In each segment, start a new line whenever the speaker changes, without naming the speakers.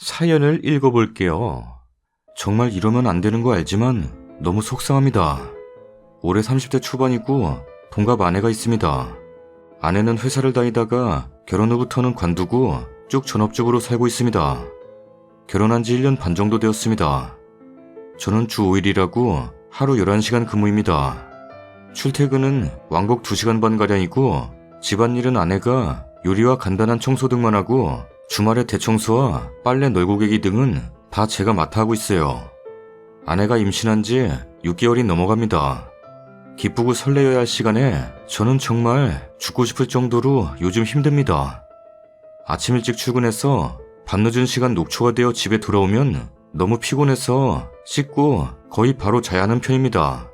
사연을 읽어볼게요. 정말 이러면 안 되는 거 알지만 너무 속상합니다. 올해 30대 초반이고 동갑 아내가 있습니다. 아내는 회사를 다니다가 결혼 후부터는 관두고 쭉 전업주부로 살고 있습니다. 결혼한 지 1년 반 정도 되었습니다. 저는 주 5일이라고 하루 11시간 근무입니다. 출퇴근은 왕복 2시간 반가량이고 집안일은 아내가 요리와 간단한 청소 등만 하고 주말에 대청소와 빨래 널고 개기 등은 다 제가 맡아 하고 있어요. 아내가 임신한 지 6개월이 넘어갑니다. 기쁘고 설레어야 할 시간에 저는 정말 죽고 싶을 정도로 요즘 힘듭니다. 아침 일찍 출근해서 밤늦은 시간 녹초가 되어 집에 돌아오면 너무 피곤해서 씻고 거의 바로 자야 하는 편입니다.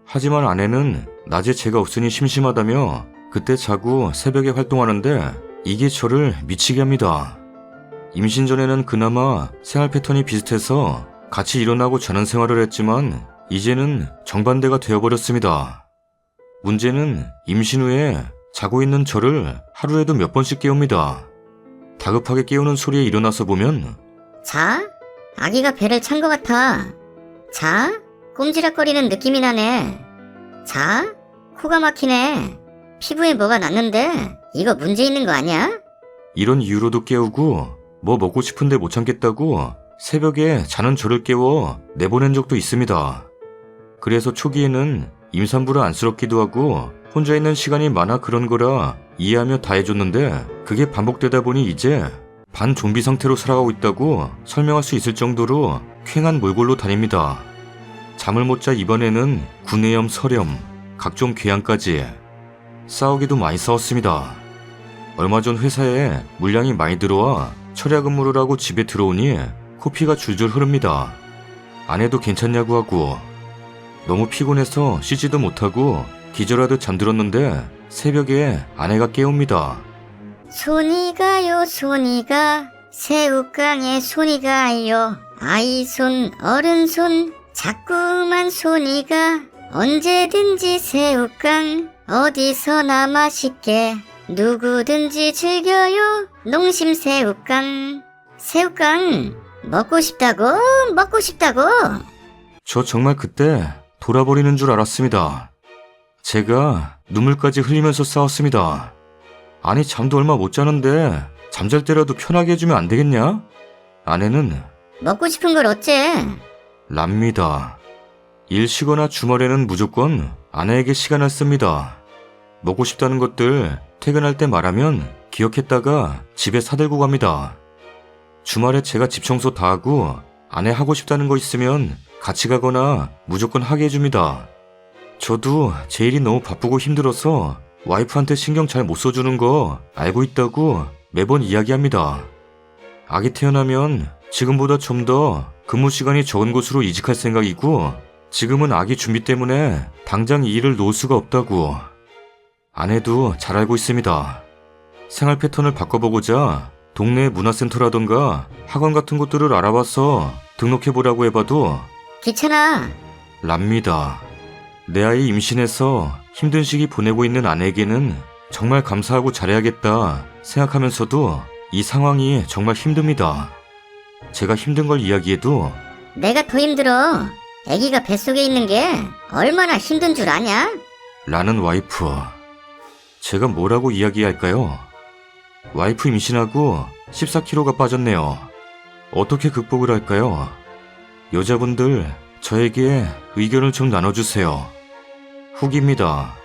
하지만 아내는 낮에 제가 없으니 심심하다며 그때 자고 새벽에 활동하는데 이게 저를 미치게 합니다. 임신 전에는 그나마 생활 패턴이 비슷해서 같이 일어나고 자는 생활을 했지만 이제는 정반대가 되어버렸습니다. 문제는 임신 후에 자고 있는 저를 하루에도 몇 번씩 깨웁니다. 다급하게 깨우는 소리에 일어나서 보면
자? 아기가 배를 찬 것 같아. 자? 꼼지락거리는 느낌이 나네. 자? 코가 막히네. 피부에 뭐가 났는데 이거 문제 있는 거 아니야?
이런 이유로도 깨우고 뭐 먹고 싶은데 못 참겠다고 새벽에 자는 저를 깨워 내보낸 적도 있습니다. 그래서 초기에는 임산부라 안쓰럽기도 하고 혼자 있는 시간이 많아 그런 거라 이해하며 다 해줬는데 그게 반복되다 보니 이제 반 좀비 상태로 살아가고 있다고 설명할 수 있을 정도로 쾌한 몰골로 다닙니다. 잠을 못 자 이번에는 구내염, 설염, 각종 궤양까지. 싸우기도 많이 싸웠습니다. 얼마 전 회사에 물량이 많이 들어와 철야 근무를 하고 집에 들어오니 코피가 줄줄 흐릅니다. 아내도 괜찮냐고 하고 너무 피곤해서 씻지도 못하고 기절하듯 잠들었는데 새벽에 아내가 깨웁니다.
손이 가요 손이 가 새우깡에 손이 가요 아이 손 어른 손 자꾸만 손이 가 언제든지 새우깡 어디서나 맛있게 누구든지 즐겨요 농심 새우깡 새우깡 먹고 싶다고 먹고 싶다고.
저 정말 그때 돌아버리는 줄 알았습니다. 제가 눈물까지 흘리면서 싸웠습니다. 아니 잠도 얼마 못 자는데 잠잘 때라도 편하게 해주면 안 되겠냐? 아내는
먹고 싶은 걸 어째?
랍니다. 일 쉬거나 주말에는 무조건 아내에게 시간을 씁니다. 먹고 싶다는 것들 퇴근할 때 말하면 기억했다가 집에 사들고 갑니다. 주말에 제가 집 청소 다 하고 아내 하고 싶다는 거 있으면 같이 가거나 무조건 하게 해줍니다. 저도 제 일이 너무 바쁘고 힘들어서 와이프한테 신경 잘 못 써주는 거 알고 있다고 매번 이야기합니다. 아기 태어나면 지금보다 좀 더 근무 시간이 적은 곳으로 이직할 생각이고 지금은 아기 준비 때문에 당장 이 일을 놓을 수가 없다고. 아내도 잘 알고 있습니다. 생활 패턴을 바꿔보고자 동네 문화센터라던가 학원 같은 곳들을 알아봐서 등록해보라고 해봐도
귀찮아.
랍니다. 내 아이 임신해서 힘든 시기 보내고 있는 아내에게는 정말 감사하고 잘해야겠다 생각하면서도 이 상황이 정말 힘듭니다. 제가 힘든 걸 이야기해도
내가 더 힘들어. 아기가 뱃속에 있는 게 얼마나 힘든 줄 아냐?
라는 와이프. 제가 뭐라고 이야기할까요? 와이프 임신하고 14kg가 빠졌네요. 어떻게 극복을 할까요? 여자분들 저에게 의견을 좀 나눠주세요. 후기입니다.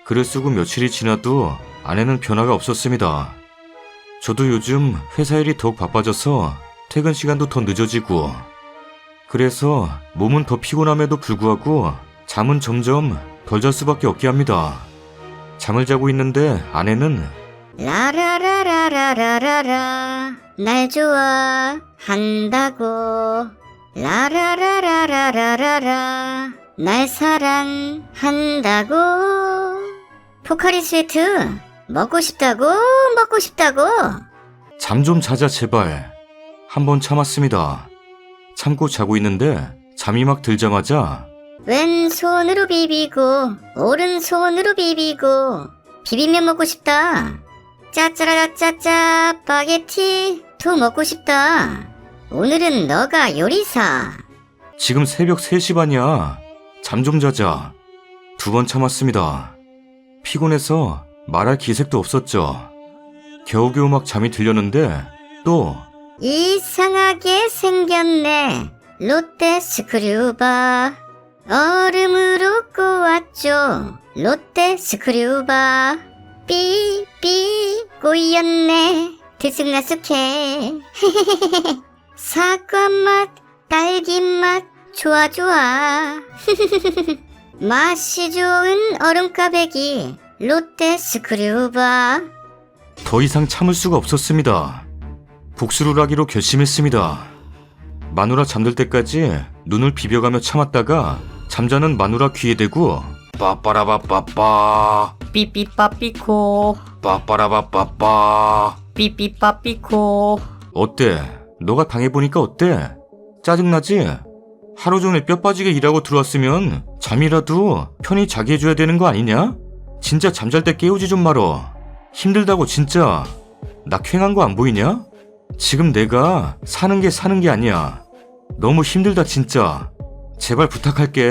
글을 쓰고 며칠이 지나도 아내는 변화가 없었습니다. 저도 요즘 회사 일이 더욱 바빠져서 퇴근 시간도 더 늦어지고 그래서 몸은 더 피곤함에도 불구하고 잠은 점점 덜 잘 수밖에 없게 합니다. 잠을 자고 있는데 아내는
라라라라라라라라 날 좋아한다고 라라라라라라라 날 사랑한다고 포카리 스웨트 먹고 싶다고 먹고 싶다고.
잠 좀 자자 제발. 한번 참았습니다. 참고 자고 있는데 잠이 막 들자마자
왼손으로 비비고 오른손으로 비비고 비빔면 먹고 싶다. 짜짜라짜 짜짜 파게티 더 먹고 싶다. 오늘은 너가 요리사.
지금 새벽 3시 반이야. 잠 좀 자자. 2번 참았습니다. 피곤해서 말할 기색도 없었죠. 겨우겨우 막 잠이 들렸는데 또
이상하게 생겼네. 롯데 스크류바. 얼음으로 꼬았죠. 롯데 스크류바. 삐삐 꼬였네. 들쑥날쑥해. 사과 맛, 딸기 맛, 좋아 좋아. 맛이 좋은 얼음까베기 롯데 스크류바.
더 이상 참을 수가 없었습니다. 복수를 하기로 결심했습니다. 마누라 잠들 때까지 눈을 비벼가며 참았다가 잠자는 마누라 귀에 대고 빠빠라바빠빠
삐삐빠삐코
빠빠라바빠빠.
삐삐빠삐코.
어때? 너가 당해보니까 어때? 짜증나지? 하루 종일 뼈 빠지게 일하고 들어왔으면 잠이라도 편히 자게 해줘야 되는 거 아니냐? 진짜 잠잘 때 깨우지 좀 말어. 힘들다고 진짜. 나 쾌한 거 안 보이냐? 지금 내가 사는 게 아니야. 너무 힘들다 진짜. 제발 부탁할게.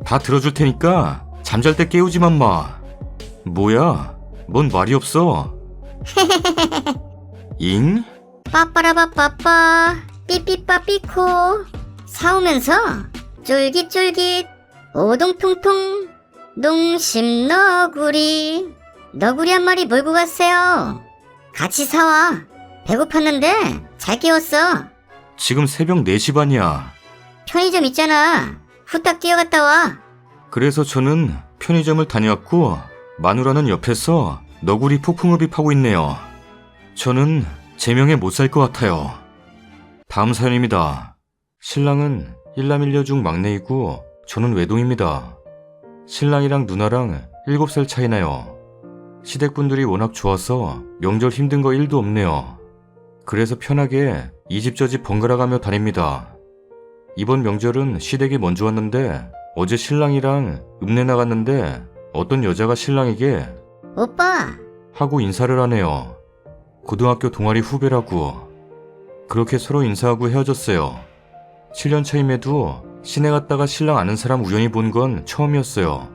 다 들어줄 테니까 잠잘 때 깨우지만 마. 뭐야? 뭔 말이 없어? 잉?
빠빠라바빠빠 삐삐빠삐코. 사오면서 쫄깃쫄깃 오동통통 농심 너구리. 너구리 한 마리 몰고 갔어요. 같이 사와. 배고팠는데 잘 깨웠어.
지금 새벽 4시 반이야.
편의점 있잖아. 후딱 뛰어갔다 와.
그래서 저는 편의점을 다녀왔고 마누라는 옆에서 너구리 폭풍흡입하고 있네요. 저는 제명에 못 살 것 같아요. 다음 사연입니다. 신랑은 일남 일녀 중 막내이고 저는 외동입니다. 신랑이랑 누나랑 7살 차이 나요. 시댁분들이 워낙 좋아서 명절 힘든 거 1도 없네요. 그래서 편하게 이 집 저 집 번갈아가며 다닙니다. 이번 명절은 시댁이 먼저 왔는데 어제 신랑이랑 읍내 나갔는데 어떤 여자가 신랑에게
오빠.
하고 인사를 하네요. 고등학교 동아리 후배라고. 그렇게 서로 인사하고 헤어졌어요. 7년 차임에도 시내 갔다가 신랑 아는 사람 우연히 본 건 처음이었어요.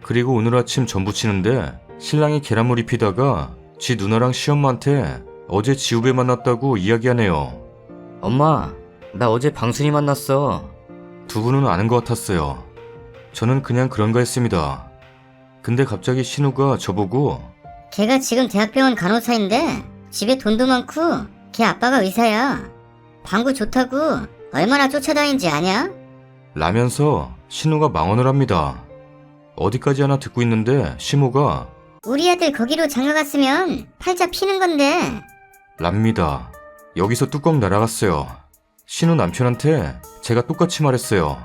그리고 오늘 아침 전 부치는데 신랑이 계란물이 피다가 지 누나랑 시엄마한테 어제 지 후배 만났다고 이야기하네요.
엄마, 나 어제 방순이 만났어.
두 분은 아는 것 같았어요. 저는 그냥 그런가 했습니다. 근데 갑자기 신우가 저보고
걔가 지금 대학병원 간호사인데 집에 돈도 많고 걔 아빠가 의사야. 방구 좋다고 얼마나 쫓아다닌지 아냐?
라면서 신우가 망언을 합니다. 어디까지 하나 듣고 있는데 시모가
우리 아들 거기로 장가 갔으면 팔자 피는 건데.
랍니다. 여기서 뚜껑 날아갔어요. 신우 남편한테 제가 똑같이 말했어요.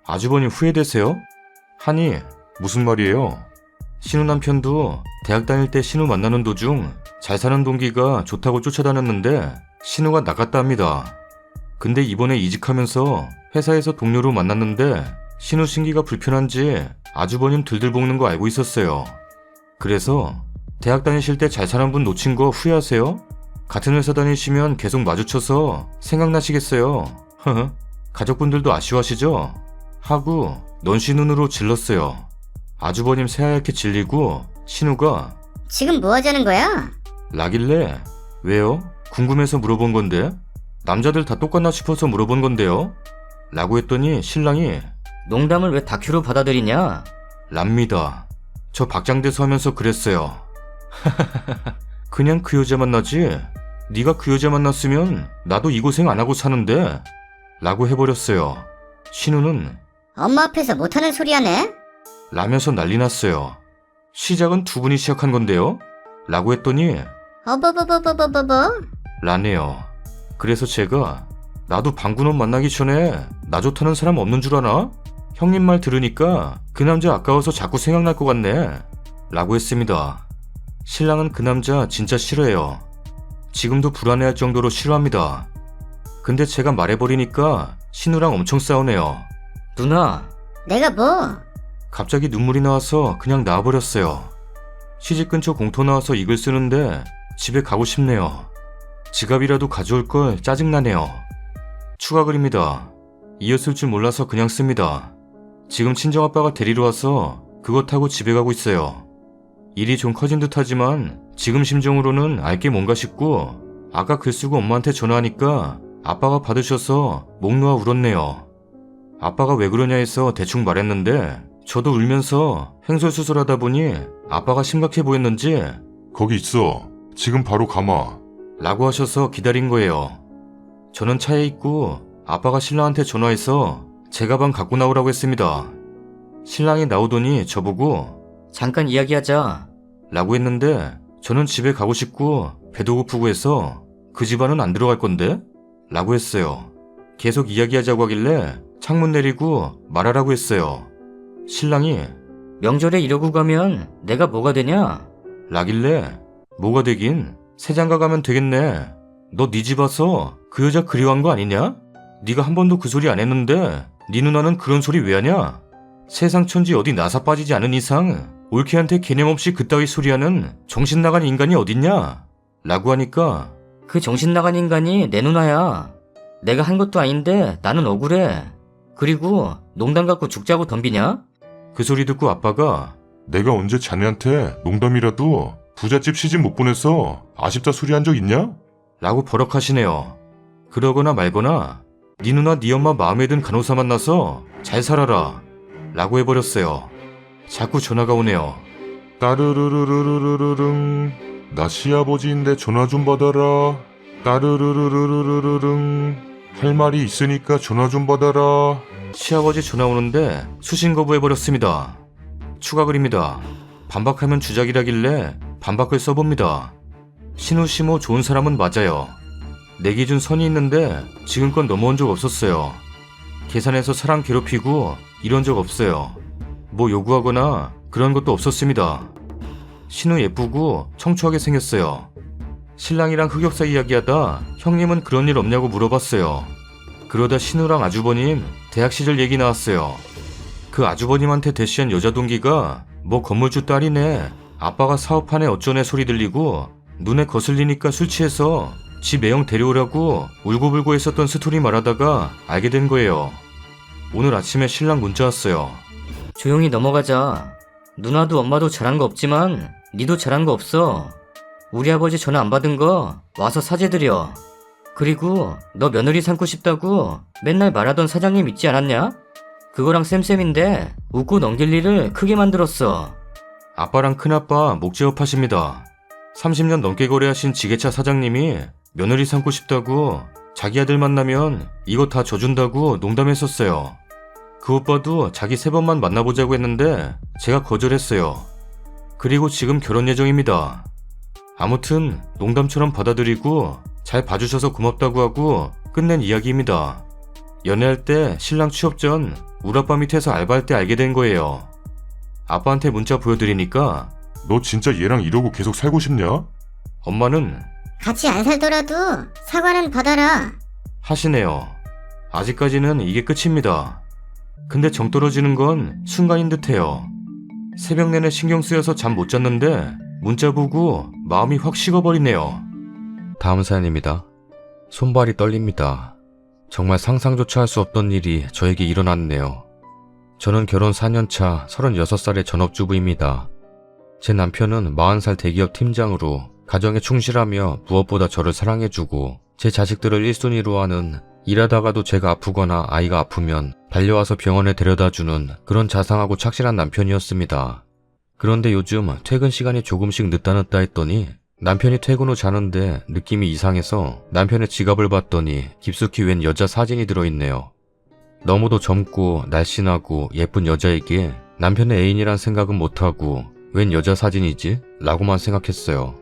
아주버님 후회되세요? 하니 무슨 말이에요? 신우 남편도 대학 다닐 때 신우 만나는 도중 잘 사는 동기가 좋다고 쫓아다녔는데 신우가 나갔다 합니다. 근데 이번에 이직하면서 회사에서 동료로 만났는데 신우 신기가 불편한지 아주버님 들들 볶는 거 알고 있었어요. 그래서 대학 다니실 때 잘 사는 분 놓친 거 후회하세요? 같은 회사 다니시면 계속 마주쳐서 생각나시겠어요. 허허. 가족분들도 아쉬워하시죠? 하고 넌시 눈으로 질렀어요. 아주버님 새하얗게 질리고 신우가
지금 뭐 하자는 거야?
라길래 왜요? 궁금해서 물어본 건데 남자들 다 똑같나 싶어서 물어본 건데요? 라고 했더니 신랑이
농담을 왜 다큐로 받아들이냐?
랍니다. 저 박장대소 하면서 그랬어요. 그냥 그 여자 만나지. 네가 그 여자 만났으면 나도 이 고생 안 하고 사는데 라고 해버렸어요. 신우는
엄마 앞에서 못하는 소리 하네?
라면서 난리 났어요. 시작은 두 분이 시작한 건데요? 라고 했더니
어버버버버버버버.
라네요. 그래서 제가 나도 방구놈 만나기 전에 나 좋다는 사람 없는 줄 아나? 형님 말 들으니까 그 남자 아까워서 자꾸 생각날 것 같네 라고 했습니다. 신랑은 그 남자 진짜 싫어해요. 지금도 불안해할 정도로 싫어합니다. 근데 제가 말해버리니까 신우랑 엄청 싸우네요.
누나,
내가 뭐?
갑자기 눈물이 나와서 그냥 나와버렸어요. 시집 근처 공터 나와서 이글 쓰는데 집에 가고 싶네요. 지갑이라도 가져올 걸 짜증나네요. 추가 글입니다. 이었을 줄 몰라서 그냥 씁니다. 지금 친정아빠가 데리러 와서 그거 타고 집에 가고 있어요. 일이 좀 커진 듯 하지만 지금 심정으로는 알게 뭔가 싶고 아까 글 쓰고 엄마한테 전화하니까 아빠가 받으셔서 목 놓아 울었네요. 아빠가 왜 그러냐 해서 대충 말했는데 저도 울면서 횡설수설하다 보니 아빠가 심각해 보였는지
거기 있어. 지금 바로 감아.
라고 하셔서 기다린 거예요. 저는 차에 있고 아빠가 신랑한테 전화해서 제 가방 갖고 나오라고 했습니다. 신랑이 나오더니 저보고
잠깐 이야기하자.
라고 했는데 저는 집에 가고 싶고 배도 고프고 해서 그 집안은 안 들어갈 건데? 라고 했어요. 계속 이야기하자고 하길래 창문 내리고 말하라고 했어요. 신랑이
명절에 이러고 가면 내가 뭐가 되냐?
라길래 뭐가 되긴 새장가 가면 되겠네. 너 네 집 와서 그 여자 그리워한 거 아니냐? 네가 한 번도 그 소리 안 했는데 네 누나는 그런 소리 왜 하냐? 세상 천지 어디 나사 빠지지 않은 이상 올케한테 개념 없이 그따위 소리하는 정신 나간 인간이 어딨냐? 라고 하니까
그 정신 나간 인간이 내 누나야. 내가 한 것도 아닌데 나는 억울해. 그리고 농담 갖고 죽자고 덤비냐?
그 소리 듣고 아빠가
내가 언제 자네한테 농담이라도 부잣집 시집 못 보내서 아쉽다 소리 한 적 있냐?
라고 버럭하시네요. 그러거나 말거나 네 누나 네 엄마 마음에 든 간호사 만나서 잘 살아라 라고 해버렸어요. 자꾸 전화가 오네요.
따르르르르르르릉. 나 시아버지인데 전화 좀 받아라. 따르르르르르르릉. 할 말이 있으니까 전화 좀 받아라.
시아버지 전화 오는데 수신 거부해버렸습니다. 추가 글입니다. 반박하면 주작이라길래 반박을 써봅니다. 신우 씨모 좋은 사람은 맞아요. 내 기준 선이 있는데 지금껏 넘어온 적 없었어요. 계산해서 사람 괴롭히고 이런 적 없어요. 뭐 요구하거나 그런 것도 없었습니다. 신우 예쁘고 청초하게 생겼어요. 신랑이랑 흑역사 이야기하다 형님은 그런 일 없냐고 물어봤어요. 그러다 신우랑 아주버님 대학 시절 얘기 나왔어요. 그 아주버님한테 대시한 여자 동기가 뭐 건물주 딸이네, 아빠가 사업하네 어쩌네 소리 들리고 눈에 거슬리니까 술 취해서 지 매형 데려오라고 울고불고 했었던 스토리 말하다가 알게 된 거예요. 오늘 아침에 신랑 문자 왔어요.
조용히 넘어가자. 누나도 엄마도 잘한 거 없지만 니도 잘한 거 없어. 우리 아버지 전화 안 받은 거 와서 사죄드려. 그리고 너 며느리 삼고 싶다고 맨날 말하던 사장님 있지 않았냐? 그거랑 쌤쌤인데 웃고 넘길 일을 크게 만들었어.
아빠랑 큰아빠 목재업하십니다. 30년 넘게 거래하신 지게차 사장님이 며느리 삼고 싶다고 자기 아들 만나면 이거 다 져준다고 농담했었어요. 그 오빠도 자기 3번만 만나보자고 했는데 제가 거절했어요. 그리고 지금 결혼 예정입니다. 아무튼 농담처럼 받아들이고 잘 봐주셔서 고맙다고 하고 끝낸 이야기입니다. 연애할 때 신랑 취업 전 우리 아빠 밑에서 알바할 때 알게 된 거예요. 아빠한테 문자 보여드리니까
너 진짜 얘랑 이러고 계속 살고 싶냐?
엄마는
같이 안 살더라도 사과는 받아라.
하시네요. 아직까지는 이게 끝입니다. 근데 정 떨어지는 건 순간인 듯해요. 새벽 내내 신경 쓰여서 잠 못 잤는데 문자 보고 마음이 확 식어버리네요. 다음 사연입니다. 손발이 떨립니다. 정말 상상조차 할 수 없던 일이 저에게 일어났네요. 저는 결혼 4년차 36살의 전업주부입니다. 제 남편은 40살 대기업 팀장으로 가정에 충실하며 무엇보다 저를 사랑해주고 제 자식들을 1순위로 하는, 일하다가도 제가 아프거나 아이가 아프면 달려와서 병원에 데려다주는 그런 자상하고 착실한 남편이었습니다. 그런데 요즘 퇴근 시간이 조금씩 늦다 했더니 남편이 퇴근 후 자는데 느낌이 이상해서 남편의 지갑을 봤더니 깊숙이 웬 여자 사진이 들어있네요. 너무도 젊고 날씬하고 예쁜 여자에게 남편의 애인이란 생각은 못하고 웬 여자 사진이지? 라고만 생각했어요.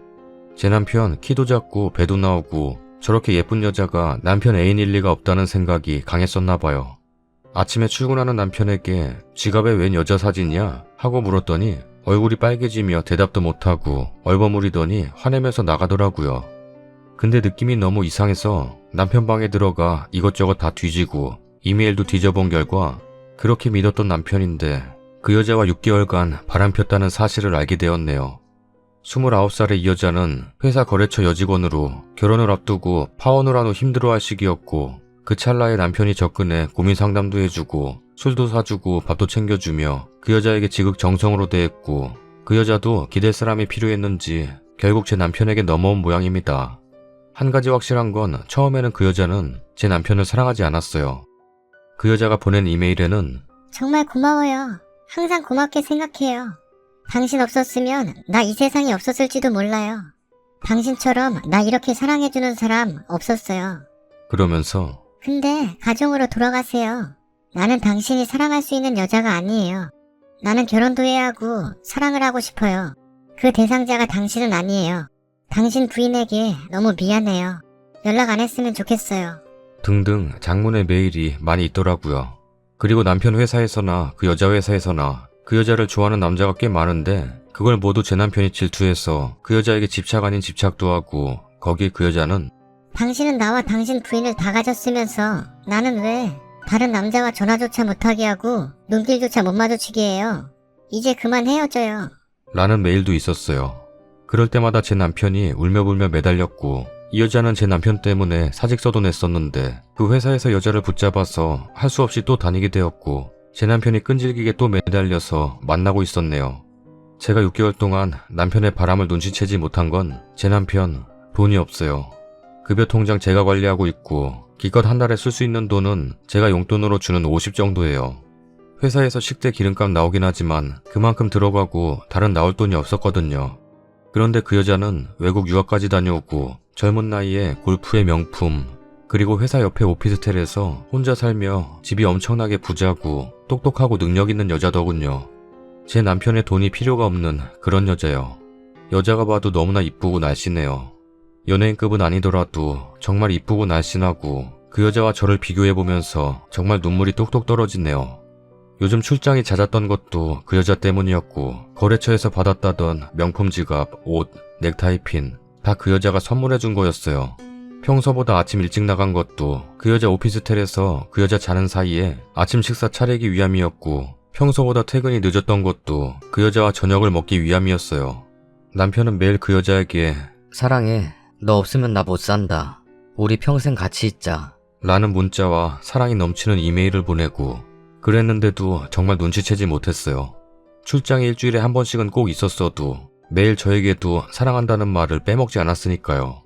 제 남편 키도 작고 배도 나오고 저렇게 예쁜 여자가 남편 애인일 리가 없다는 생각이 강했었나봐요. 아침에 출근하는 남편에게 지갑에 웬 여자 사진이야? 하고 물었더니 얼굴이 빨개지며 대답도 못하고 얼버무리더니 화내면서 나가더라고요. 근데 느낌이 너무 이상해서 남편 방에 들어가 이것저것 다 뒤지고 이메일도 뒤져본 결과 그렇게 믿었던 남편인데 그 여자와 6개월간 바람폈다는 사실을 알게 되었네요. 29살의 이 여자는 회사 거래처 여직원으로 결혼을 앞두고 파혼을 한 후 힘들어할 시기였고 그 찰나에 남편이 접근해 고민 상담도 해주고 술도 사주고 밥도 챙겨주며 그 여자에게 지극정성으로 대했고 그 여자도 기댈 사람이 필요했는지 결국 제 남편에게 넘어온 모양입니다. 한 가지 확실한 건 처음에는 그 여자는 제 남편을 사랑하지 않았어요. 그 여자가 보낸 이메일에는
정말 고마워요. 항상 고맙게 생각해요. 당신 없었으면 나 이 세상에 없었을지도 몰라요. 당신처럼 나 이렇게 사랑해주는 사람 없었어요.
그러면서
근데 가정으로 돌아가세요. 나는 당신이 사랑할 수 있는 여자가 아니에요. 나는 결혼도 해야 하고 사랑을 하고 싶어요. 그 대상자가 당신은 아니에요. 당신 부인에게 너무 미안해요. 연락 안 했으면 좋겠어요.
등등 장문의 메일이 많이 있더라고요. 그리고 남편 회사에서나 그 여자 회사에서나 그 여자를 좋아하는 남자가 꽤 많은데 그걸 모두 제 남편이 질투해서 그 여자에게 집착 아닌 집착도 하고 거기에 그 여자는
당신은 나와 당신 부인을 다 가졌으면서 나는 왜 다른 남자와 전화조차 못하게 하고 눈길조차 못 마주치게 해요. 이제 그만 헤어져요.
라는 메일도 있었어요. 그럴 때마다 제 남편이 울며불며 매달렸고 이 여자는 제 남편 때문에 사직서도 냈었는데 그 회사에서 여자를 붙잡아서 할 수 없이 또 다니게 되었고 제 남편이 끈질기게 또 매달려서 만나고 있었네요. 제가 6개월 동안 남편의 바람을 눈치채지 못한 건 제 남편 돈이 없어요. 급여 통장 제가 관리하고 있고 기껏 한 달에 쓸 수 있는 돈은 제가 용돈으로 주는 50 정도예요. 회사에서 식대 기름값 나오긴 하지만 그만큼 들어가고 다른 나올 돈이 없었거든요. 그런데 그 여자는 외국 유학까지 다녀오고 젊은 나이에 골프의 명품 그리고 회사 옆에 오피스텔에서 혼자 살며 집이 엄청나게 부자고 똑똑하고 능력 있는 여자더군요. 제 남편의 돈이 필요가 없는 그런 여자요. 여자가 봐도 너무나 이쁘고 날씬해요. 연예인급은 아니더라도 정말 이쁘고 날씬하고 그 여자와 저를 비교해보면서 정말 눈물이 뚝뚝 떨어지네요. 요즘 출장이 잦았던 것도 그 여자 때문이었고 거래처에서 받았다던 명품 지갑, 옷, 넥타이핀 다 그 여자가 선물해준 거였어요. 평소보다 아침 일찍 나간 것도 그 여자 오피스텔에서 그 여자 자는 사이에 아침 식사 차리기 위함이었고 평소보다 퇴근이 늦었던 것도 그 여자와 저녁을 먹기 위함이었어요. 남편은 매일 그 여자에게
사랑해. 너 없으면 나 못 산다. 우리 평생 같이 있자.
라는 문자와 사랑이 넘치는 이메일을 보내고 그랬는데도 정말 눈치채지 못했어요. 출장이 일주일에 한 번씩은 꼭 있었어도 매일 저에게도 사랑한다는 말을 빼먹지 않았으니까요.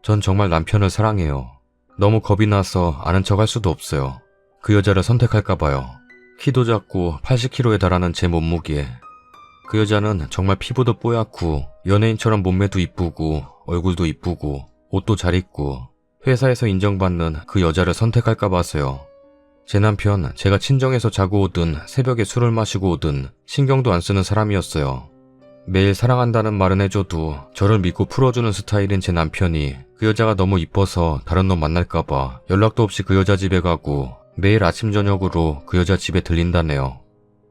전 정말 남편을 사랑해요. 너무 겁이 나서 아는 척 할 수도 없어요. 그 여자를 선택할까봐요. 키도 작고 80kg에 달하는 제 몸무게. 그 여자는 정말 피부도 뽀얗고 연예인처럼 몸매도 이쁘고 얼굴도 이쁘고 옷도 잘 입고 회사에서 인정받는 그 여자를 선택할까 봐서요. 제 남편 제가 친정에서 자고 오든 새벽에 술을 마시고 오든 신경도 안 쓰는 사람이었어요. 매일 사랑한다는 말은 해줘도 저를 믿고 풀어주는 스타일인 제 남편이 그 여자가 너무 이뻐서 다른 놈 만날까봐 연락도 없이 그 여자 집에 가고 매일 아침 저녁으로 그 여자 집에 들린다네요.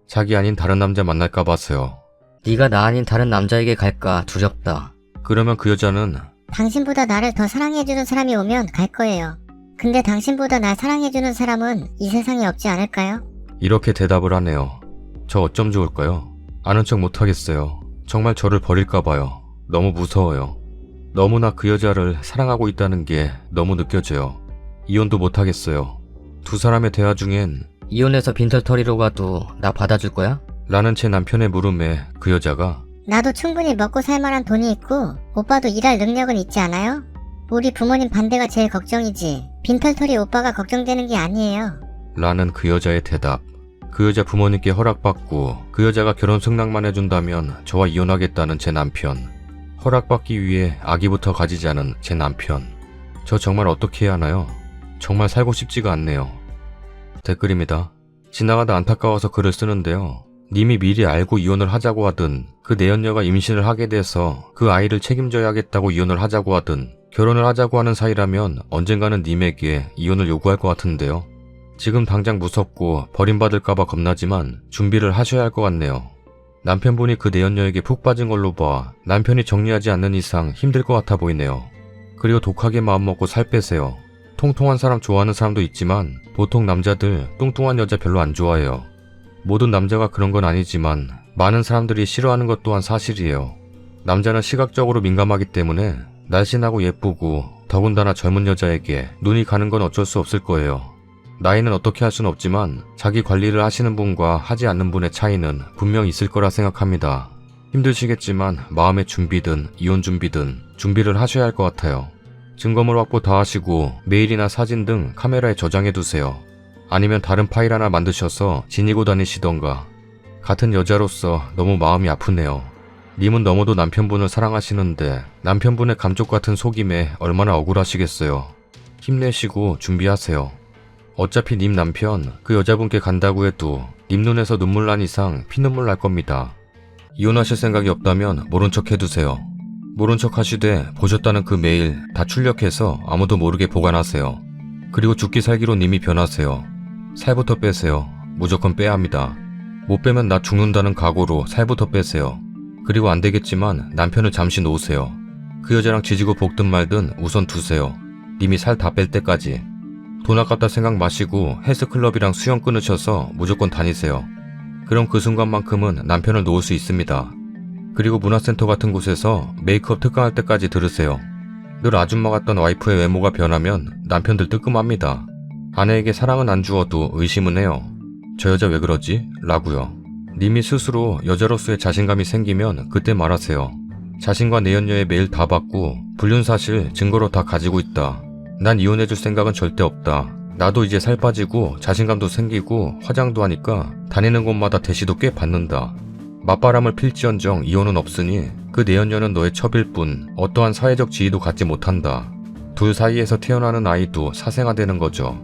자기 아닌 다른 남자 만날까 봐서요.
네가 나 아닌 다른 남자에게 갈까 두렵다.
그러면 그 여자는
당신보다 나를 더 사랑해주는 사람이 오면 갈 거예요. 근데 당신보다 날 사랑해주는 사람은 이 세상에 없지 않을까요?
이렇게 대답을 하네요. 저 어쩜 좋을까요? 아는 척 못하겠어요. 정말 저를 버릴까봐요. 너무 무서워요. 너무나 그 여자를 사랑하고 있다는 게 너무 느껴져요. 이혼도 못하겠어요. 두 사람의 대화 중엔
이혼해서 빈털터리로 가도 나 받아줄 거야?
라는 제 남편의 물음에 그 여자가
나도 충분히 먹고 살 만한 돈이 있고 오빠도 일할 능력은 있지 않아요? 우리 부모님 반대가 제일 걱정이지 빈털터리 오빠가 걱정되는 게 아니에요.
라는 그 여자의 대답. 그 여자 부모님께 허락받고 그 여자가 결혼 승낙만 해준다면 저와 이혼하겠다는 제 남편. 허락받기 위해 아기부터 가지자는 제 남편. 저 정말 어떻게 해야 하나요? 정말 살고 싶지가 않네요. 댓글입니다. 지나가다 안타까워서 글을 쓰는데요. 님이 미리 알고 이혼을 하자고 하든 그 내연녀가 임신을 하게 돼서 그 아이를 책임져야겠다고 이혼을 하자고 하든 결혼을 하자고 하는 사이라면 언젠가는 님에게 이혼을 요구할 것 같은데요. 지금 당장 무섭고 버림받을까봐 겁나지만 준비를 하셔야 할 것 같네요. 남편분이 그 내연녀에게 푹 빠진 걸로 봐 남편이 정리하지 않는 이상 힘들 것 같아 보이네요. 그리고 독하게 마음먹고 살 빼세요. 통통한 사람 좋아하는 사람도 있지만 보통 남자들 뚱뚱한 여자 별로 안 좋아해요. 모든 남자가 그런 건 아니지만 많은 사람들이 싫어하는 것 또한 사실이에요. 남자는 시각적으로 민감하기 때문에 날씬하고 예쁘고 더군다나 젊은 여자에게 눈이 가는 건 어쩔 수 없을 거예요. 나이는 어떻게 할 수는 없지만 자기 관리를 하시는 분과 하지 않는 분의 차이는 분명 있을 거라 생각합니다. 힘드시겠지만 마음의 준비든 이혼 준비든 준비를 하셔야 할 것 같아요. 증거물 확보 다 하시고 메일이나 사진 등 카메라에 저장해 두세요. 아니면 다른 파일 하나 만드셔서 지니고 다니시던가. 같은 여자로서 너무 마음이 아프네요. 님은 너무도 남편분을 사랑하시는데 남편분의 감쪽 같은 속임에 얼마나 억울하시겠어요. 힘내시고 준비하세요. 어차피 님 남편 그 여자분께 간다고 해도 님 눈에서 눈물 난 이상 피눈물 날 겁니다. 이혼하실 생각이 없다면 모른 척 해두세요. 모른 척 하시되 보셨다는 그 메일 다 출력해서 아무도 모르게 보관하세요. 그리고 죽기 살기로 님이 변하세요. 살부터 빼세요. 무조건 빼야 합니다. 못 빼면 나 죽는다는 각오로 살부터 빼세요. 그리고 안 되겠지만 남편을 잠시 놓으세요. 그 여자랑 지지고 볶든 말든 우선 두세요. 님이 살 다 뺄 때까지. 돈 아깝다 생각 마시고 헬스클럽이랑 수영 끊으셔서 무조건 다니세요. 그럼 그 순간만큼은 남편을 놓을 수 있습니다. 그리고 문화센터 같은 곳에서 메이크업 특강할 때까지 들으세요. 늘 아줌마 같던 와이프의 외모가 변하면 남편들 뜨끔합니다. 아내에게 사랑은 안 주어도 의심은 해요. 저 여자 왜 그러지? 라고요. 님이 스스로 여자로서의 자신감이 생기면 그때 말하세요. 자신과 내연녀의 메일 다 받고 불륜사실 증거로 다 가지고 있다. 난 이혼해줄 생각은 절대 없다. 나도 이제 살 빠지고 자신감도 생기고 화장도 하니까 다니는 곳마다 대시도 꽤 받는다. 맞바람을 필지언정 이혼은 없으니 그 내연녀는 너의 첩일 뿐 어떠한 사회적 지위도 갖지 못한다. 둘 사이에서 태어나는 아이도 사생아되는 거죠.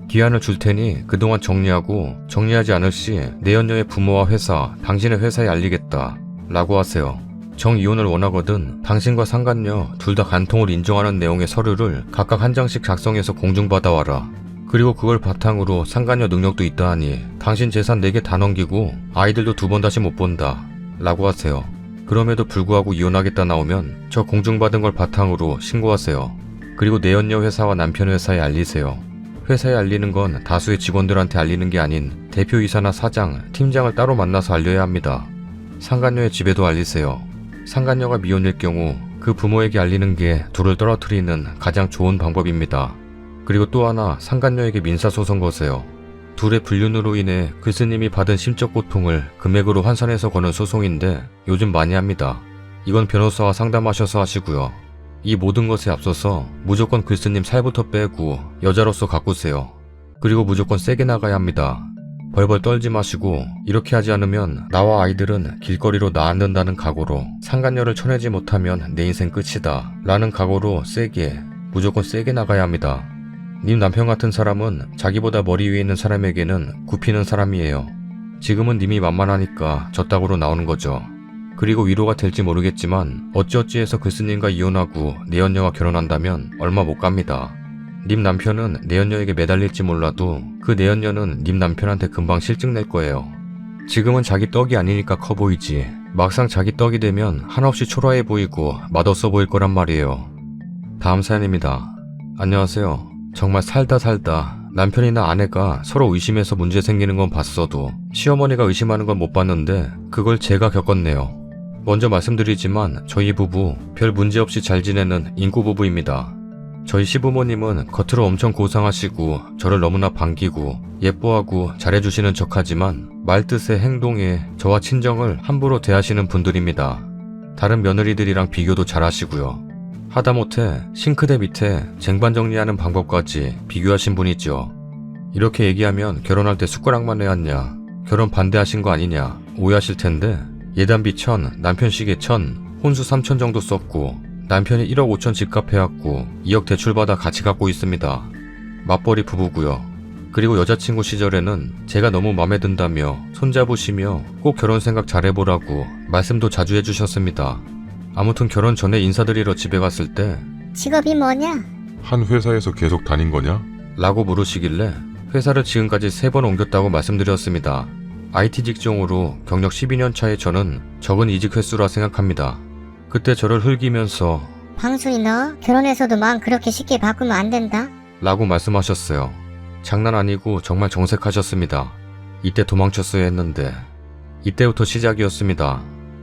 기한을 줄 테니 그동안 정리하고 정리하지 않을 시 내연녀의 부모와 회사, 당신의 회사에 알리겠다. 라고 하세요. 정이혼을 원하거든 당신과 상간녀 둘 다 간통을 인정하는 내용의 서류를 각각 한 장씩 작성해서 공증받아와라. 그리고 그걸 바탕으로 상간녀 능력도 있다 하니 당신 재산 4개 다 넘기고 아이들도 2번 다시 못 본다. 라고 하세요. 그럼에도 불구하고 이혼하겠다 나오면 저 공증받은 걸 바탕으로 신고하세요. 그리고 내연녀 회사와 남편 회사에 알리세요. 회사에 알리는 건 다수의 직원들한테 알리는 게 아닌 대표이사나 사장, 팀장을 따로 만나서 알려야 합니다. 상간녀의 집에도 알리세요. 상간녀가 미혼일 경우 그 부모에게 알리는 게 둘을 떨어뜨리는 가장 좋은 방법입니다. 그리고 또 하나 상간녀에게 민사소송 거세요. 둘의 불륜으로 인해 글쓰님이 받은 심적 고통을 금액으로 환산해서 거는 소송인데 요즘 많이 합니다. 이건 변호사와 상담하셔서 하시고요. 이 모든 것에 앞서서 무조건 글쓰님 살부터 빼고 여자로서 가꾸세요. 그리고 무조건 세게 나가야 합니다. 벌벌 떨지 마시고 이렇게 하지 않으면 나와 아이들은 길거리로 나앉는다는 각오로 상간녀를 쳐내지 못하면 내 인생 끝이다 라는 각오로 세게 무조건 세게 나가야 합니다. 님 남편 같은 사람은 자기보다 머리 위에 있는 사람에게는 굽히는 사람이에요. 지금은 님이 만만하니까 저따구로 나오는 거죠. 그리고 위로가 될지 모르겠지만 어찌어찌해서 글쓰님과 이혼하고 내연녀와 결혼한다면 얼마 못 갑니다. 님 남편은 내연녀에게 매달릴지 몰라도 그 내연녀는 님 남편한테 금방 실증 낼 거예요. 지금은 자기 떡이 아니니까 커 보이지 막상 자기 떡이 되면 한없이 초라해 보이고 맛없어 보일 거란 말이에요. 다음 사연입니다. 안녕하세요. 정말 살다 남편이나 아내가 서로 의심해서 문제 생기는 건 봤어도 시어머니가 의심하는 건 못 봤는데 그걸 제가 겪었네요. 먼저 말씀드리지만 저희 부부 별 문제 없이 잘 지내는 인고 부부입니다. 저희 시부모님은 겉으로 엄청 고상하시고 저를 너무나 반기고 예뻐하고 잘해주시는 척하지만 말뜻에 행동에 저와 친정을 함부로 대하시는 분들입니다. 다른 며느리들이랑 비교도 잘하시고요. 하다못해 싱크대 밑에 쟁반 정리하는 방법까지 비교하신 분이죠. 이렇게 얘기하면 결혼할 때 숟가락만 해왔냐, 결혼 반대하신 거 아니냐 오해하실 텐데 예단비 1,000, 남편 시계 1,000, 혼수 3,000 정도 썼고 남편이 1억 5천 집값 해왔고 2억 대출받아 같이 갖고 있습니다. 맞벌이 부부고요. 그리고 여자친구 시절에는 제가 너무 맘에 든다며 손잡으시며 꼭 결혼 생각 잘해보라고 말씀도 자주 해주셨습니다. 아무튼 결혼 전에 인사드리러 집에 갔을 때
직업이 뭐냐?
한 회사에서 계속 다닌 거냐?
라고 물으시길래 회사를 지금까지 3번 옮겼다고 말씀드렸습니다. IT 직종으로 경력 12년 차의 저는 적은 이직 횟수라 생각합니다. 그때 저를 흘기면서
방순이 너 결혼해서도 마음 그렇게 쉽게 바꾸면 안 된다.
라고 말씀하셨어요. 장난 아니고 정말 정색하셨습니다. 이때 도망쳤어야 했는데 이때부터 시작이었습니다.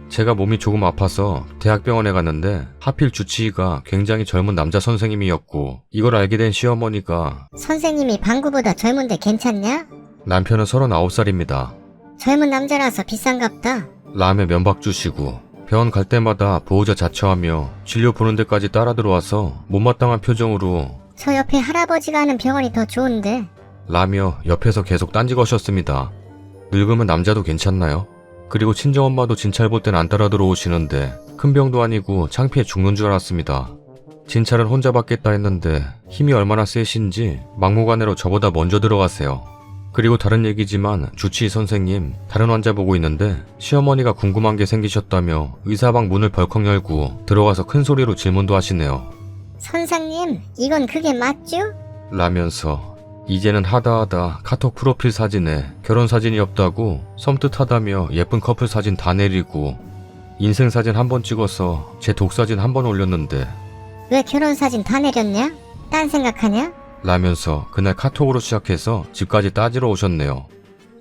제가 몸이 조금 아파서 대학병원에 갔는데 하필 주치의가 굉장히 젊은 남자 선생님이었고 이걸 알게 된 시어머니가
선생님이 방구보다 젊은데 괜찮냐?
남편은 39살입니다.
젊은 남자라서 비싼갑다.
라며 면박 주시고 병원 갈 때마다 보호자 자처하며 진료 보는 데까지 따라 들어와서 못마땅한 표정으로
저 옆에 할아버지가 하는 병원이 더 좋은데.
라며 옆에서 계속 딴지 거셨습니다. 늙으면 남자도 괜찮나요? 그리고 친정엄마도 진찰 볼 땐 안 따라 들어오시는데 큰 병도 아니고 창피해 죽는 줄 알았습니다. 진찰은 혼자 받겠다 했는데 힘이 얼마나 세신지 막무가내로 저보다 먼저 들어가세요. 그리고 다른 얘기지만 주치의 선생님 다른 환자 보고 있는데 시어머니가 궁금한 게 생기셨다며 의사방 문을 벌컥 열고 들어가서 큰 소리로 질문도 하시네요.
선생님, 이건 그게 맞죠?
라면서 이제는 하다하다 카톡 프로필 사진에 결혼 사진이 없다고 섬뜩하다며 예쁜 커플 사진 다 내리고 인생 사진 한 번 찍어서 제 독사진 한 번 올렸는데
왜 결혼 사진 다 내렸냐? 딴 생각하냐?
라면서 그날 카톡으로 시작해서 집까지 따지러 오셨네요.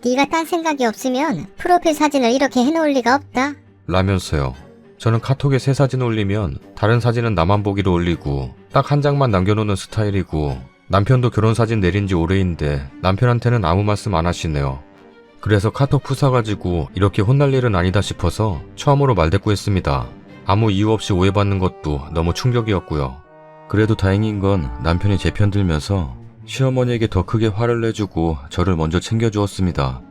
네가 딴 생각이 없으면 프로필 사진을 이렇게 해놓을 리가 없다.
라면서요. 저는 카톡에 새 사진 올리면 다른 사진은 나만 보기로 올리고 딱 한 장만 남겨놓는 스타일이고 남편도 결혼 사진 내린 지 오래인데 남편한테는 아무 말씀 안 하시네요. 그래서 카톡 푸사가지고 이렇게 혼날 일은 아니다 싶어서 처음으로 말대꾸했습니다. 아무 이유 없이 오해받는 것도 너무 충격이었고요. 그래도 다행인 건 남편이 제 편 들면서 시어머니에게 더 크게 화를 내주고 저를 먼저 챙겨주었습니다.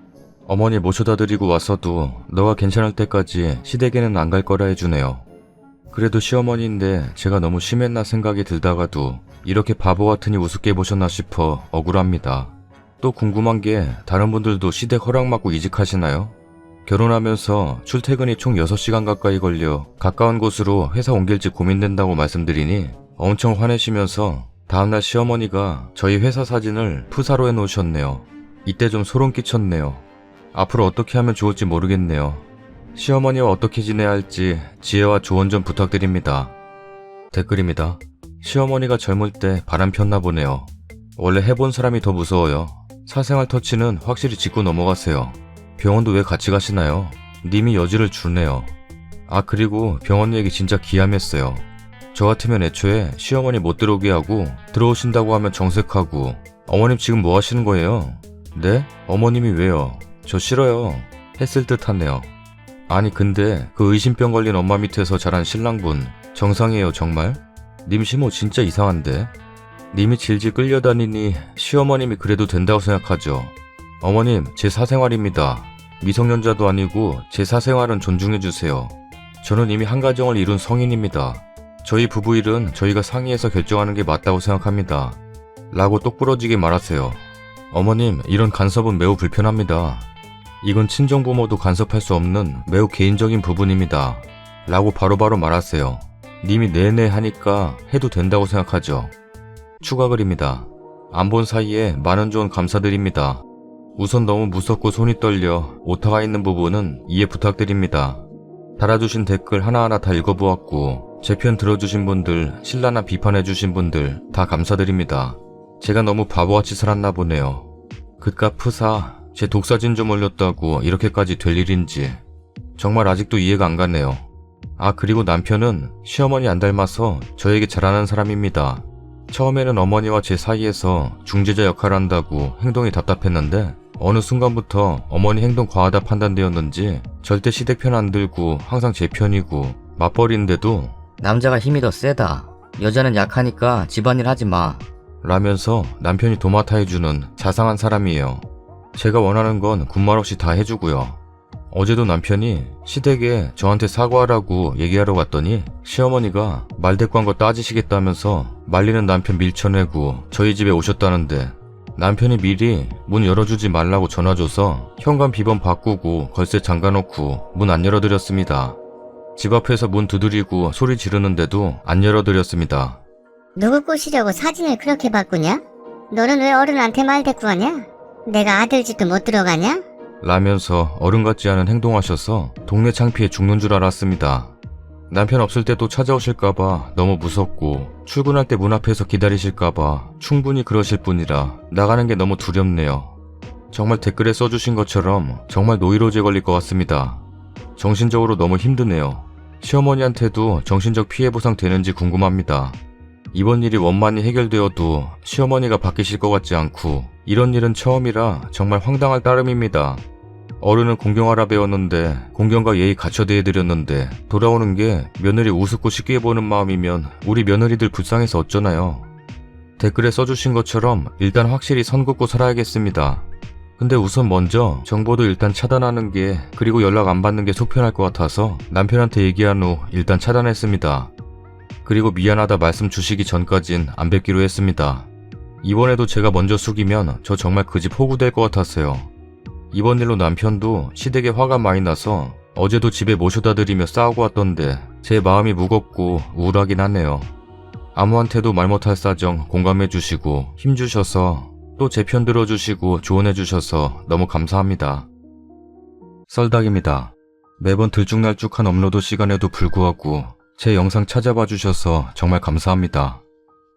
어머니 모셔다 드리고 왔어도 너가 괜찮을 때까지 시댁에는 안 갈 거라 해주네요. 그래도 시어머니인데 제가 너무 심했나 생각이 들다가도 이렇게 바보 같으니 우습게 보셨나 싶어 억울합니다. 또 궁금한 게 다른 분들도 시댁 허락받고 이직하시나요? 결혼하면서 출퇴근이 총 6시간 가까이 걸려 가까운 곳으로 회사 옮길지 고민된다고 말씀드리니 엄청 화내시면서 다음날 시어머니가 저희 회사 사진을 푸사로 해놓으셨네요. 이때 좀 소름 끼쳤네요. 앞으로 어떻게 하면 좋을지 모르겠네요. 시어머니와 어떻게 지내야 할지 지혜와 조언 좀 부탁드립니다. 댓글입니다. 시어머니가 젊을 때 바람 폈나 보네요. 원래 해본 사람이 더 무서워요. 사생활 터치는 확실히 짚고 넘어가세요. 병원도 왜 같이 가시나요? 님이 여지를 주네요. 아 그리고 병원 얘기 진짜 기함했어요. 저 같으면 애초에 시어머니 못 들어오게 하고 들어오신다고 하면 정색하고 어머님 지금 뭐 하시는 거예요? 네? 어머님이 왜요? 저 싫어요. 했을 듯 하네요. 아니 근데 그 의심병 걸린 엄마 밑에서 자란 신랑분 정상이에요 정말? 님 시모 진짜 이상한데? 님이 질질 끌려다니니 시어머님이 그래도 된다고 생각하죠. 어머님 제 사생활입니다. 미성년자도 아니고 제 사생활은 존중해주세요. 저는 이미 한 가정을 이룬 성인입니다. 저희 부부 일은 저희가 상의해서 결정하는 게 맞다고 생각합니다. 라고 똑부러지게 말하세요. 어머님 이런 간섭은 매우 불편합니다. 이건 친정부모도 간섭할 수 없는 매우 개인적인 부분입니다. 라고 바로바로 말하세요. 님이 네네 하니까 해도 된다고 생각하죠. 추가 글입니다. 안 본 사이에 많은 조언 감사드립니다. 우선 너무 무섭고 손이 떨려 오타가 있는 부분은 이해 부탁드립니다. 달아주신 댓글 하나하나 다 읽어보았고 제 편 들어주신 분들, 신랄한 비판해주신 분들 다 감사드립니다. 제가 너무 바보같이 살았나 보네요. 그깟 푸사 제 독사진 좀 올렸다고 이렇게까지 될 일인지 정말 아직도 이해가 안 가네요. 아 그리고 남편은 시어머니 안 닮아서 저에게 잘하는 사람입니다. 처음에는 어머니와 제 사이에서 중재자 역할을 한다고 행동이 답답했는데 어느 순간부터 어머니 행동 과하다 판단되었는지 절대 시댁 편 안 들고 항상 제 편이고 맞벌이인데도
남자가 힘이 더 세다. 여자는 약하니까 집안일 하지 마.
라면서 남편이 도맡아 해주는 자상한 사람이에요. 제가 원하는 건 군말 없이 다 해주고요. 어제도 남편이 시댁에 저한테 사과하라고 얘기하러 갔더니 시어머니가 말대꾸한 거 따지시겠다면서 말리는 남편 밀쳐내고 저희 집에 오셨다는데 남편이 미리 문 열어주지 말라고 전화줘서 현관 비번 바꾸고 걸쇠 잠가놓고 문 안 열어드렸습니다. 집 앞에서 문 두드리고 소리 지르는데도 안 열어드렸습니다.
누구 꼬시려고 사진을 그렇게 바꾸냐? 너는 왜 어른한테 말대꾸하냐? 내가 아들 집도 못 들어가냐?
라면서 어른 같지 않은 행동하셔서 동네 창피해 죽는 줄 알았습니다. 남편 없을 때 또 찾아오실까봐 너무 무섭고 출근할 때 문 앞에서 기다리실까봐 충분히 그러실 뿐이라 나가는 게 너무 두렵네요. 정말 댓글에 써주신 것처럼 정말 노이로제 걸릴 것 같습니다. 정신적으로 너무 힘드네요. 시어머니한테도 정신적 피해 보상 되는지 궁금합니다. 이번 일이 원만히 해결되어도 시어머니가 바뀌실 것 같지 않고 이런 일은 처음이라 정말 황당할 따름입니다. 어른은 공경하라 배웠는데 공경과 예의 갖춰 대해드렸는데 돌아오는 게 며느리 우습고 쉽게 보는 마음이면 우리 며느리들 불쌍해서 어쩌나요. 댓글에 써주신 것처럼 일단 확실히 선 긋고 살아야겠습니다. 근데 우선 먼저 정보도 일단 차단하는 게 그리고 연락 안 받는 게 속편할 것 같아서 남편한테 얘기한 후 일단 차단했습니다. 그리고 미안하다 말씀 주시기 전까진 안 뵙기로 했습니다. 이번에도 제가 먼저 숙이면 저 정말 그 집 호구될 것 같았어요. 이번 일로 남편도 시댁에 화가 많이 나서 어제도 집에 모셔다 드리며 싸우고 왔던데 제 마음이 무겁고 우울하긴 하네요. 아무한테도 말 못할 사정 공감해 주시고 힘주셔서 또 제 편 들어주시고 조언해 주셔서 너무 감사합니다. 썰닭입니다. 매번 들쭉날쭉한 업로드 시간에도 불구하고 제 영상 찾아봐 주셔서 정말 감사합니다.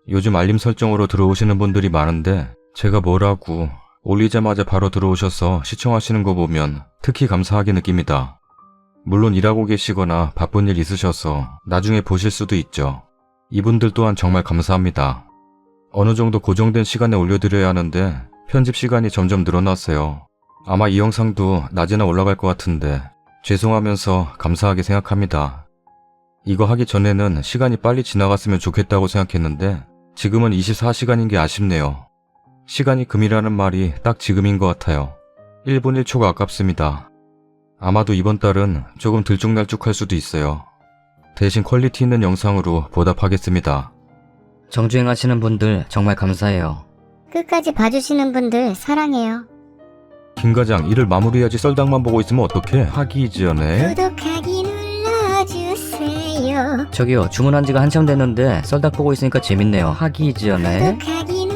요즘 알림 설정으로 들어오시는 분들이 많은데 제가 뭐라고 올리자마자 바로 들어오셔서 시청하시는 거 보면 특히 감사하게 느낍니다. 물론 일하고 계시거나 바쁜 일 있으셔서 나중에 보실 수도 있죠. 이분들 또한 정말 감사합니다. 어느 정도 고정된 시간에 올려드려야 하는데 편집 시간이 점점 늘어났어요. 아마 이 영상도 낮에나 올라갈 것 같은데 죄송하면서 감사하게 생각합니다. 이거 하기 전에는 시간이 빨리 지나갔으면 좋겠다고 생각했는데 지금은 24시간인 게 아쉽네요. 시간이 금이라는 말이 딱 지금인 것 같아요. 1분 1초가 아깝습니다. 아마도 이번 달은 조금 들쭉날쭉할 수도 있어요. 대신 퀄리티 있는 영상으로 보답하겠습니다.
정주행 하시는 분들 정말 감사해요.
끝까지 봐주시는 분들 사랑해요.
김과장 일을 마무리해야지 썰닭만 보고 있으면 어떡해? 하기 전에
구독하기 눌러주세요.
저기요, 주문한 지가 한참 됐는데 썰닭 보고 있으니까 재밌네요. 하기 전에.
구독하기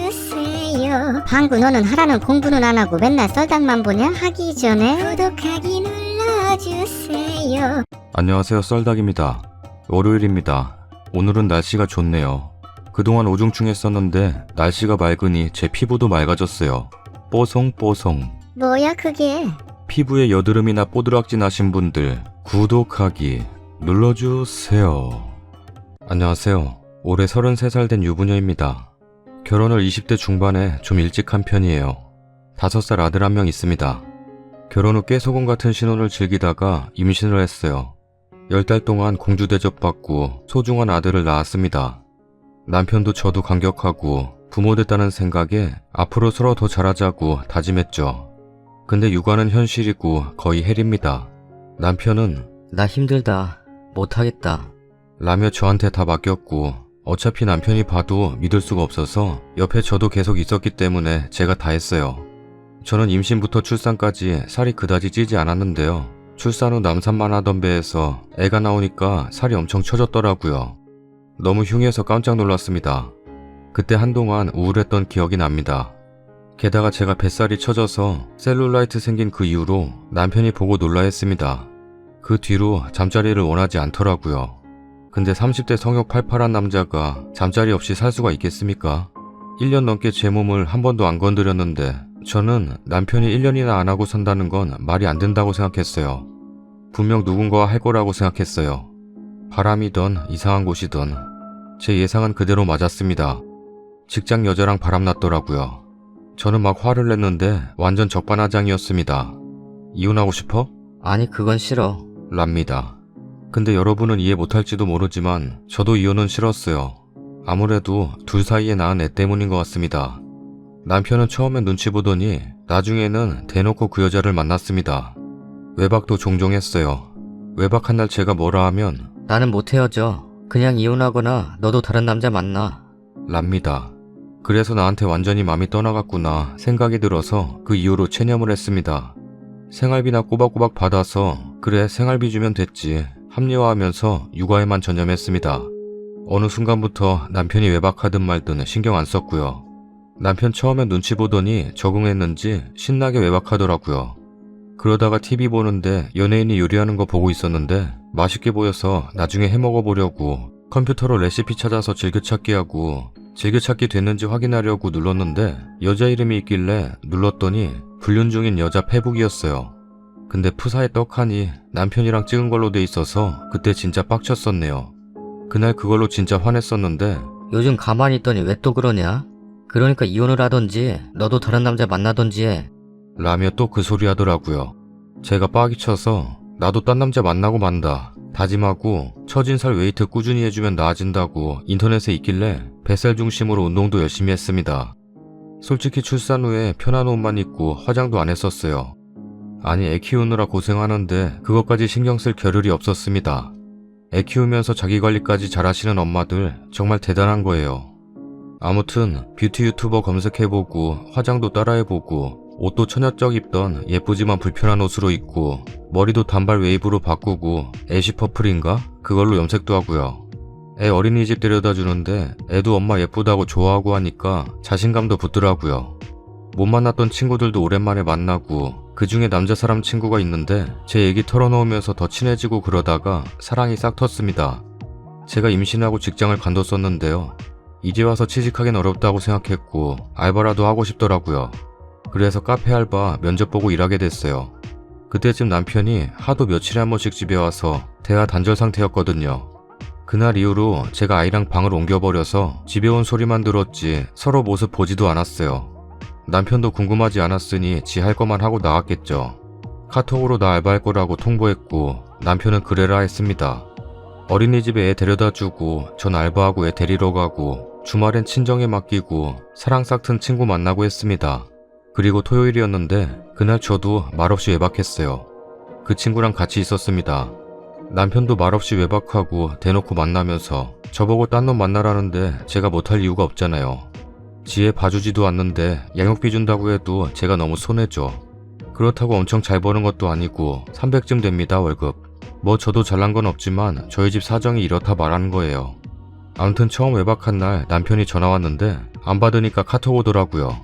눌러주세요. 방구 너는 하라는 공부는 안 하고 맨날 썰닭만 보냐? 하기 전에 구독하기 눌러주세요.
안녕하세요, 썰닭입니다. 월요일입니다. 오늘은 날씨가 좋네요. 그동안 오중충했었는데 날씨가 맑으니 제 피부도 맑아졌어요. 뽀송뽀송.
뭐야 그게?
피부에 여드름이나 뽀드락지 나신 분들 구독하기 눌러주세요. 안녕하세요. 올해 33살 된 유부녀입니다. 결혼을 20대 중반에 좀 일찍 한 편이에요. 5살 아들 한 명 있습니다. 결혼 후 깨소금 같은 신혼을 즐기다가 임신을 했어요. 10달 동안 공주 대접받고 소중한 아들을 낳았습니다. 남편도 저도 감격하고 부모 됐다는 생각에 앞으로 서로 더 잘하자고 다짐했죠. 근데 육아는 현실이고 거의 헬입니다. 남편은
나 힘들다. 못하겠다.
라며 저한테 다 맡겼고 어차피 남편이 봐도 믿을 수가 없어서 옆에 저도 계속 있었기 때문에 제가 다 했어요. 저는 임신부터 출산까지 살이 그다지 찌지 않았는데요. 출산 후 남산만 하던 배에서 애가 나오니까 살이 엄청 처졌더라고요. 너무 흉해서 깜짝 놀랐습니다. 그때 한동안 우울했던 기억이 납니다. 게다가 제가 뱃살이 처져서 셀룰라이트 생긴 그 이후로 남편이 보고 놀라했습니다. 그 뒤로 잠자리를 원하지 않더라고요. 근데 30대 성욕 팔팔한 남자가 잠자리 없이 살 수가 있겠습니까? 1년 넘게 제 몸을 한 번도 안 건드렸는데 저는 남편이 1년이나 안 하고 산다는 건 말이 안 된다고 생각했어요. 분명 누군가와 할 거라고 생각했어요. 바람이던 이상한 곳이던 제 예상은 그대로 맞았습니다. 직장 여자랑 바람났더라고요. 저는 막 화를 냈는데 완전 적반하장이었습니다. 이혼하고 싶어?
아니, 그건 싫어.
랍니다. 근데 여러분은 이해 못할지도 모르지만 저도 이혼은 싫었어요. 아무래도 둘 사이에 낳은 애 때문인 것 같습니다. 남편은 처음엔 눈치 보더니 나중에는 대놓고 그 여자를 만났습니다. 외박도 종종 했어요. 외박한 날 제가 뭐라 하면
나는 못 헤어져. 그냥 이혼하거나 너도 다른 남자 만나.
랍니다. 그래서 나한테 완전히 마음이 떠나갔구나 생각이 들어서 그 이후로 체념을 했습니다. 생활비나 꼬박꼬박 받아서 그래 생활비 주면 됐지 합리화하면서 육아에만 전념했습니다. 어느 순간부터 남편이 외박하든 말든 신경 안 썼고요. 남편 처음엔 눈치 보더니 적응했는지 신나게 외박하더라고요. 그러다가 TV 보는데 연예인이 요리하는 거 보고 있었는데 맛있게 보여서 나중에 해먹어보려고 컴퓨터로 레시피 찾아서 즐겨찾기 하고 즐겨찾기 됐는지 확인하려고 눌렀는데 여자 이름이 있길래 눌렀더니 불륜 중인 여자 페북이었어요. 근데 푸사에 떡하니 남편이랑 찍은 걸로 돼 있어서 그때 진짜 빡쳤었네요. 그날 그걸로 진짜 화냈었는데
요즘 가만히 있더니 왜 또 그러냐? 그러니까 이혼을 하던지 너도 다른 남자 만나던지 해.
라며 또 그 소리 하더라고요. 제가 빡이 쳐서 나도 딴 남자 만나고 만다 다짐하고 처진 살 웨이트 꾸준히 해주면 나아진다고 인터넷에 있길래 뱃살 중심으로 운동도 열심히 했습니다. 솔직히 출산 후에 편한 옷만 입고 화장도 안 했었어요. 아니 애 키우느라 고생하는데 그것까지 신경 쓸 겨를이 없었습니다. 애 키우면서 자기관리까지 잘하시는 엄마들 정말 대단한 거예요. 아무튼 뷰티 유튜버 검색해보고 화장도 따라해보고 옷도 처녀적 입던 예쁘지만 불편한 옷으로 입고 머리도 단발 웨이브로 바꾸고 애쉬 퍼플인가? 그걸로 염색도 하고요. 애 어린이집 데려다 주는데 애도 엄마 예쁘다고 좋아하고 하니까 자신감도 붙더라고요. 못 만났던 친구들도 오랜만에 만나고 그 중에 남자 사람 친구가 있는데 제 얘기 털어놓으면서 더 친해지고 그러다가 사랑이 싹 텄습니다. 제가 임신하고 직장을 관뒀었는데요. 이제 와서 취직하긴 어렵다고 생각했고 알바라도 하고 싶더라고요. 그래서 카페 알바 면접 보고 일하게 됐어요. 그때쯤 남편이 하도 며칠에 한 번씩 집에 와서 대화 단절 상태였거든요. 그날 이후로 제가 아이랑 방을 옮겨버려서 집에 온 소리만 들었지 서로 모습 보지도 않았어요. 남편도 궁금하지 않았으니 지 할 것만 하고 나갔겠죠. 카톡으로 나 알바할 거라고 통보했고 남편은 그래라 했습니다. 어린이집에 애 데려다 주고 전 알바하고 애 데리러 가고 주말엔 친정에 맡기고 사랑 싹 튼 친구 만나고 했습니다. 그리고 토요일이었는데 그날 저도 말없이 외박했어요. 그 친구랑 같이 있었습니다. 남편도 말없이 외박하고 대놓고 만나면서 저보고 딴 놈 만나라는데 제가 못할 이유가 없잖아요. 지혜 봐주지도 않는데 양육비 준다고 해도 제가 너무 손해죠. 그렇다고 엄청 잘 버는 것도 아니고 300쯤 됩니다 월급. 뭐 저도 잘난 건 없지만 저희 집 사정이 이렇다 말하는 거예요. 아무튼 처음 외박한 날 남편이 전화 왔는데 안 받으니까 카톡 오더라고요.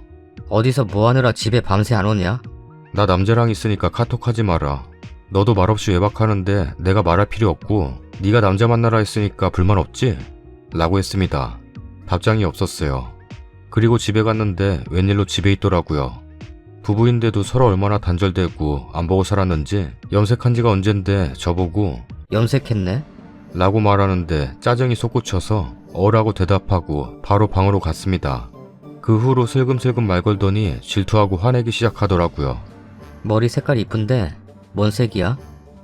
어디서 뭐 하느라 집에 밤새 안 오냐?
나 남자랑 있으니까 카톡하지 마라. 너도 말없이 외박하는데 내가 말할 필요 없고 네가 남자 만나라 했으니까 불만 없지? 라고 했습니다. 답장이 없었어요. 그리고 집에 갔는데 웬일로 집에 있더라고요. 부부인데도 서로 얼마나 단절되고 안 보고 살았는지 염색한 지가 언젠데 저보고
염색했네?
라고 말하는데 짜증이 솟구쳐서 어라고 대답하고 바로 방으로 갔습니다. 그 후로 슬금슬금 말 걸더니 질투하고 화내기 시작하더라고요.
머리 색깔 이쁜데 뭔 색이야?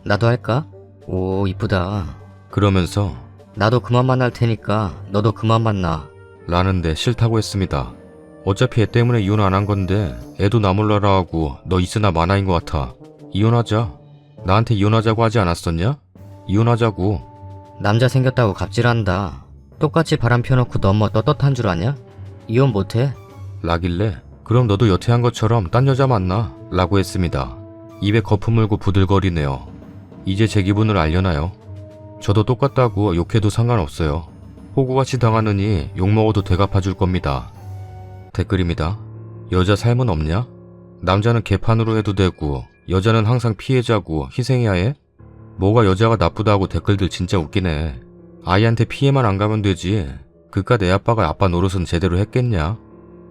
나도 할까? 오 이쁘다.
그러면서
나도 그만 만날 테니까 너도 그만 만나.
라는데 싫다고 했습니다. 어차피 애 때문에 이혼 안 한 건데 애도 나 몰라라 하고 너 있으나 마나인 것 같아. 이혼하자. 나한테 이혼하자고 하지 않았었냐? 이혼하자고.
남자 생겼다고 갑질한다. 똑같이 바람 펴놓고 너 뭐 떳떳한 줄 아냐? 이혼 못해?
라길래 그럼 너도 여태 한 것처럼 딴 여자 만나 라고 했습니다. 입에 거품 물고 부들거리네요. 이제 제 기분을 알려나요? 저도 똑같다고 욕해도 상관없어요. 호구같이 당하느니 욕먹어도 되갚아줄 겁니다. 댓글입니다. 여자 삶은 없냐? 남자는 개판으로 해도 되고 여자는 항상 피해자고 희생해야 해? 뭐가 여자가 나쁘다고 댓글들 진짜 웃기네. 아이한테 피해만 안 가면 되지. 그깟 애 아빠가 아빠 노릇은 제대로 했겠냐?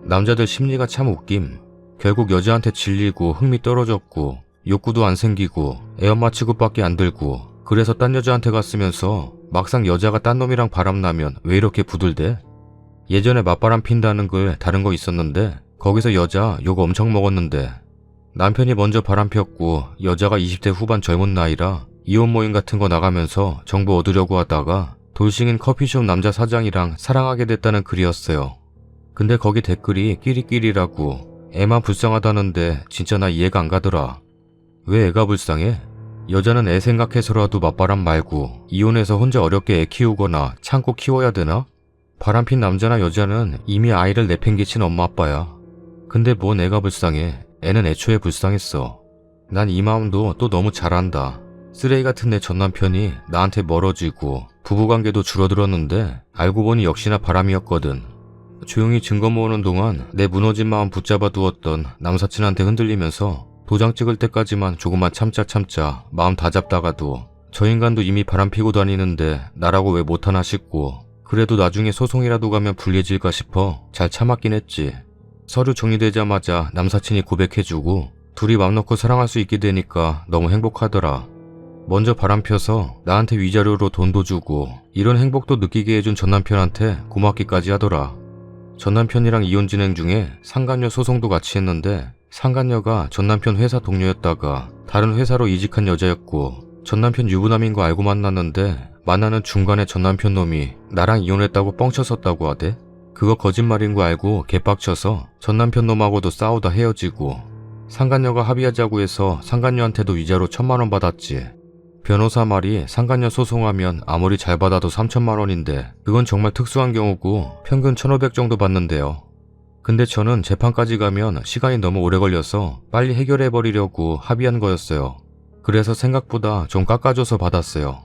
남자들 심리가 참 웃김. 결국 여자한테 질리고 흥미 떨어졌고 욕구도 안 생기고 애엄마 취급밖에 안 들고 그래서 딴 여자한테 갔으면서 막상 여자가 딴 놈이랑 바람나면 왜 이렇게 부들대? 예전에 맞바람 핀다는 글 다른 거 있었는데 거기서 여자 욕 엄청 먹었는데 남편이 먼저 바람 폈고 여자가 20대 후반 젊은 나이라 이혼 모임 같은 거 나가면서 정보 얻으려고 하다가 돌싱인 커피숍 남자 사장이랑 사랑하게 됐다는 글이었어요. 근데 거기 댓글이 끼리끼리라고 애만 불쌍하다는데 진짜 나 이해가 안 가더라. 왜 애가 불쌍해? 여자는 애 생각해서라도 맞바람 말고 이혼해서 혼자 어렵게 애 키우거나 참고 키워야 되나? 바람핀 남자나 여자는 이미 아이를 내팽개친 엄마 아빠야. 근데 뭔 애가 불쌍해. 애는 애초에 불쌍했어. 난 이 마음도 또 너무 잘 안다. 쓰레기 같은 내 전남편이 나한테 멀어지고 부부관계도 줄어들었는데 알고 보니 역시나 바람이었거든. 조용히 증거 모으는 동안 내 무너진 마음 붙잡아 두었던 남사친한테 흔들리면서 도장 찍을 때까지만 조금만 참자 마음 다 잡다가도 저 인간도 이미 바람피고 다니는데 나라고 왜 못하나 싶고 그래도 나중에 소송이라도 가면 불리해질까 싶어 잘 참았긴 했지. 서류 정리되자마자 남사친이 고백해주고 둘이 맘 놓고 사랑할 수 있게 되니까 너무 행복하더라. 먼저 바람 펴서 나한테 위자료로 돈도 주고 이런 행복도 느끼게 해준 전남편한테 고맙기까지 하더라. 전남편이랑 이혼 진행 중에 상간녀 소송도 같이 했는데 상간녀가 전남편 회사 동료였다가 다른 회사로 이직한 여자였고 전남편 유부남인 거 알고 만났는데 만나는 중간에 전남편 놈이 나랑 이혼했다고 뻥쳤었다고 하대. 그거 거짓말인 거 알고 개빡쳐서 전남편 놈하고도 싸우다 헤어지고 상간녀가 합의하자고 해서 상간녀한테도 위자료 1,000만 원 받았지. 변호사 말이 상간녀 소송하면 아무리 잘 받아도 3,000만 원인데 그건 정말 특수한 경우고 평균 1,500 정도 받는데요. 근데 저는 재판까지 가면 시간이 너무 오래 걸려서 빨리 해결해버리려고 합의한 거였어요. 그래서 생각보다 좀 깎아줘서 받았어요.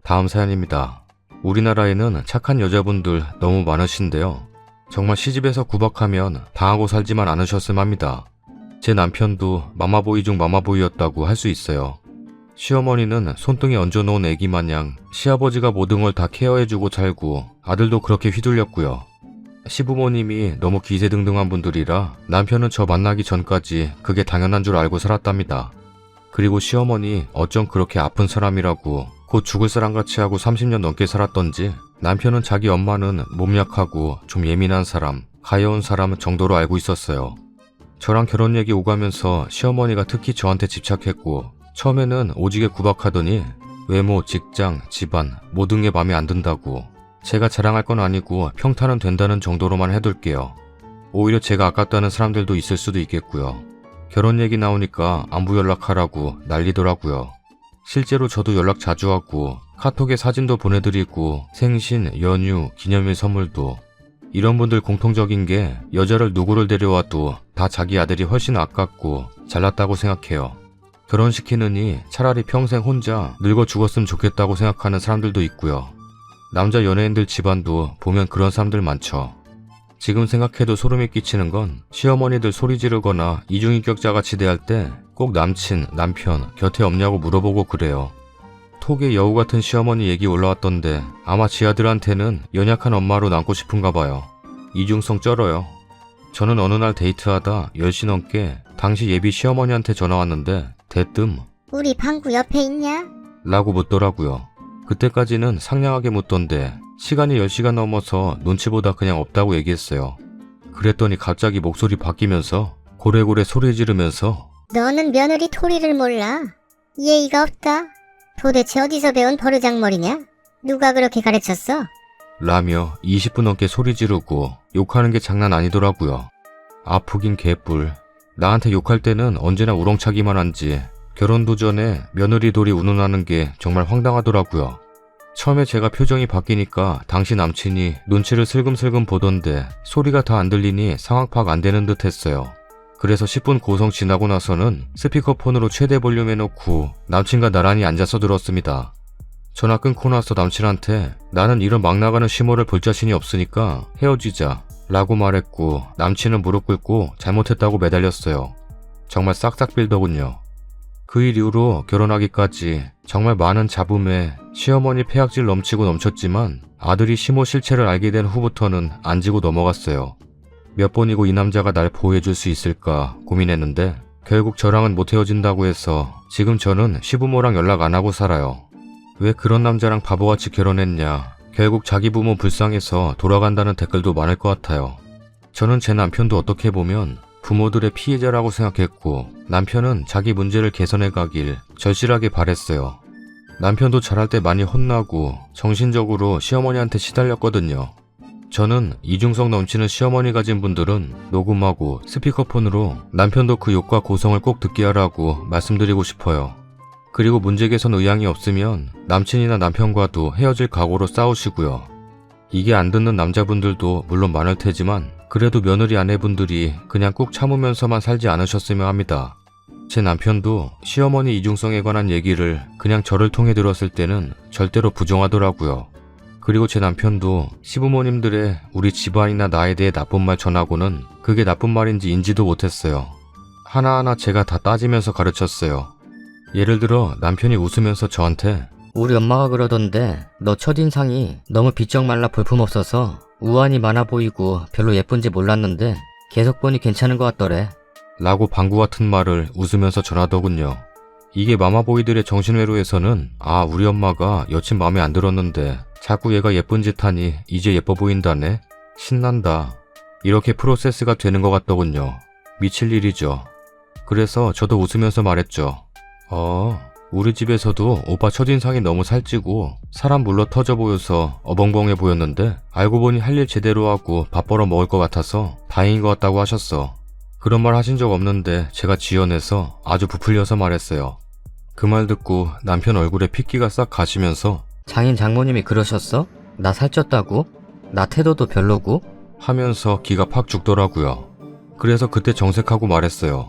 다음 사연입니다. 우리나라에는 착한 여자분들 너무 많으신데요. 정말 시집에서 구박하면 당하고 살지만 않으셨음 합니다. 제 남편도 마마보이 중 마마보이였다고 할 수 있어요. 시어머니는 손등에 얹어놓은 애기 마냥 시아버지가 모든 걸 다 케어해주고 살고 아들도 그렇게 휘둘렸고요. 시부모님이 너무 기세등등한 분들이라 남편은 저 만나기 전까지 그게 당연한 줄 알고 살았답니다. 그리고 시어머니 어쩜 그렇게 아픈 사람이라고 곧 죽을 사람같이 하고 30년 넘게 살았던지 남편은 자기 엄마는 몸 약하고 좀 예민한 사람, 가여운 사람 정도로 알고 있었어요. 저랑 결혼 얘기 오가면서 시어머니가 특히 저한테 집착했고 처음에는 오지게 구박하더니 외모, 직장, 집안 모든 게 마음에 안 든다고 제가 자랑할 건 아니고 평탄은 된다는 정도로만 해둘게요. 오히려 제가 아깝다는 사람들도 있을 수도 있겠고요. 결혼 얘기 나오니까 안부 연락하라고 난리더라고요. 실제로 저도 연락 자주 하고 카톡에 사진도 보내드리고 생신, 연휴, 기념일 선물도. 이런 분들 공통적인 게 여자를 누구를 데려와도 다 자기 아들이 훨씬 아깝고 잘났다고 생각해요. 결혼시키느니 차라리 평생 혼자 늙어 죽었으면 좋겠다고 생각하는 사람들도 있고요. 남자 연예인들 집안도 보면 그런 사람들 많죠. 지금 생각해도 소름이 끼치는 건 시어머니들 소리 지르거나 이중인격자같이 대할 때 꼭 남친, 남편 곁에 없냐고 물어보고 그래요. 톡에 여우 같은 시어머니 얘기 올라왔던데 아마 지 아들한테는 연약한 엄마로 남고 싶은가 봐요. 이중성 쩔어요. 저는 어느 날 데이트하다 10시 넘게 당시 예비 시어머니한테 전화 왔는데 대뜸
우리 방구 옆에 있냐?
라고 묻더라고요. 그때까지는 상냥하게 묻던데 시간이 10시가 넘어서 눈치 보다 그냥 없다고 얘기했어요. 그랬더니 갑자기 목소리 바뀌면서 고래고래 소리 지르면서
너는 며느리 토리를 몰라. 예의가 없다. 도대체 어디서 배운 버르장머리냐? 누가 그렇게 가르쳤어?
라며 20분 넘게 소리 지르고 욕하는 게 장난 아니더라고요. 아프긴 개뿔. 나한테 욕할 때는 언제나 우렁차기만 한지 결혼도 전에 며느리 돌이 운운하는 게 정말 황당하더라고요. 처음에 제가 표정이 바뀌니까 당시 남친이 눈치를 슬금슬금 보던데 소리가 다 안 들리니 상황 파악 안 되는 듯 했어요. 그래서 10분 고성 지나고 나서는 스피커폰으로 최대 볼륨 해놓고 남친과 나란히 앉아서 들었습니다. 전화 끊고 나서 남친한테 나는 이런 막 나가는 시모를 볼 자신이 없으니까 헤어지자 라고 말했고 남친은 무릎 꿇고 잘못했다고 매달렸어요. 정말 싹싹 빌더군요. 그 일 이후로 결혼하기까지 정말 많은 잡음에 시어머니 폐악질 넘치고 넘쳤지만 아들이 시모 실체를 알게 된 후부터는 안 지고 넘어갔어요. 몇 번이고 이 남자가 날 보호해줄 수 있을까 고민했는데 결국 저랑은 못 헤어진다고 해서 지금 저는 시부모랑 연락 안 하고 살아요. 왜 그런 남자랑 바보같이 결혼했냐. 결국 자기 부모 불쌍해서 돌아간다는 댓글도 많을 것 같아요. 저는 제 남편도 어떻게 보면 부모들의 피해자라고 생각했고 남편은 자기 문제를 개선해 가길 절실하게 바랬어요. 남편도 잘할 때 많이 혼나고 정신적으로 시어머니한테 시달렸거든요. 저는 이중성 넘치는 시어머니 가진 분들은 녹음하고 스피커폰으로 남편도 그 욕과 고성을 꼭 듣게 하라고 말씀드리고 싶어요. 그리고 문제 개선 의향이 없으면 남친이나 남편과도 헤어질 각오로 싸우시고요. 이게 안 듣는 남자분들도 물론 많을 테지만 그래도 며느리 아내분들이 그냥 꾹 참으면서만 살지 않으셨으면 합니다. 제 남편도 시어머니 이중성에 관한 얘기를 그냥 저를 통해 들었을 때는 절대로 부정하더라고요. 그리고 제 남편도 시부모님들의 우리 집안이나 나에 대해 나쁜 말 전하고는 그게 나쁜 말인지 인지도 못했어요. 하나하나 제가 다 따지면서 가르쳤어요. 예를 들어 남편이 웃으면서 저한테
우리 엄마가 그러던데 너 첫인상이 너무 비쩍 말라 볼품없어서 우환이 많아 보이고 별로 예쁜지 몰랐는데 계속 보니 괜찮은 것 같더래.
라고 방구 같은 말을 웃으면서 전하더군요. 이게 마마보이들의 정신외로에서는 우리 엄마가 여친 마음에 안 들었는데 자꾸 얘가 예쁜 짓 하니 이제 예뻐 보인다네. 신난다. 이렇게 프로세스가 되는 것 같더군요. 미칠 일이죠. 그래서 저도 웃으면서 말했죠. 우리 집에서도 오빠 첫인상이 너무 살찌고 사람 물러 터져 보여서 어벙벙해 보였는데 알고 보니 할 일 제대로 하고 밥 벌어 먹을 것 같아서 다행인 것 같다고 하셨어. 그런 말 하신 적 없는데 제가 지어내서 아주 부풀려서 말했어요. 그 말 듣고 남편 얼굴에 핏기가 싹 가시면서
장인 장모님이 그러셨어? 나 살쪘다고? 나 태도도 별로고?
하면서 기가 팍 죽더라고요. 그래서 그때 정색하고 말했어요.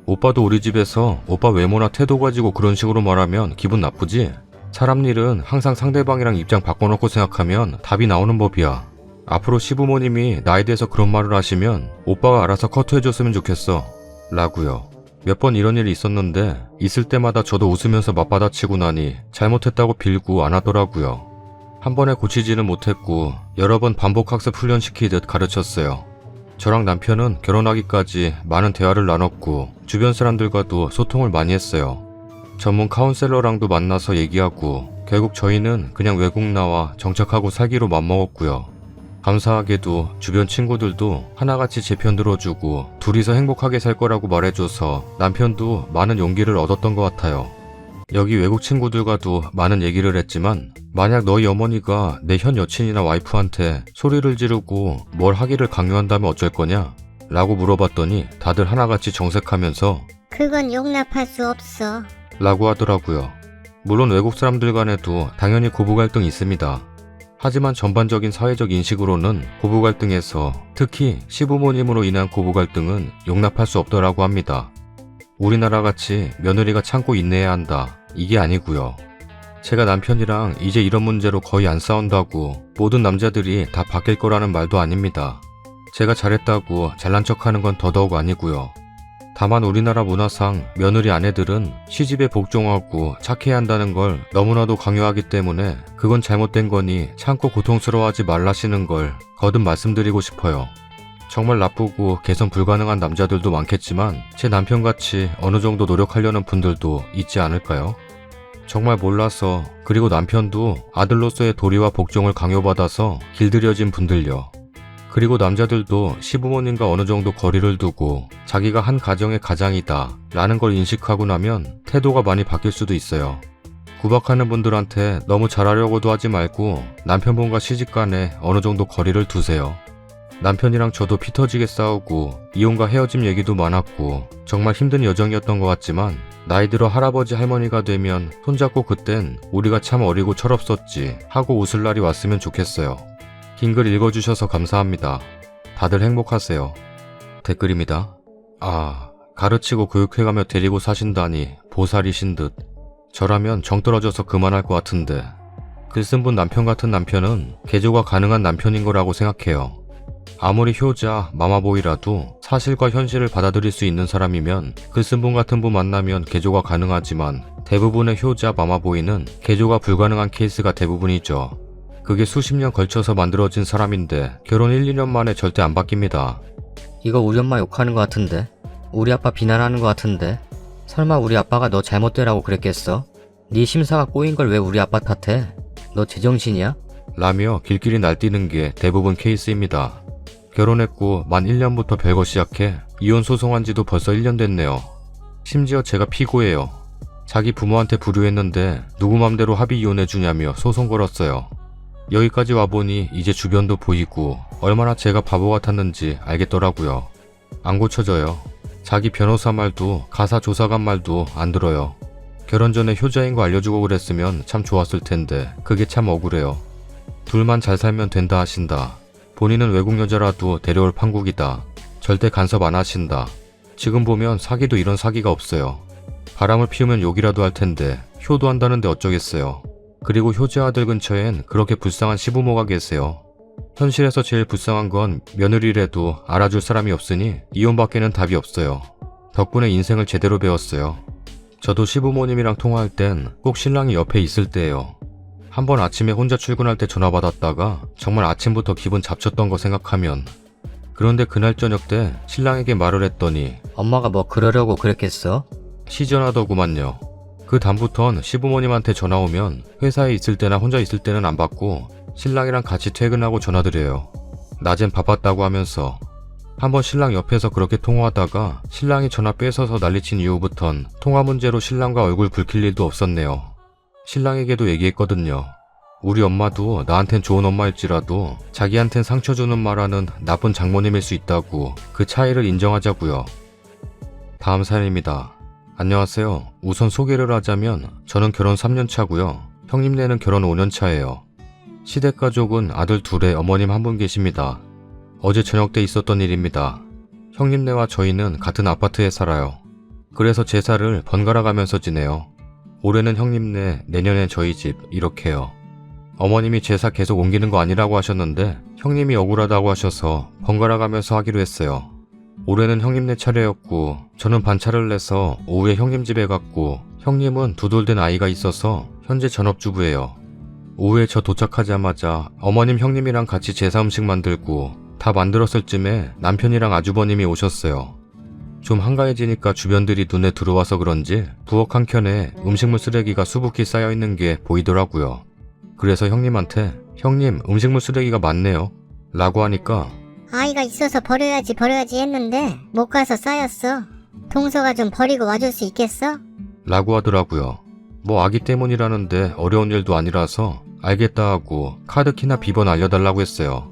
오빠도 우리 집에서 오빠 외모나 태도 가지고 그런 식으로 말하면 기분 나쁘지? 사람 일은 항상 상대방이랑 입장 바꿔놓고 생각하면 답이 나오는 법이야. 앞으로 시부모님이 나에 대해서 그런 말을 하시면 오빠가 알아서 커트해줬으면 좋겠어. 라고요. 몇 번 이런 일이 있었는데 있을 때마다 저도 웃으면서 맞받아치고 나니 잘못했다고 빌고 안 하더라고요. 한 번에 고치지는 못했고 여러 번 반복학습 훈련시키듯 가르쳤어요. 저랑 남편은 결혼하기까지 많은 대화를 나눴고 주변 사람들과도 소통을 많이 했어요. 전문 카운셀러랑도 만나서 얘기하고 결국 저희는 그냥 외국 나와 정착하고 살기로 맘먹었고요. 감사하게도 주변 친구들도 하나같이 제 편 들어주고 둘이서 행복하게 살 거라고 말해줘서 남편도 많은 용기를 얻었던 것 같아요. 여기 외국 친구들과도 많은 얘기를 했지만 만약 너희 어머니가 내 현 여친이나 와이프한테 소리를 지르고 뭘 하기를 강요한다면 어쩔 거냐? 라고 물어봤더니 다들 하나같이 정색하면서
그건 용납할 수 없어.
라고 하더라고요. 물론 외국 사람들 간에도 당연히 고부 갈등이 있습니다. 하지만 전반적인 사회적 인식으로는 고부 갈등에서 특히 시부모님으로 인한 고부 갈등은 용납할 수 없더라고 합니다. 우리나라같이 며느리가 참고 인내해야 한다. 이게 아니고요. 제가 남편이랑 이제 이런 문제로 거의 안 싸운다고 모든 남자들이 다 바뀔 거라는 말도 아닙니다. 제가 잘했다고 잘난 척하는 건 더더욱 아니고요. 다만 우리나라 문화상 며느리 아내들은 시집에 복종하고 착해야 한다는 걸 너무나도 강요하기 때문에 그건 잘못된 거니 참고 고통스러워하지 말라시는 걸 거듭 말씀드리고 싶어요. 정말 나쁘고 개선 불가능한 남자들도 많겠지만 제 남편같이 어느 정도 노력하려는 분들도 있지 않을까요? 정말 몰라서 그리고 남편도 아들로서의 도리와 복종을 강요받아서 길들여진 분들요. 그리고 남자들도 시부모님과 어느 정도 거리를 두고 자기가 한 가정의 가장이다 라는 걸 인식하고 나면 태도가 많이 바뀔 수도 있어요. 구박하는 분들한테 너무 잘하려고도 하지 말고 남편분과 시집간에 어느 정도 거리를 두세요. 남편이랑 저도 피 터지게 싸우고 이혼과 헤어짐 얘기도 많았고 정말 힘든 여정이었던 것 같지만 나이 들어 할아버지 할머니가 되면 손잡고 그땐 우리가 참 어리고 철없었지 하고 웃을 날이 왔으면 좋겠어요. 긴 글 읽어주셔서 감사합니다. 다들 행복하세요. 댓글입니다. 가르치고 교육해가며 데리고 사신다니 보살이신 듯. 저라면 정 떨어져서 그만할 것 같은데 글 쓴 분 남편 같은 남편은 개조가 가능한 남편인 거라고 생각해요. 아무리 효자, 마마보이라도 사실과 현실을 받아들일 수 있는 사람이면 글 쓴 분 같은 분 만나면 개조가 가능하지만 대부분의 효자, 마마보이는 개조가 불가능한 케이스가 대부분이죠. 그게 수십 년 걸쳐서 만들어진 사람인데 결혼 1, 2년 만에 절대 안 바뀝니다.
이거 우리 엄마 욕하는 것 같은데? 우리 아빠 비난하는 것 같은데? 설마 우리 아빠가 너 잘못되라고 그랬겠어? 네 심사가 꼬인 걸 왜 우리 아빠 탓해? 너 제정신이야?
라며 길길이 날뛰는 게 대부분 케이스입니다. 결혼했고 만 1년부터 별거 시작해 이혼 소송한 지도 벌써 1년 됐네요. 심지어 제가 피고예요. 자기 부모한테 불효했는데 누구 맘대로 합의 이혼해주냐며 소송 걸었어요. 여기까지 와보니 이제 주변도 보이고 얼마나 제가 바보 같았는지 알겠더라고요. 안 고쳐져요. 자기 변호사 말도 가사 조사관 말도 안 들어요. 결혼 전에 효자인 거 알려주고 그랬으면 참 좋았을 텐데 그게 참 억울해요. 둘만 잘 살면 된다 하신다. 본인은 외국 여자라도 데려올 판국이다. 절대 간섭 안 하신다. 지금 보면 사기도 이런 사기가 없어요. 바람을 피우면 욕이라도 할 텐데 효도한다는데 어쩌겠어요. 그리고 효자 아들 근처엔 그렇게 불쌍한 시부모가 계세요. 현실에서 제일 불쌍한 건 며느리라도 알아줄 사람이 없으니 이혼밖에는 답이 없어요. 덕분에 인생을 제대로 배웠어요. 저도 시부모님이랑 통화할 땐 꼭 신랑이 옆에 있을 때예요. 한번 아침에 혼자 출근할 때 전화 받았다가 정말 아침부터 기분 잡쳤던 거 생각하면 그런데 그날 저녁 때 신랑에게 말을 했더니
엄마가 뭐 그러려고 그랬겠어?
시전하더구만요. 그 다음부턴 시부모님한테 전화 오면 회사에 있을 때나 혼자 있을 때는 안 받고 신랑이랑 같이 퇴근하고 전화드려요. 낮엔 바빴다고 하면서. 한번 신랑 옆에서 그렇게 통화하다가 신랑이 전화 뺏어서 난리친 이후부턴 통화 문제로 신랑과 얼굴 붉힐 일도 없었네요. 신랑에게도 얘기했거든요. 우리 엄마도 나한텐 좋은 엄마일지라도 자기한텐 상처 주는 말하는 나쁜 장모님일 수 있다고 그 차이를 인정하자고요. 다음 사연입니다. 안녕하세요. 우선 소개를 하자면 저는 결혼 3년 차고요. 형님네는 결혼 5년 차예요. 시댁가족은 아들 둘에 어머님 한 분 계십니다. 어제 저녁 때 있었던 일입니다. 형님네와 저희는 같은 아파트에 살아요. 그래서 제사를 번갈아 가면서 지내요. 올해는 형님네, 내년엔 저희 집 이렇게요. 어머님이 제사 계속 옮기는 거 아니라고 하셨는데 형님이 억울하다고 하셔서 번갈아 가면서 하기로 했어요. 올해는 형님네 차례였고 저는 반차를 내서 오후에 형님 집에 갔고 형님은 두돌된 아이가 있어서 현재 전업주부예요. 오후에 저 도착하자마자 어머님 형님이랑 같이 제사 음식 만들고 다 만들었을 쯤에 남편이랑 아주버님이 오셨어요. 좀 한가해지니까 주변들이 눈에 들어와서 그런지 부엌 한켠에 음식물 쓰레기가 수북히 쌓여있는 게 보이더라고요. 그래서 형님한테 형님 음식물 쓰레기가 많네요 라고 하니까
아이가 있어서 버려야지 했는데 못 가서 쌓였어. 동서가 좀 버리고 와줄 수 있겠어?
라고 하더라고요. 뭐 아기 때문이라는데 어려운 일도 아니라서 알겠다 하고 카드키나 비번 알려달라고 했어요.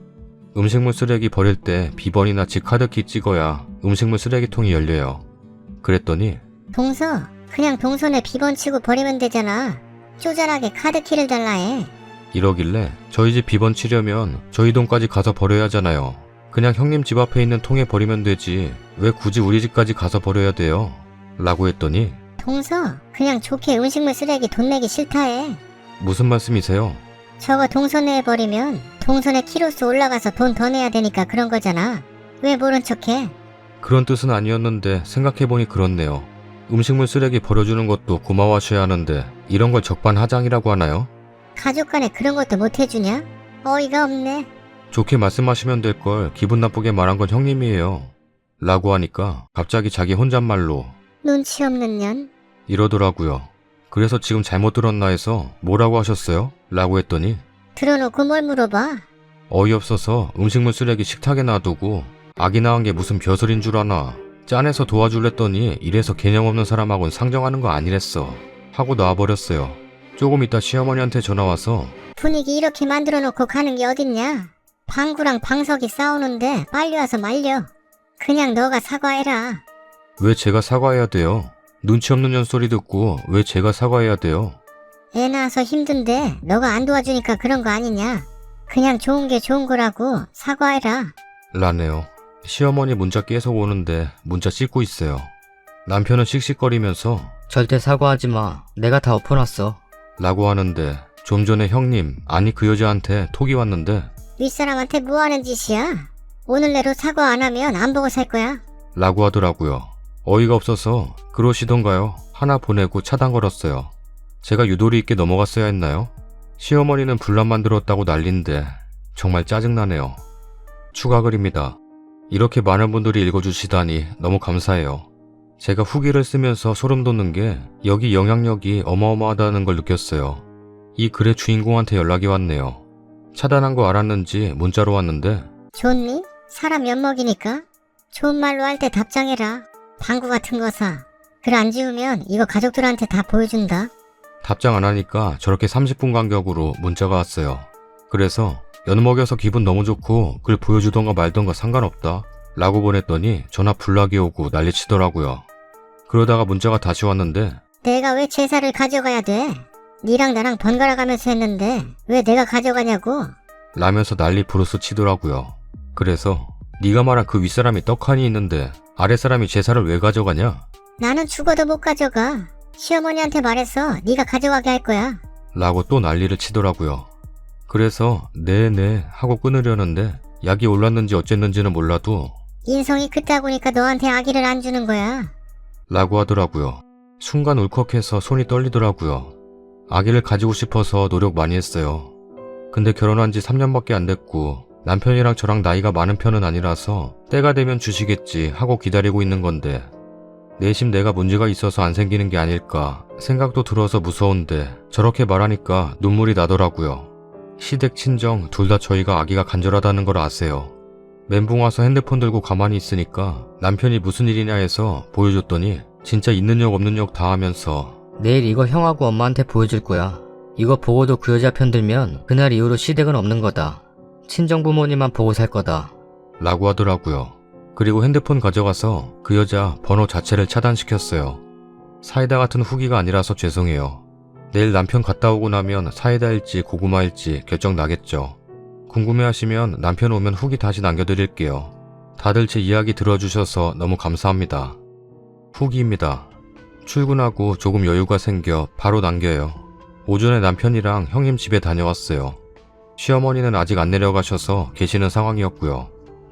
음식물 쓰레기 버릴 때 비번이나 집 카드키 찍어야 음식물 쓰레기통이 열려요. 그랬더니
동서, 그냥 동선에 비번 치고 버리면 되잖아. 쪼잔하게 카드키를 달라 해.
이러길래 저희 집 비번 치려면 저희 동까지 가서 버려야 하잖아요. 그냥 형님 집 앞에 있는 통에 버리면 되지 왜 굳이 우리 집까지 가서 버려야 돼요? 라고 했더니
동서, 그냥 좋게 음식물 쓰레기 돈 내기 싫다 해.
무슨 말씀이세요?
저거 동선에 버리면 동선에 키로수 올라가서 돈 더 내야 되니까 그런 거잖아. 왜 모른 척해?
그런 뜻은 아니었는데 생각해보니 그렇네요. 음식물 쓰레기 버려주는 것도 고마워하셔야 하는데 이런 걸 적반하장이라고 하나요?
가족 간에 그런 것도 못 해주냐? 어이가 없네.
좋게 말씀하시면 될 걸 기분 나쁘게 말한 건 형님이에요. 라고 하니까 갑자기 자기 혼잣말로
눈치 없는 년.
이러더라고요. 그래서 지금 잘못 들었나 해서 뭐라고 하셨어요? 라고 했더니
들어놓고 뭘 물어봐.
어이없어서 음식물 쓰레기 식탁에 놔두고 아기 낳은 게 무슨 벼슬인 줄 아나. 짠해서 도와줄랬더니 이래서 개념 없는 사람하고는 상정하는 거 아니랬어. 하고 놔버렸어요. 조금 있다 시어머니한테 전화와서
분위기 이렇게 만들어 놓고 가는 게 어딨냐? 방구랑 방석이 싸우는데 빨리 와서 말려. 그냥 너가 사과해라.
왜 제가 사과해야 돼요? 눈치 없는 년 소리 듣고 왜 제가 사과해야 돼요?
애 낳아서 힘든데 너가 안 도와주니까 그런 거 아니냐? 그냥 좋은 게 좋은 거라고 사과해라.
라네요. 시어머니 문자 계속 오는데 문자 씻고 있어요. 남편은 씩씩거리면서
절대 사과하지 마. 내가 다 엎어놨어.
라고 하는데 좀 전에 형님 아니 그 여자한테 톡이 왔는데
윗사람한테 뭐 하는 짓이야? 오늘 내로 사과 안 하면 안 보고 살 거야.
라고 하더라고요. 어이가 없어서 그러시던가요? 하나 보내고 차단 걸었어요. 제가 유도리 있게 넘어갔어야 했나요? 시어머니는 분란 만들었다고 난린데 정말 짜증나네요. 추가 글입니다. 이렇게 많은 분들이 읽어주시다니 너무 감사해요. 제가 후기를 쓰면서 소름 돋는 게 여기 영향력이 어마어마하다는 걸 느꼈어요. 이 글의 주인공한테 연락이 왔네요. 차단한 거 알았는지 문자로 왔는데
좋니? 사람 엿먹이니까 좋은 말로 할 때 답장해라. 방구 같은 거 사. 글 안 지우면 이거 가족들한테 다 보여준다.
답장 안 하니까 저렇게 30분 간격으로 문자가 왔어요. 그래서 엿먹여서 기분 너무 좋고 글 보여주던가 말던가 상관없다 라고 보냈더니 전화 불락이 오고 난리치더라고요. 그러다가 문자가 다시 왔는데
내가 왜 제사를 가져가야 돼? 니랑 나랑 번갈아 가면서 했는데 왜 내가 가져가냐고?
라면서 난리 부르스 치더라고요. 그래서 네가 말한 그 윗사람이 떡하니 있는데 아랫사람이 제사를 왜 가져가냐?
나는 죽어도 못 가져가. 시어머니한테 말해서 네가 가져가게 할 거야.
라고 또 난리를 치더라고요. 그래서 네네 하고 끊으려는데 약이 올랐는지 어쨌는지는 몰라도
인성이 그따구니까 너한테 아기를 안 주는 거야.
라고 하더라고요. 순간 울컥해서 손이 떨리더라고요. 아기를 가지고 싶어서 노력 많이 했어요. 근데 결혼한 지 3년밖에 안 됐고 남편이랑 저랑 나이가 많은 편은 아니라서 때가 되면 주시겠지 하고 기다리고 있는 건데 내심 내가 문제가 있어서 안 생기는 게 아닐까 생각도 들어서 무서운데 저렇게 말하니까 눈물이 나더라고요. 시댁 친정 둘 다 저희가 아기가 간절하다는 걸 아세요. 멘붕 와서 핸드폰 들고 가만히 있으니까 남편이 무슨 일이냐 해서 보여줬더니 진짜 있는 욕 없는 욕 다 하면서
내일 이거 형하고 엄마한테 보여줄 거야. 이거 보고도 그 여자 편들면 그날 이후로 시댁은 없는 거다. 친정 부모님만 보고 살 거다.
라고 하더라고요. 그리고 핸드폰 가져가서 그 여자 번호 자체를 차단시켰어요. 사이다 같은 후기가 아니라서 죄송해요. 내일 남편 갔다 오고 나면 사이다일지 고구마일지 결정 나겠죠. 궁금해하시면 남편 오면 후기 다시 남겨드릴게요. 다들 제 이야기 들어주셔서 너무 감사합니다. 후기입니다. 출근하고 조금 여유가 생겨 바로 남겨요. 오전에 남편이랑 형님 집에 다녀왔어요. 시어머니는 아직 안 내려가셔서 계시는 상황이었고요.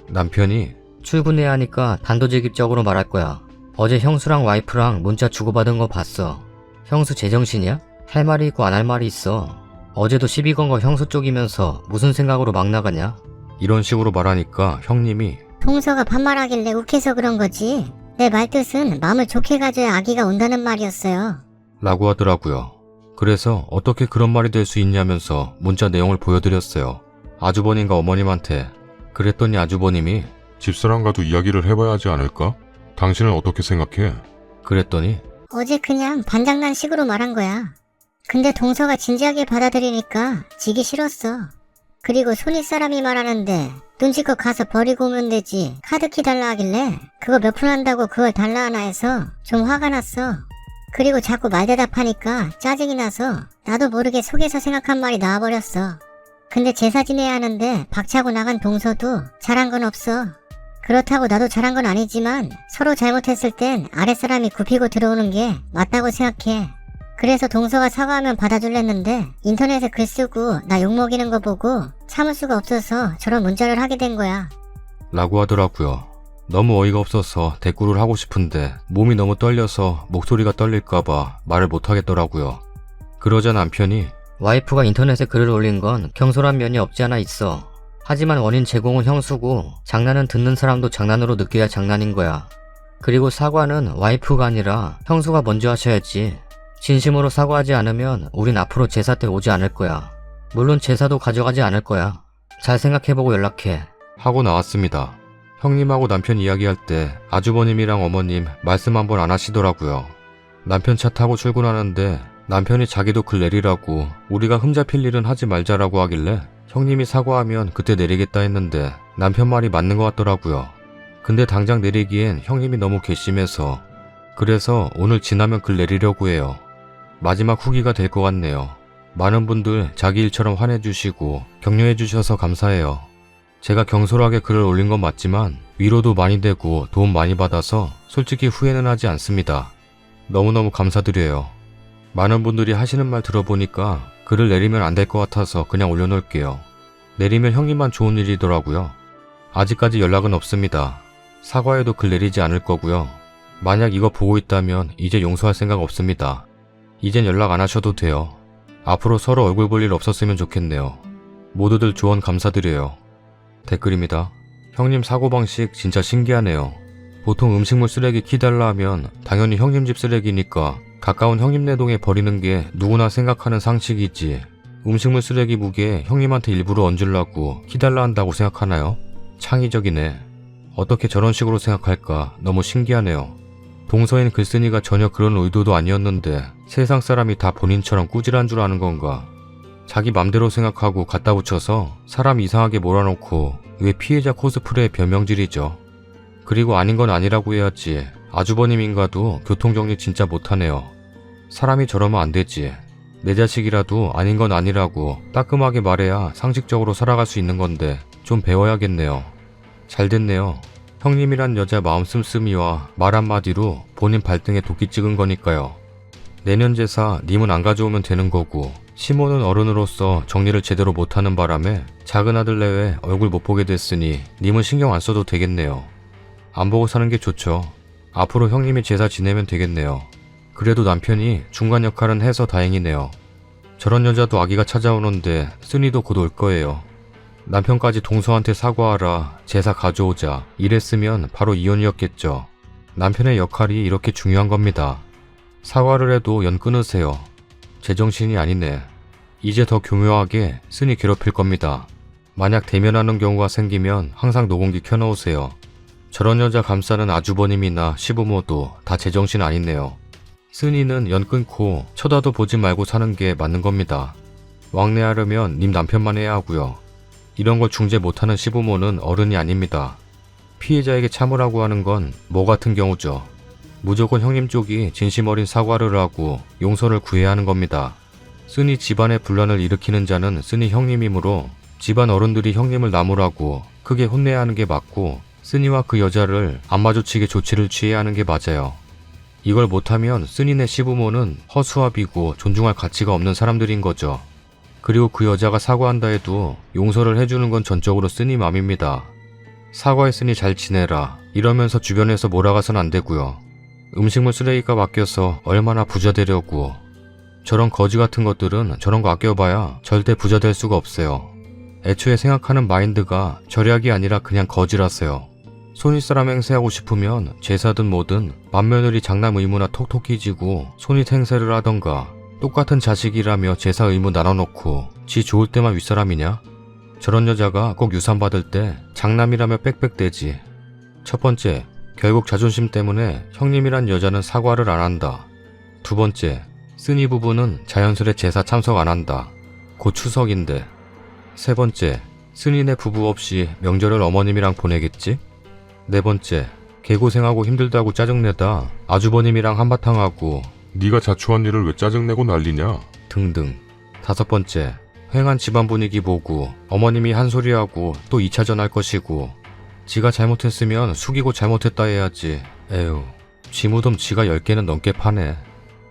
남편이
출근해야 하니까 단도직입적으로 말할 거야. 어제 형수랑 와이프랑 문자 주고받은 거 봤어. 형수 제정신이야? 할 말이 있고 안 할 말이 있어. 어제도 시비 건 거 형수 쪽이면서 무슨 생각으로 막 나가냐?
이런 식으로 말하니까 형님이
동서가 반말하길래 욱해서 그런 거지. 내 말뜻은 마음을 좋게 가져야 아기가 온다는 말이었어요.
라고 하더라고요. 그래서 어떻게 그런 말이 될 수 있냐면서 문자 내용을 보여드렸어요. 아주버님과 어머님한테. 그랬더니 아주버님이
집사람과도 이야기를 해봐야 하지 않을까? 당신은 어떻게 생각해?
그랬더니
어제 그냥 반장난식으로 말한 거야. 근데 동서가 진지하게 받아들이니까 지기 싫었어. 그리고 손윗 사람이 말하는데 눈치껏 가서 버리고 오면 되지 카드키 달라 하길래 그거 몇 푼 한다고 그걸 달라 하나 해서 좀 화가 났어. 그리고 자꾸 말대답하니까 짜증이 나서 나도 모르게 속에서 생각한 말이 나와버렸어. 근데 제사 지내야 하는데 박차고 나간 동서도 잘한 건 없어. 그렇다고 나도 잘한 건 아니지만 서로 잘못했을 땐 아랫사람이 굽히고 들어오는 게 맞다고 생각해. 그래서 동서가 사과하면 받아줄랬는데 인터넷에 글 쓰고 나 욕먹이는 거 보고 참을 수가 없어서 저런 문자를 하게 된 거야.
라고 하더라고요. 너무 어이가 없어서 대꾸를 하고 싶은데 몸이 너무 떨려서 목소리가 떨릴까봐 말을 못하겠더라고요. 그러자 남편이
와이프가 인터넷에 글을 올린 건 경솔한 면이 없지 않아 있어. 하지만 원인 제공은 형수고 장난은 듣는 사람도 장난으로 느껴야 장난인 거야. 그리고 사과는 와이프가 아니라 형수가 먼저 하셔야지. 진심으로 사과하지 않으면 우린 앞으로 제사 때 오지 않을 거야. 물론 제사도 가져가지 않을 거야. 잘 생각해보고 연락해.
하고 나왔습니다. 형님하고 남편 이야기할 때 아주버님이랑 어머님 말씀 한 번 안 하시더라고요. 남편 차 타고 출근하는데 남편이 자기도 글 내리라고 우리가 흠잡힐 일은 하지 말자라고 하길래 형님이 사과하면 그때 내리겠다 했는데 남편 말이 맞는 것 같더라고요. 근데 당장 내리기엔 형님이 너무 괘씸해서 그래서 오늘 지나면 글 내리려고 해요. 마지막 후기가 될 것 같네요. 많은 분들 자기 일처럼 화내주시고 격려해주셔서 감사해요. 제가 경솔하게 글을 올린 건 맞지만 위로도 많이 되고 도움 많이 받아서 솔직히 후회는 하지 않습니다. 너무너무 감사드려요. 많은 분들이 하시는 말 들어보니까 글을 내리면 안 될 것 같아서 그냥 올려놓을게요. 내리면 형님만 좋은 일이더라고요. 아직까지 연락은 없습니다. 사과해도 글 내리지 않을 거고요. 만약 이거 보고 있다면 이제 용서할 생각 없습니다. 이젠 연락 안 하셔도 돼요. 앞으로 서로 얼굴 볼 일 없었으면 좋겠네요. 모두들 조언 감사드려요. 댓글입니다. 형님 사고방식 진짜 신기하네요. 보통 음식물 쓰레기 키 달라 하면 당연히 형님 집 쓰레기니까 가까운 형님네 동에 버리는 게 누구나 생각하는 상식이지 음식물 쓰레기 무게 형님한테 일부러 얹으려고 키 달라 한다고 생각하나요? 창의적이네. 어떻게 저런 식으로 생각할까 너무 신기하네요. 동서인 글쓴이가 전혀 그런 의도도 아니었는데 세상 사람이 다 본인처럼 꾸질한 줄 아는 건가? 자기 맘대로 생각하고 갖다 붙여서 사람 이상하게 몰아놓고 왜 피해자 코스프레의 변명질이죠. 그리고 아닌 건 아니라고 해야지. 아주버님인가도 교통정리 진짜 못하네요. 사람이 저러면 안 되지. 내 자식이라도 아닌 건 아니라고 따끔하게 말해야 상식적으로 살아갈 수 있는 건데 좀 배워야겠네요. 잘 됐네요. 형님이란 여자 마음 씀씀이와 말 한마디로 본인 발등에 도끼 찍은 거니까요. 내년 제사 님은 안 가져오면 되는 거고 시모는 어른으로서 정리를 제대로 못하는 바람에 작은 아들 내외 얼굴 못 보게 됐으니 님은 신경 안 써도 되겠네요. 안 보고 사는 게 좋죠. 앞으로 형님이 제사 지내면 되겠네요. 그래도 남편이 중간 역할은 해서 다행이네요. 저런 여자도 아기가 찾아오는데 쓴이도 곧 올 거예요. 남편까지 동서한테 사과하라, 제사 가져오자 이랬으면 바로 이혼이었겠죠. 남편의 역할이 이렇게 중요한 겁니다. 사과를 해도 연 끊으세요. 제정신이 아니네. 이제 더 교묘하게 쓴이 괴롭힐 겁니다. 만약 대면하는 경우가 생기면 항상 녹음기 켜놓으세요. 저런 여자 감싸는 아주버님이나 시부모도 다 제정신 아니네요. 쓴이는 연 끊고 쳐다도 보지 말고 사는 게 맞는 겁니다. 왕래하려면 님 남편만 해야 하고요. 이런 걸 중재 못하는 시부모는 어른이 아닙니다. 피해자에게 참으라고 하는 건 뭐 같은 경우죠. 무조건 형님 쪽이 진심 어린 사과를 하고 용서를 구해야 하는 겁니다. 쓴이 집안의 분란을 일으키는 자는 쓴이 형님이므로 집안 어른들이 형님을 나무라고 크게 혼내야 하는 게 맞고 쓴이와 그 여자를 안 마주치게 조치를 취해야 하는 게 맞아요. 이걸 못하면 쓴이네 시부모는 허수아비고 존중할 가치가 없는 사람들인 거죠. 그리고 그 여자가 사과한다 해도 용서를 해주는 건 전적으로 쓴이 맘입니다. 사과했으니 잘 지내라 이러면서 주변에서 몰아가선 안 되고요. 음식물 쓰레기가 바뀌어서 얼마나 부자 되려고. 저런 거지 같은 것들은 저런 거 아껴봐야 절대 부자 될 수가 없어요. 애초에 생각하는 마인드가 절약이 아니라 그냥 거지라서요. 손윗사람 행세하고 싶으면 제사든 뭐든 맏며느리 장남 의무나 톡톡히 지고 손윗 행세를 하던가, 똑같은 자식이라며 제사 의무 나눠놓고 지 좋을 때만 윗사람이냐? 저런 여자가 꼭 유산 받을 때 장남이라며 빽빽대지. 첫 번째, 결국 자존심 때문에 형님이란 여자는 사과를 안 한다. 두 번째, 쓴이 부부는 자연스레 제사 참석 안 한다. 곧 추석인데. 세 번째, 쓴이네 부부 없이 명절을 어머님이랑 보내겠지? 네 번째, 개고생하고 힘들다고 짜증내다 아주버님이랑 한바탕 하고
네가 자초한 일을 왜 짜증내고 난리냐?
등등. 다섯 번째, 휑한 집안 분위기 보고 어머님이 한 소리하고 또 2차전 할 것이고, 지가 잘못했으면 숙이고 잘못했다 해야지. 에휴, 지 무덤 지가 10개는 넘게 파네.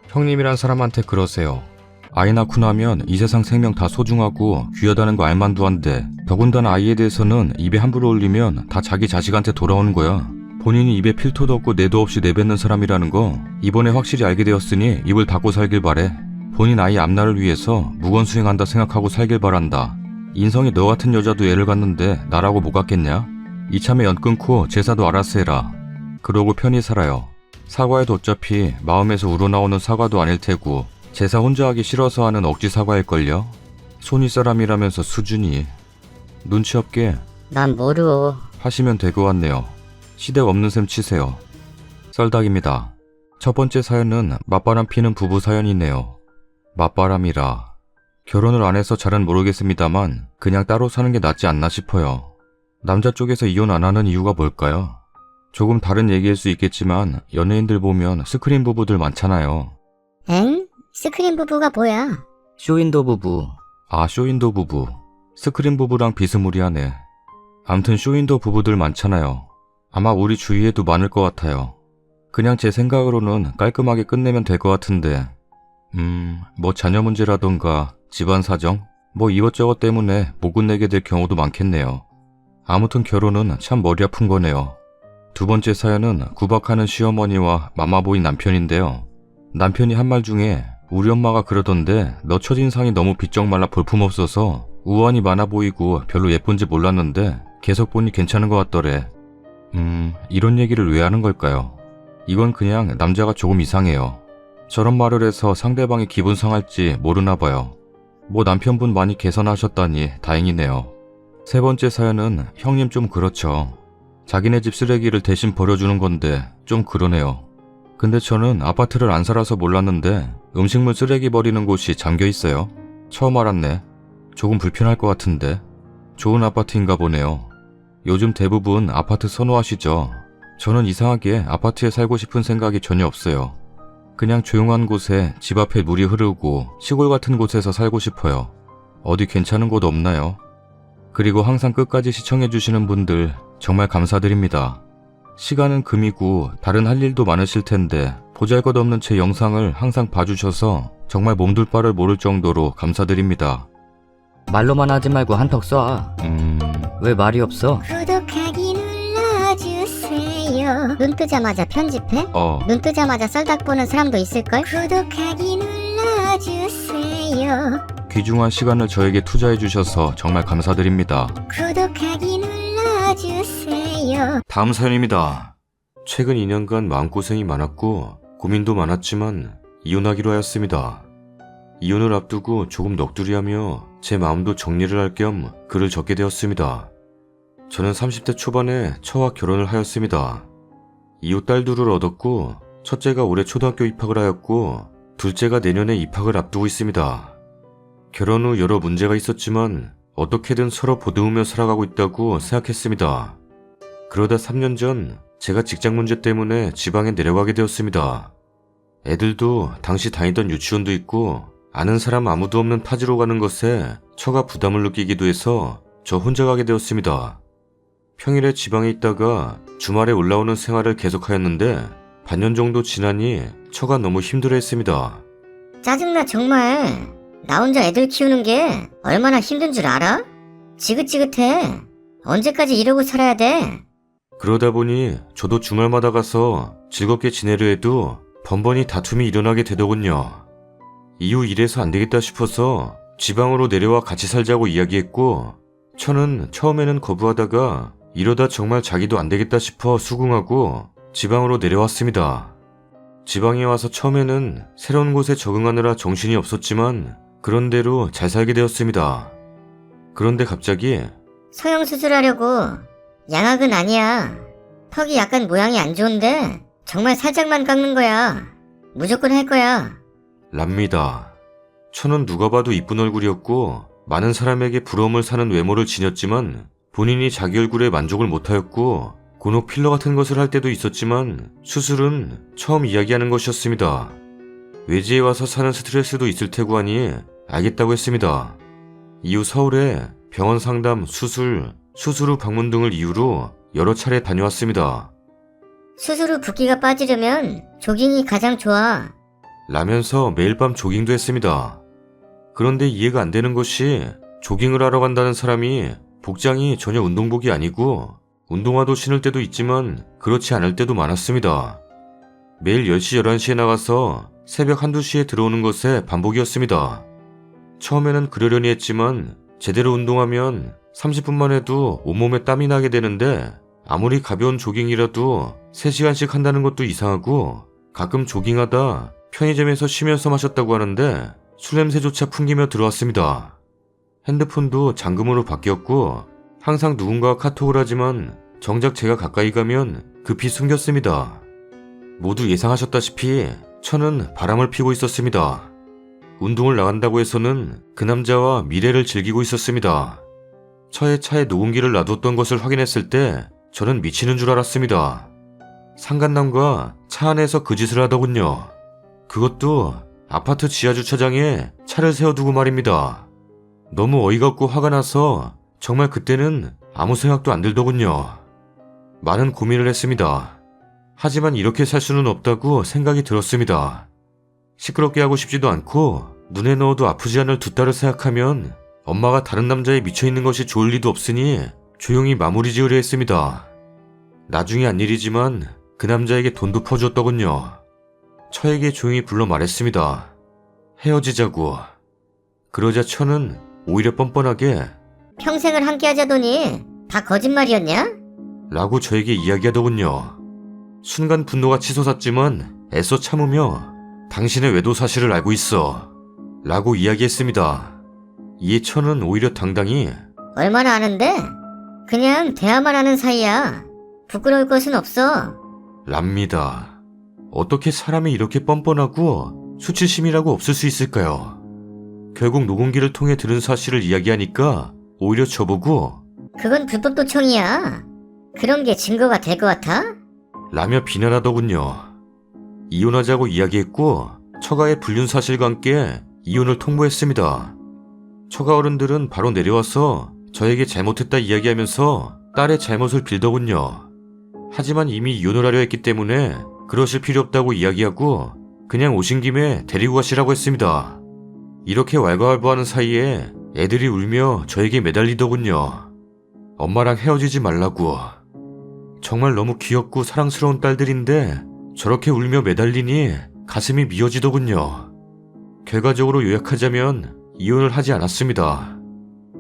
형님이란 사람한테 그러세요. 아이 낳고 나면 이 세상 생명 다 소중하고 귀하다는 거 알만도 한데, 더군다나 아이에 대해서는 입에 함부로 올리면 다 자기 자식한테 돌아오는 거야. 본인이 입에 필터도 없고 내도 없이 내뱉는 사람이라는 거 이번에 확실히 알게 되었으니 입을 닫고 살길 바래. 본인 아이 앞날을 위해서 무건수행한다 생각하고 살길 바란다. 인성이 너 같은 여자도 애를 갖는데 나라고 못 갖겠냐? 이참에 연 끊고 제사도 알아서 해라. 그러고 편히 살아요. 사과해도 어차피 마음에서 우러나오는 사과도 아닐 테고 제사 혼자 하기 싫어서 하는 억지 사과일걸요? 손윗사람이라면서 수준이. 눈치 없게
난 모르오.
하시면 될 것 같네요. 시댁 없는 셈 치세요. 썰닭입니다. 첫 번째 사연은 맞바람 피는 부부 사연이네요. 맞바람이라. 결혼을 안 해서 잘은 모르겠습니다만 그냥 따로 사는 게 낫지 않나 싶어요. 남자 쪽에서 이혼 안 하는 이유가 뭘까요? 조금 다른 얘기일 수 있겠지만 연예인들 보면 스크린 부부들 많잖아요.
엥? 스크린 부부가 뭐야?
쇼윈도 부부.
아, 쇼윈도 부부. 스크린 부부랑 비스무리하네. 암튼 쇼윈도 부부들 많잖아요. 아마 우리 주위에도 많을 것 같아요. 그냥 제 생각으로는 깔끔하게 끝내면 될 것 같은데, 뭐 자녀 문제라던가 집안 사정, 뭐 이것저것 때문에 못 끝내게 될 경우도 많겠네요. 아무튼 결혼은 참 머리 아픈 거네요. 두 번째 사연은 구박하는 시어머니와 마마보이 남편인데요. 남편이 한 말 중에 우리 엄마가 그러던데 너 첫인상이 너무 비쩍 말라 볼품없어서 우환이 많아 보이고 별로 예쁜지 몰랐는데 계속 보니 괜찮은 것 같더래. 이런 얘기를 왜 하는 걸까요? 이건 그냥 남자가 조금 이상해요. 저런 말을 해서 상대방이 기분 상할지 모르나 봐요. 뭐 남편분 많이 개선하셨다니 다행이네요. 세 번째 사연은 형님 좀 그렇죠. 자기네 집 쓰레기를 대신 버려주는 건데 좀 그러네요. 근데 저는 아파트를 안 살아서 몰랐는데 음식물 쓰레기 버리는 곳이 잠겨 있어요. 처음 알았네. 조금 불편할 것 같은데. 좋은 아파트인가 보네요. 요즘 대부분 아파트 선호하시죠? 저는 이상하게 아파트에 살고 싶은 생각이 전혀 없어요. 그냥 조용한 곳에 집 앞에 물이 흐르고 시골 같은 곳에서 살고 싶어요. 어디 괜찮은 곳 없나요? 그리고 항상 끝까지 시청해주시는 분들 정말 감사드립니다. 시간은 금이고 다른 할 일도 많으실 텐데 보잘것없는 제 영상을 항상 봐주셔서 정말 몸둘 바를 모를 정도로 감사드립니다.
말로만 하지 말고 한턱 쏴. 왜 말이 없어?
구독하기 눌러주세요. 눈 뜨자마자 편집해? 눈 뜨자마자 썰닭 보는 사람도 있을걸? 구독하기 눌러주세요.
귀중한 시간을 저에게 투자해 주셔서 정말 감사드립니다.
구독하기 눌러주세요.
다음 사연입니다. 최근 2년간 마음고생이 많았고 고민도 많았지만 이혼하기로 하였습니다. 이혼을 앞두고 조금 넋두리하며 제 마음도 정리를 할 겸 글을 적게 되었습니다. 저는 30대 초반에 처와 결혼을 하였습니다. 이후 딸 둘을 얻었고 첫째가 올해 초등학교 입학을 하였고 둘째가 내년에 입학을 앞두고 있습니다. 결혼 후 여러 문제가 있었지만 어떻게든 서로 보듬으며 살아가고 있다고 생각했습니다. 그러다 3년 전 제가 직장 문제 때문에 지방에 내려가게 되었습니다. 애들도 당시 다니던 유치원도 있고 아는 사람 아무도 없는 타지로 가는 것에 처가 부담을 느끼기도 해서 저 혼자 가게 되었습니다. 평일에 지방에 있다가 주말에 올라오는 생활을 계속하였는데 반년 정도 지나니 처가 너무 힘들어했습니다.
짜증나 정말. 나 혼자 애들 키우는 게 얼마나 힘든 줄 알아? 지긋지긋해. 언제까지 이러고 살아야 돼?
그러다 보니 저도 주말마다 가서 즐겁게 지내려 해도 번번이 다툼이 일어나게 되더군요. 이후 이래서 안 되겠다 싶어서 지방으로 내려와 같이 살자고 이야기했고 처는 처음에는 거부하다가 이러다 정말 자기도 안 되겠다 싶어 수긍하고 지방으로 내려왔습니다. 지방에 와서 처음에는 새로운 곳에 적응하느라 정신이 없었지만 그런대로 잘 살게 되었습니다. 그런데 갑자기
성형수술하려고. 양악은 아니야. 턱이 약간 모양이 안 좋은데 정말 살짝만 깎는 거야. 무조건 할 거야.
랍니다. 처는 누가 봐도 이쁜 얼굴이었고 많은 사람에게 부러움을 사는 외모를 지녔지만 본인이 자기 얼굴에 만족을 못하였고 곤혹 필러 같은 것을 할 때도 있었지만 수술은 처음 이야기하는 것이었습니다. 외지에 와서 사는 스트레스도 있을 테고 하니 알겠다고 했습니다. 이후 서울에 병원 상담, 수술 후 방문 등을 이유로 여러 차례 다녀왔습니다.
수술 후 붓기가 빠지려면 조깅이 가장 좋아.
라면서 매일 밤 조깅도 했습니다. 그런데 이해가 안 되는 것이 조깅을 하러 간다는 사람이 복장이 전혀 운동복이 아니고 운동화도 신을 때도 있지만 그렇지 않을 때도 많았습니다. 매일 10시, 11시에 나가서 새벽 1, 2시에 들어오는 것에 반복이었습니다. 처음에는 그러려니 했지만 제대로 운동하면 30분만 해도 온몸에 땀이 나게 되는데 아무리 가벼운 조깅이라도 3시간씩 한다는 것도 이상하고 가끔 조깅하다 편의점에서 쉬면서 마셨다고 하는데 술 냄새조차 풍기며 들어왔습니다. 핸드폰도 잠금으로 바뀌었고 항상 누군가가 카톡을 하지만 정작 제가 가까이 가면 급히 숨겼습니다. 모두 예상하셨다시피 처는 바람을 피고 있었습니다. 운동을 나간다고 해서는 그 남자와 미래를 즐기고 있었습니다. 처의 차에 녹음기를 놔뒀던 것을 확인했을 때 저는 미치는 줄 알았습니다. 상간남과 차 안에서 그 짓을 하더군요. 그것도 아파트 지하주차장에 차를 세워두고 말입니다. 너무 어이가 없고 화가 나서 정말 그때는 아무 생각도 안 들더군요. 많은 고민을 했습니다. 하지만 이렇게 살 수는 없다고 생각이 들었습니다. 시끄럽게 하고 싶지도 않고 눈에 넣어도 아프지 않을 두 딸을 생각하면 엄마가 다른 남자에 미쳐있는 것이 좋을 리도 없으니 조용히 마무리 지으려 했습니다. 나중에 한 일이지만 그 남자에게 돈도 퍼주었더군요. 처에게 조용히 불러 말했습니다. 헤어지자고. 그러자 처는 오히려 뻔뻔하게
평생을 함께 하자더니 다 거짓말이었냐?
라고 저에게 이야기하더군요. 순간 분노가 치솟았지만 애써 참으며 당신의 외도 사실을 알고 있어 라고 이야기했습니다. 이에 처는 오히려 당당히
얼마나 아는데? 그냥 대화만 하는 사이야. 부끄러울 것은 없어.
랍니다. 어떻게 사람이 이렇게 뻔뻔하고 수치심이라고 없을 수 있을까요? 결국 녹음기를 통해 들은 사실을 이야기하니까 오히려 저보고
그건 불법 도청이야. 그런 게 증거가 될 것 같아?
라며 비난하더군요. 이혼하자고 이야기했고 처가의 불륜 사실과 함께 이혼을 통보했습니다. 처가 어른들은 바로 내려와서 저에게 잘못했다 이야기하면서 딸의 잘못을 빌더군요. 하지만 이미 이혼을 하려 했기 때문에 그러실 필요 없다고 이야기하고 그냥 오신 김에 데리고 가시라고 했습니다. 이렇게 왈가왈부하는 사이에 애들이 울며 저에게 매달리더군요. 엄마랑 헤어지지 말라고. 정말 너무 귀엽고 사랑스러운 딸들인데 저렇게 울며 매달리니 가슴이 미어지더군요. 결과적으로 요약하자면 이혼을 하지 않았습니다.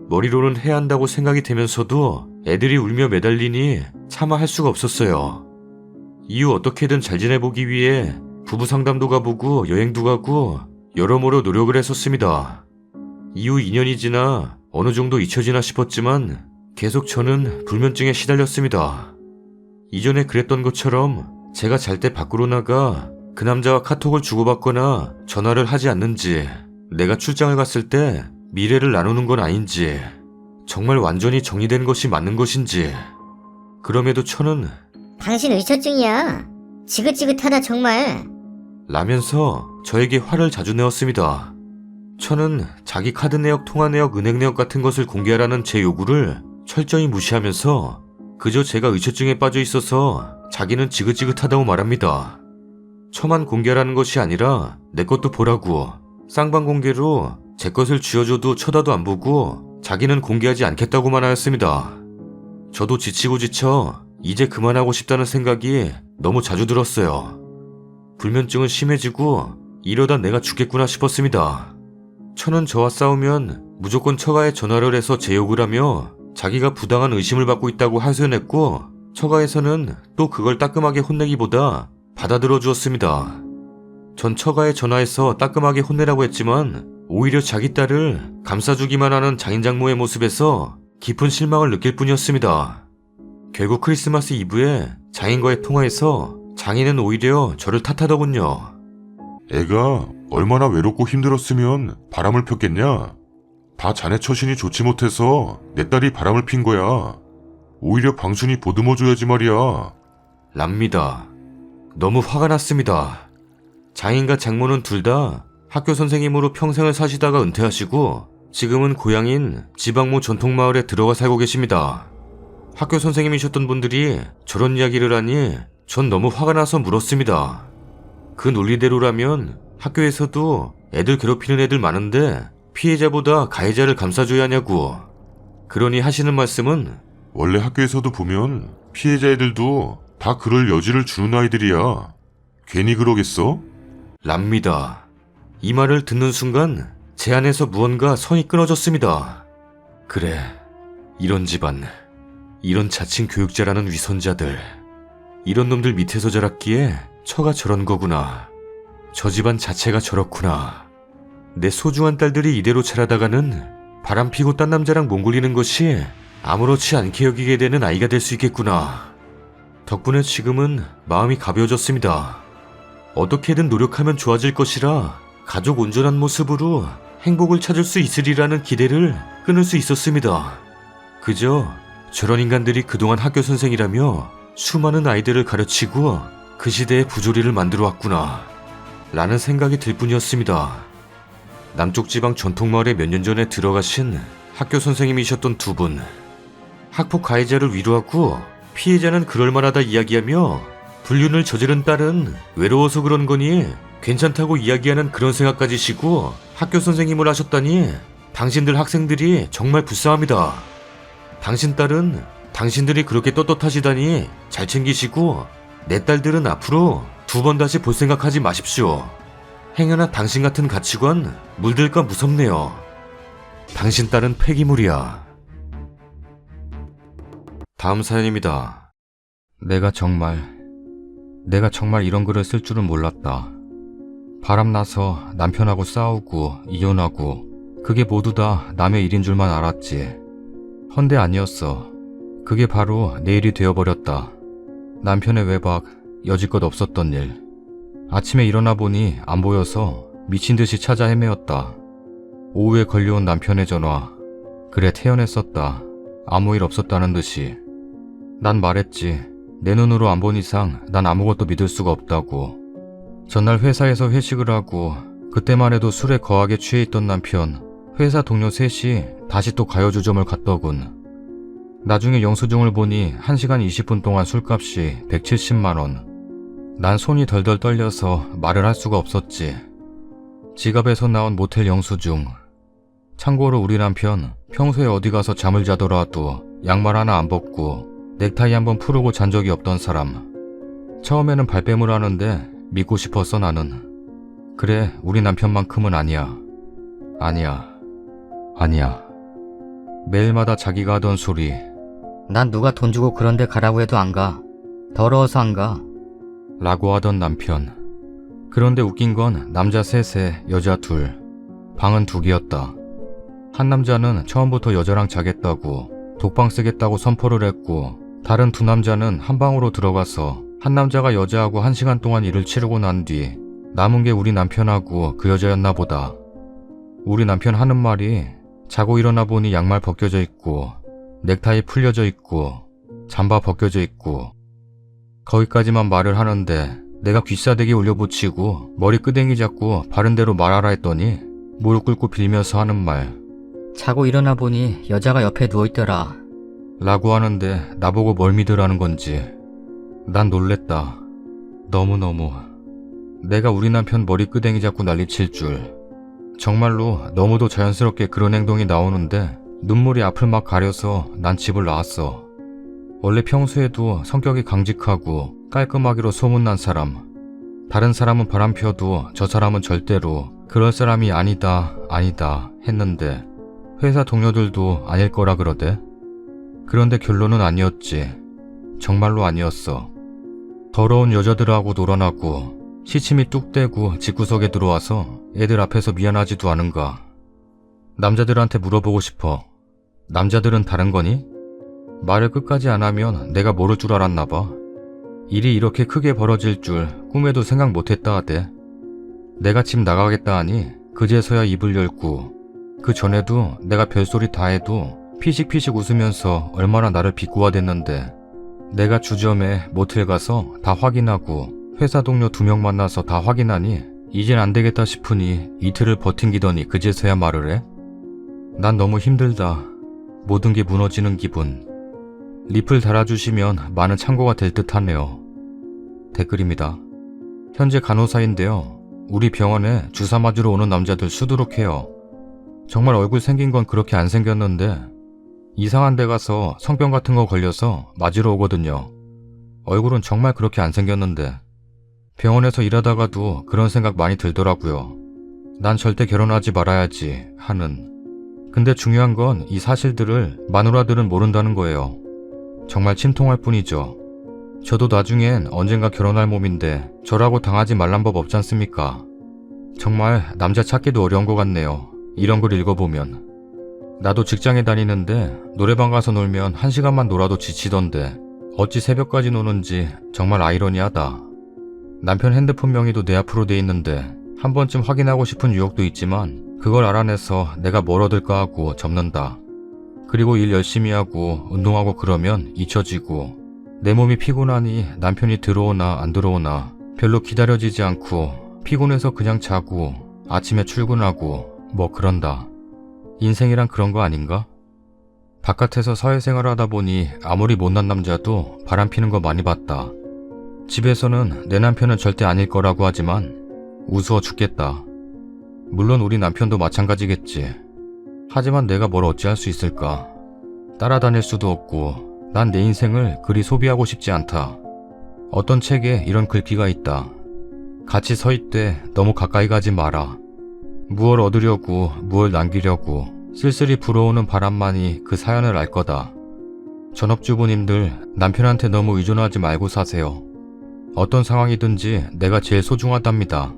머리로는 해야 한다고 생각이 되면서도 애들이 울며 매달리니 차마 할 수가 없었어요. 이후 어떻게든 잘 지내보기 위해 부부 상담도 가보고 여행도 가고 여러모로 노력을 했었습니다. 이후 2년이 지나 어느 정도 잊혀지나 싶었지만 계속 저는 불면증에 시달렸습니다. 이전에 그랬던 것처럼 제가 잘 때 밖으로 나가 그 남자와 카톡을 주고받거나 전화를 하지 않는지, 내가 출장을 갔을 때 미래를 나누는 건 아닌지, 정말 완전히 정리된 것이 맞는 것인지. 그럼에도 저는
당신 의처증이야. 지긋지긋하다 정말.
라면서 저에게 화를 자주 내었습니다. 저는 자기 카드 내역, 통화 내역, 은행 내역 같은 것을 공개하라는 제 요구를 철저히 무시하면서 그저 제가 의처증에 빠져 있어서 자기는 지긋지긋하다고 말합니다. 저만 공개하라는 것이 아니라 내 것도 보라고, 쌍방 공개로 제 것을 쥐어줘도 쳐다도 안 보고 자기는 공개하지 않겠다고만 하였습니다. 저도 지치고 지쳐 이제 그만하고 싶다는 생각이 너무 자주 들었어요. 불면증은 심해지고 이러다 내가 죽겠구나 싶었습니다. 처는 저와 싸우면 무조건 처가에 전화를 해서 제 욕을 하며 자기가 부당한 의심을 받고 있다고 하소연했고, 처가에서는 또 그걸 따끔하게 혼내기보다 받아들여 주었습니다. 전 처가에 전화해서 따끔하게 혼내라고 했지만 오히려 자기 딸을 감싸주기만 하는 장인장모의 모습에서 깊은 실망을 느낄 뿐이었습니다. 결국 크리스마스 이브에 장인과의 통화에서 장인은 오히려 저를 탓하더군요.
애가 얼마나 외롭고 힘들었으면 바람을 폈겠냐? 다 자네 처신이 좋지 못해서 내 딸이 바람을 핀 거야. 오히려 방순이 보듬어줘야지 말이야.
랍니다. 너무 화가 났습니다. 장인과 장모는 둘 다 학교 선생님으로 평생을 사시다가 은퇴하시고 지금은 고향인 지방모 전통마을에 들어가 살고 계십니다. 학교 선생님이셨던 분들이 저런 이야기를 하니 전 너무 화가 나서 물었습니다. 그 논리대로라면 학교에서도 애들 괴롭히는 애들 많은데 피해자보다 가해자를 감싸줘야 하냐고. 그러니 하시는 말씀은
원래 학교에서도 보면 피해자 애들도 다 그럴 여지를 주는 아이들이야. 괜히 그러겠어?
랍니다. 이 말을 듣는 순간 제 안에서 무언가 선이 끊어졌습니다. 그래, 이런 집안, 이런 자칭 교육자라는 위선자들, 이런 놈들 밑에서 자랐기에 처가 저런 거구나. 저 집안 자체가 저렇구나. 내 소중한 딸들이 이대로 자라다가는 바람 피고 딴 남자랑 몽골리는 것이 아무렇지 않게 여기게 되는 아이가 될 수 있겠구나. 덕분에 지금은 마음이 가벼워졌습니다. 어떻게든 노력하면 좋아질 것이라 가족 온전한 모습으로 행복을 찾을 수 있으리라는 기대를 끊을 수 있었습니다. 그저 저런 인간들이 그동안 학교 선생이라며 수많은 아이들을 가르치고 그 시대의 부조리를 만들어 왔구나 라는 생각이 들 뿐이었습니다. 남쪽 지방 전통마을에 몇 년 전에 들어가신 학교 선생님이셨던 두 분, 학폭 가해자를 위로하고 피해자는 그럴만하다 이야기하며 불륜을 저지른 딸은 외로워서 그런 거니 괜찮다고 이야기하는 그런 생각까지 시고 학교 선생님을 하셨다니 당신들 학생들이 정말 불쌍합니다. 당신 딸은 당신들이 그렇게 떳떳하시다니 잘 챙기시고 내 딸들은 앞으로 두 번 다시 볼 생각하지 마십시오. 행여나 당신 같은 가치관 물들까 무섭네요. 당신 딸은 폐기물이야. 다음 사연입니다. 내가 정말 이런 글을 쓸 줄은 몰랐다. 바람나서 남편하고 싸우고 이혼하고 그게 모두 다 남의 일인 줄만 알았지. 헌데 아니었어. 그게 바로 내 일이 되어버렸다. 남편의 외박, 여지껏 없었던 일. 아침에 일어나 보니 안 보여서 미친 듯이 찾아 헤매었다. 오후에 걸려온 남편의 전화. 그래, 태연했었다. 아무 일 없었다는 듯이. 난 말했지. 내 눈으로 안 본 이상 난 아무것도 믿을 수가 없다고. 전날 회사에서 회식을 하고 그때만 해도 술에 거하게 취해 있던 남편, 회사 동료 셋이 다시 또 가요주점을 갔더군. 나중에 영수증을 보니 1시간 20분 동안 술값이 170만원. 난 손이 덜덜 떨려서 말을 할 수가 없었지. 지갑에서 나온 모텔 영수증. 참고로 우리 남편 평소에 어디 가서 잠을 자더라도 양말 하나 안 벗고 넥타이 한번 풀고 잔 적이 없던 사람. 처음에는 발뺌을 하는데 믿고 싶었어 나는. 그래, 우리 남편만큼은 아니야. 아니야. 아니야. 매일마다 자기가 하던 소리.
난 누가 돈 주고 그런 데 가라고 해도 안 가. 더러워서 안 가.
라고 하던 남편. 그런데 웃긴 건 남자 셋에 여자 둘. 방은 2개였다. 한 남자는 처음부터 여자랑 자겠다고 독방 쓰겠다고 선포를 했고, 다른 2 남자는 한 방으로 들어가서 한 남자가 여자하고 1시간 동안 일을 치르고 난 뒤 남은 게 우리 남편하고 그 여자였나 보다. 우리 남편 하는 말이 자고 일어나 보니 양말 벗겨져 있고 넥타이 풀려져 있고 잠바 벗겨져 있고, 거기까지만 말을 하는데 내가 귀싸대기 올려붙이고 머리 끄댕이 잡고 바른 대로 말하라 했더니 무릎 꿇고 빌면서 하는 말.
자고 일어나 보니 여자가 옆에 누워있더라.
라고 하는데 나보고 뭘 믿으라는 건지. 난 놀랬다. 너무너무. 내가 우리 남편 머리 끄댕이 잡고 난리칠 줄. 정말로 너무도 자연스럽게 그런 행동이 나오는데 눈물이 앞을 막 가려서 난 집을 나왔어. 원래 평소에도 성격이 강직하고 깔끔하기로 소문난 사람. 다른 사람은 바람 펴도 저 사람은 절대로 그럴 사람이 아니다 했는데 회사 동료들도 아닐 거라 그러대. 그런데 결론은 아니었지. 정말로 아니었어. 더러운 여자들하고 놀아나고 시침이 뚝 떼고 집구석에 들어와서 애들 앞에서 미안하지도 않은가. 남자들한테 물어보고 싶어. 남자들은 다른 거니? 말을 끝까지 안 하면 내가 모를 줄 알았나 봐. 일이 이렇게 크게 벌어질 줄 꿈에도 생각 못했다 하대. 내가 집 나가겠다 하니 그제서야 입을 열고, 그 전에도 내가 별소리 다 해도 피식피식 웃으면서 얼마나 나를 비꼬아댔는데, 내가 주점에 모텔 가서 다 확인하고 회사 동료 2명 만나서 다 확인하니 이젠 안 되겠다 싶으니 이틀을 버팅기더니 그제서야 말을 해? 난 너무 힘들다. 모든 게 무너지는 기분. 리플 달아주시면 많은 참고가 될 듯하네요. 댓글입니다. 현재 간호사인데요. 우리 병원에 주사 맞으러 오는 남자들 수두룩해요. 정말 얼굴 생긴 건 그렇게 안 생겼는데 이상한 데 가서 성병 같은 거 걸려서 맞으러 오거든요. 얼굴은 정말 그렇게 안 생겼는데. 병원에서 일하다가도 그런 생각 많이 들더라고요. 난 절대 결혼하지 말아야지 하는. 근데 중요한 건 이 사실들을 마누라들은 모른다는 거예요. 정말 침통할 뿐이죠. 저도 나중엔 언젠가 결혼할 몸인데 저라고 당하지 말란 법 없지 않습니까? 정말 남자 찾기도 어려운 것 같네요. 이런 글 읽어보면. 나도 직장에 다니는데 노래방 가서 놀면 1시간만 놀아도 지치던데 어찌 새벽까지 노는지 정말 아이러니하다. 남편 핸드폰 명의도 내 앞으로 돼 있는데 한 번쯤 확인하고 싶은 유혹도 있지만 그걸 알아내서 내가 뭘 얻을까 하고 접는다. 그리고 일 열심히 하고 운동하고 그러면 잊혀지고, 내 몸이 피곤하니 남편이 들어오나 안 들어오나 별로 기다려지지 않고 피곤해서 그냥 자고 아침에 출근하고 뭐 그런다. 인생이란 그런 거 아닌가? 바깥에서 사회생활 하다 보니 아무리 못난 남자도 바람 피는 거 많이 봤다. 집에서는 내 남편은 절대 아닐 거라고 하지만 우스워 죽겠다. 물론 우리 남편도 마찬가지겠지. 하지만 내가 뭘 어찌할 수 있을까? 따라다닐 수도 없고 난 내 인생을 그리 소비하고 싶지 않다. 어떤 책에 이런 글귀가 있다. 같이 서 있되 너무 가까이 가지 마라. 무얼 얻으려고 무얼 남기려고 쓸쓸히 불어오는 바람만이 그 사연을 알 거다. 전업주부님들, 남편한테 너무 의존하지 말고 사세요. 어떤 상황이든지 내가 제일 소중하답니다.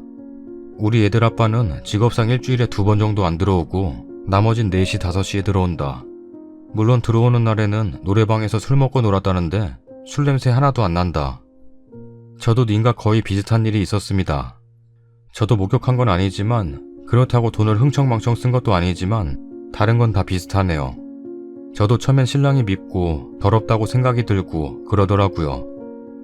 우리 애들 아빠는 직업상 일주일에 2번 정도 안 들어오고 나머진 4시 5시에 들어온다. 물론 들어오는 날에는 노래방에서 술 먹고 놀았다는데 술 냄새 하나도 안 난다. 저도 님과 거의 비슷한 일이 있었습니다. 저도 목격한 건 아니지만 그렇다고 돈을 흥청망청 쓴 것도 아니지만 다른 건 다 비슷하네요. 저도 처음엔 신랑이 밉고 더럽다고 생각이 들고 그러더라고요.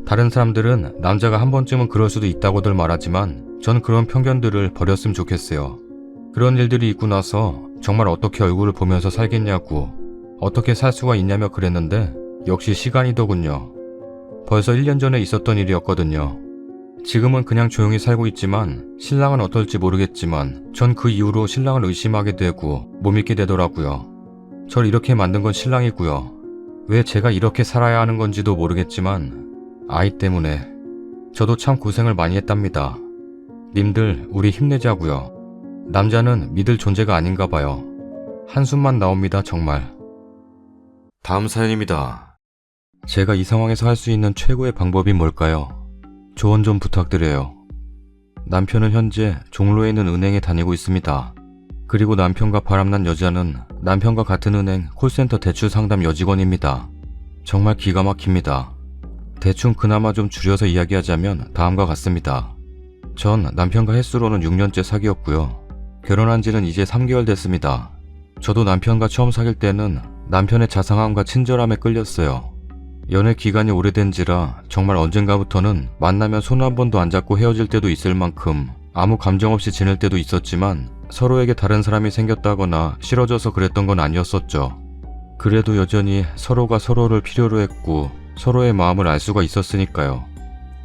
다른 사람들은 남자가 한 번쯤은 그럴 수도 있다고들 말하지만 전 그런 편견들을 버렸으면 좋겠어요. 그런 일들이 있고 나서 정말 어떻게 얼굴을 보면서 살겠냐고, 어떻게 살 수가 있냐며 그랬는데 역시 시간이더군요. 벌써 1년 전에 있었던 일이었거든요. 지금은 그냥 조용히 살고 있지만 신랑은 어떨지 모르겠지만 전 그 이후로 신랑을 의심하게 되고 못 믿게 되더라고요. 절 이렇게 만든 건 신랑이고요. 왜 제가 이렇게 살아야 하는 건지도 모르겠지만 아이 때문에 저도 참 고생을 많이 했답니다. 님들, 우리 힘내자고요. 남자는 믿을 존재가 아닌가 봐요. 한숨만 나옵니다, 정말. 다음 사연입니다. 제가 이 상황에서 할 수 있는 최고의 방법이 뭘까요? 조언 좀 부탁드려요. 남편은 현재 종로에 있는 은행에 다니고 있습니다. 그리고 남편과 바람난 여자는 남편과 같은 은행 콜센터 대출 상담 여직원입니다. 정말 기가 막힙니다. 대충 그나마 좀 줄여서 이야기하자면 다음과 같습니다. 전 남편과 횟수로는 6년째 사귀었고요. 결혼한 지는 이제 3개월 됐습니다. 저도 남편과 처음 사귈 때는 남편의 자상함과 친절함에 끌렸어요. 연애 기간이 오래된지라 정말 언젠가부터는 만나면 손 한 번도 안 잡고 헤어질 때도 있을 만큼 아무 감정 없이 지낼 때도 있었지만 서로에게 다른 사람이 생겼다거나 싫어져서 그랬던 건 아니었었죠. 그래도 여전히 서로가 서로를 필요로 했고 서로의 마음을 알 수가 있었으니까요.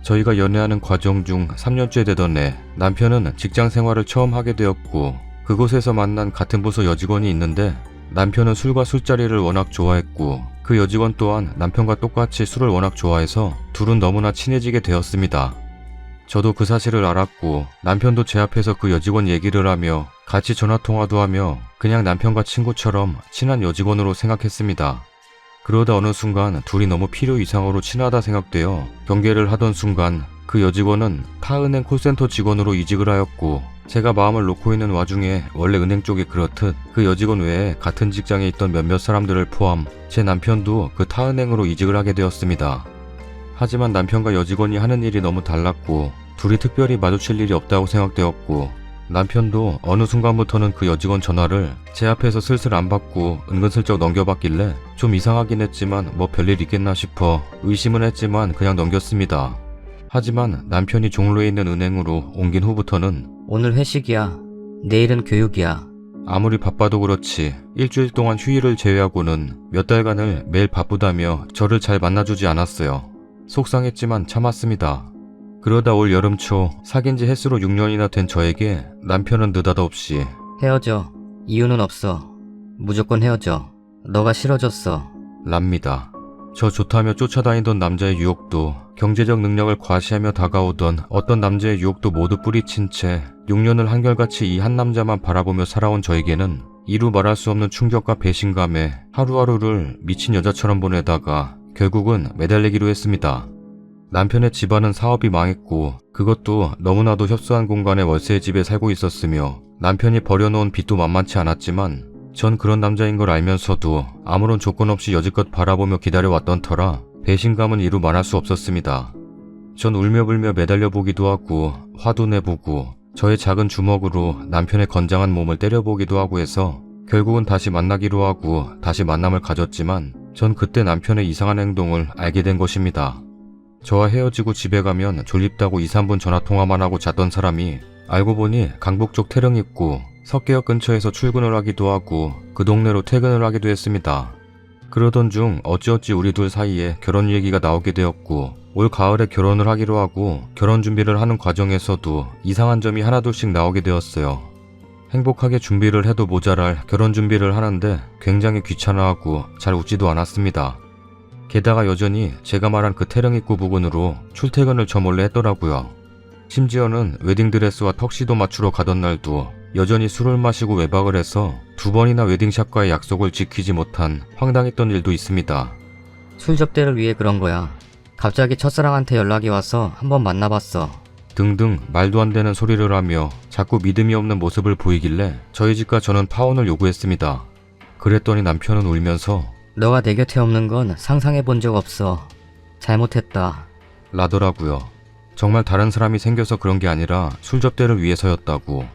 저희가 연애하는 과정 중 3년째 되던 해 남편은 직장 생활을 처음 하게 되었고 그곳에서 만난 같은 부서 여직원이 있는데 남편은 술과 술자리를 워낙 좋아했고 그 여직원 또한 남편과 똑같이 술을 워낙 좋아해서 둘은 너무나 친해지게 되었습니다. 저도 그 사실을 알았고 남편도 제 앞에서 그 여직원 얘기를 하며 같이 전화통화도 하며 그냥 남편과 친구처럼 친한 여직원으로 생각했습니다. 그러다 어느 순간 둘이 너무 필요 이상으로 친하다 생각되어 경계를 하던 순간 그 여직원은 타 은행 콜센터 직원으로 이직을 하였고 제가 마음을 놓고 있는 와중에 원래 은행 쪽이 그렇듯 그 여직원 외에 같은 직장에 있던 몇몇 사람들을 포함 제 남편도 그 타 은행으로 이직을 하게 되었습니다. 하지만 남편과 여직원이 하는 일이 너무 달랐고 둘이 특별히 마주칠 일이 없다고 생각되었고 남편도 어느 순간부터는 그 여직원 전화를 제 앞에서 슬슬 안 받고 은근슬쩍 넘겨받길래 좀 이상하긴 했지만 뭐 별일 있겠나 싶어 의심은 했지만 그냥 넘겼습니다. 하지만 남편이 종로에 있는 은행으로 옮긴 후부터는
오늘 회식이야. 내일은 교육이야.
아무리 바빠도 그렇지 일주일 동안 휴일을 제외하고는 몇 달간을 매일 바쁘다며 저를 잘 만나주지 않았어요. 속상했지만 참았습니다. 그러다 올 여름 초 사귄 지 햇수로 6년이나 된 저에게 남편은 느닷없이
헤어져. 이유는 없어. 무조건 헤어져. 너가 싫어졌어.
랍니다. 저 좋다며 쫓아다니던 남자의 유혹도 경제적 능력을 과시하며 다가오던 어떤 남자의 유혹도 모두 뿌리친 채 6년을 한결같이 이 한 남자만 바라보며 살아온 저에게는 이루 말할 수 없는 충격과 배신감에 하루하루를 미친 여자처럼 보내다가 결국은 매달리기로 했습니다. 남편의 집안은 사업이 망했고 그것도 너무나도 협소한 공간의 월세 집에 살고 있었으며 남편이 버려놓은 빚도 만만치 않았지만 전 그런 남자인 걸 알면서도 아무런 조건 없이 여지껏 바라보며 기다려왔던 터라 배신감은 이루 말할 수 없었습니다. 전 울며불며 매달려보기도 하고 화도 내보고 저의 작은 주먹으로 남편의 건장한 몸을 때려보기도 하고 해서 결국은 다시 만나기로 하고 다시 만남을 가졌지만 전 그때 남편의 이상한 행동을 알게 된 것입니다. 저와 헤어지고 집에 가면 졸립다고 2, 3분 전화통화만 하고 잤던 사람이 알고 보니 강북 쪽 태릉 입구 석계역 근처에서 출근을 하기도 하고 그 동네로 퇴근을 하기도 했습니다. 그러던 중 어찌어찌 우리 둘 사이에 결혼 얘기가 나오게 되었고 올 가을에 결혼을 하기로 하고 결혼 준비를 하는 과정에서도 이상한 점이 하나둘씩 나오게 되었어요. 행복하게 준비를 해도 모자랄 결혼 준비를 하는데 굉장히 귀찮아하고 잘 웃지도 않았습니다. 게다가 여전히 제가 말한 그 태릉 입구 부근으로 출퇴근을 저 몰래 했더라고요. 심지어는 웨딩드레스와 턱시도 맞추러 가던 날도 여전히 술을 마시고 외박을 해서 2번이나 웨딩샵과의 약속을 지키지 못한 황당했던 일도 있습니다.
술 접대를 위해 그런 거야. 갑자기 첫사랑한테 연락이 와서 한번 만나봤어.
등등 말도 안 되는 소리를 하며 자꾸 믿음이 없는 모습을 보이길래 저희 집과 저는 파혼을 요구했습니다. 그랬더니 남편은 울면서
너가 내 곁에 없는 건 상상해 본 적 없어. 잘못했다.
라더라고요. 정말 다른 사람이 생겨서 그런 게 아니라 술 접대를 위해서였다고.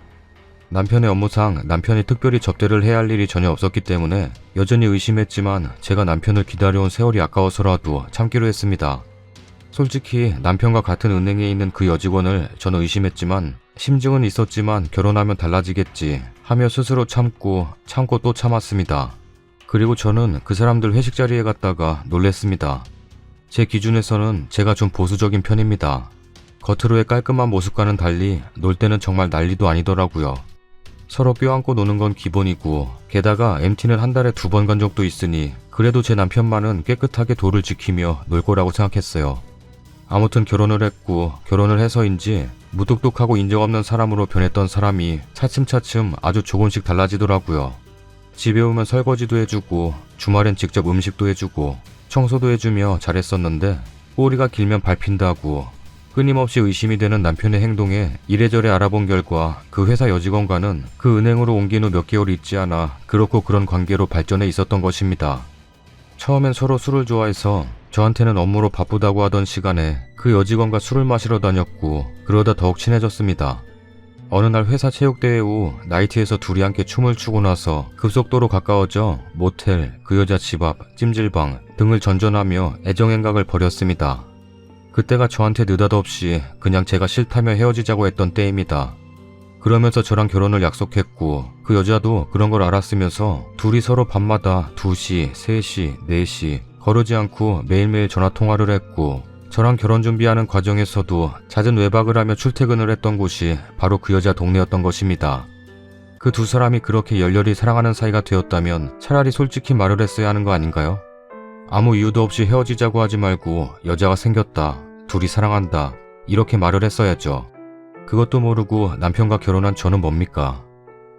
남편의 업무상 남편이 특별히 접대를 해야 할 일이 전혀 없었기 때문에 여전히 의심했지만 제가 남편을 기다려온 세월이 아까워서라도 참기로 했습니다. 솔직히 남편과 같은 은행에 있는 그 여직원을 저는 의심했지만 심증은 있었지만 결혼하면 달라지겠지 하며 스스로 참고 또 참았습니다. 그리고 저는 그 사람들 회식 자리에 갔다가 놀랬습니다. 제 기준에서는 제가 좀 보수적인 편입니다. 겉으로의 깔끔한 모습과는 달리 놀 때는 정말 난리도 아니더라고요. 서로 껴안고 노는 건 기본이고 게다가 MT는 한 달에 2번 간 적도 있으니 그래도 제 남편만은 깨끗하게 도를 지키며 놀 거라고 생각했어요. 아무튼 결혼을 했고 결혼을 해서인지 무뚝뚝하고 인정 없는 사람으로 변했던 사람이 차츰차츰 아주 조금씩 달라지더라고요. 집에 오면 설거지도 해주고 주말엔 직접 음식도 해주고 청소도 해주며 잘했었는데 꼬리가 길면 밟힌다고 끊임없이 의심이 되는 남편의 행동에 이래저래 알아본 결과 그 회사 여직원과는 그 은행으로 옮긴 후 몇 개월 있지 않아 그렇고 그런 관계로 발전해 있었던 것입니다. 처음엔 서로 술을 좋아해서 저한테는 업무로 바쁘다고 하던 시간에 그 여직원과 술을 마시러 다녔고 그러다 더욱 친해졌습니다. 어느 날 회사 체육대회 후 나이트에서 둘이 함께 춤을 추고 나서 급속도로 가까워져 모텔, 그 여자 집 앞, 찜질방 등을 전전하며 애정행각을 벌였습니다. 그때가 저한테 느닷없이 그냥 제가 싫다며 헤어지자고 했던 때입니다. 그러면서 저랑 결혼을 약속했고 그 여자도 그런 걸 알았으면서 둘이 서로 밤마다 2시, 3시, 4시 거르지 않고 매일매일 전화통화를 했고 저랑 결혼 준비하는 과정에서도 잦은 외박을 하며 출퇴근을 했던 곳이 바로 그 여자 동네였던 것입니다. 그 두 사람이 그렇게 열렬히 사랑하는 사이가 되었다면 차라리 솔직히 말을 했어야 하는 거 아닌가요? 아무 이유도 없이 헤어지자고 하지 말고 여자가 생겼다, 둘이 사랑한다 이렇게 말을 했어야죠. 그것도 모르고 남편과 결혼한 저는 뭡니까?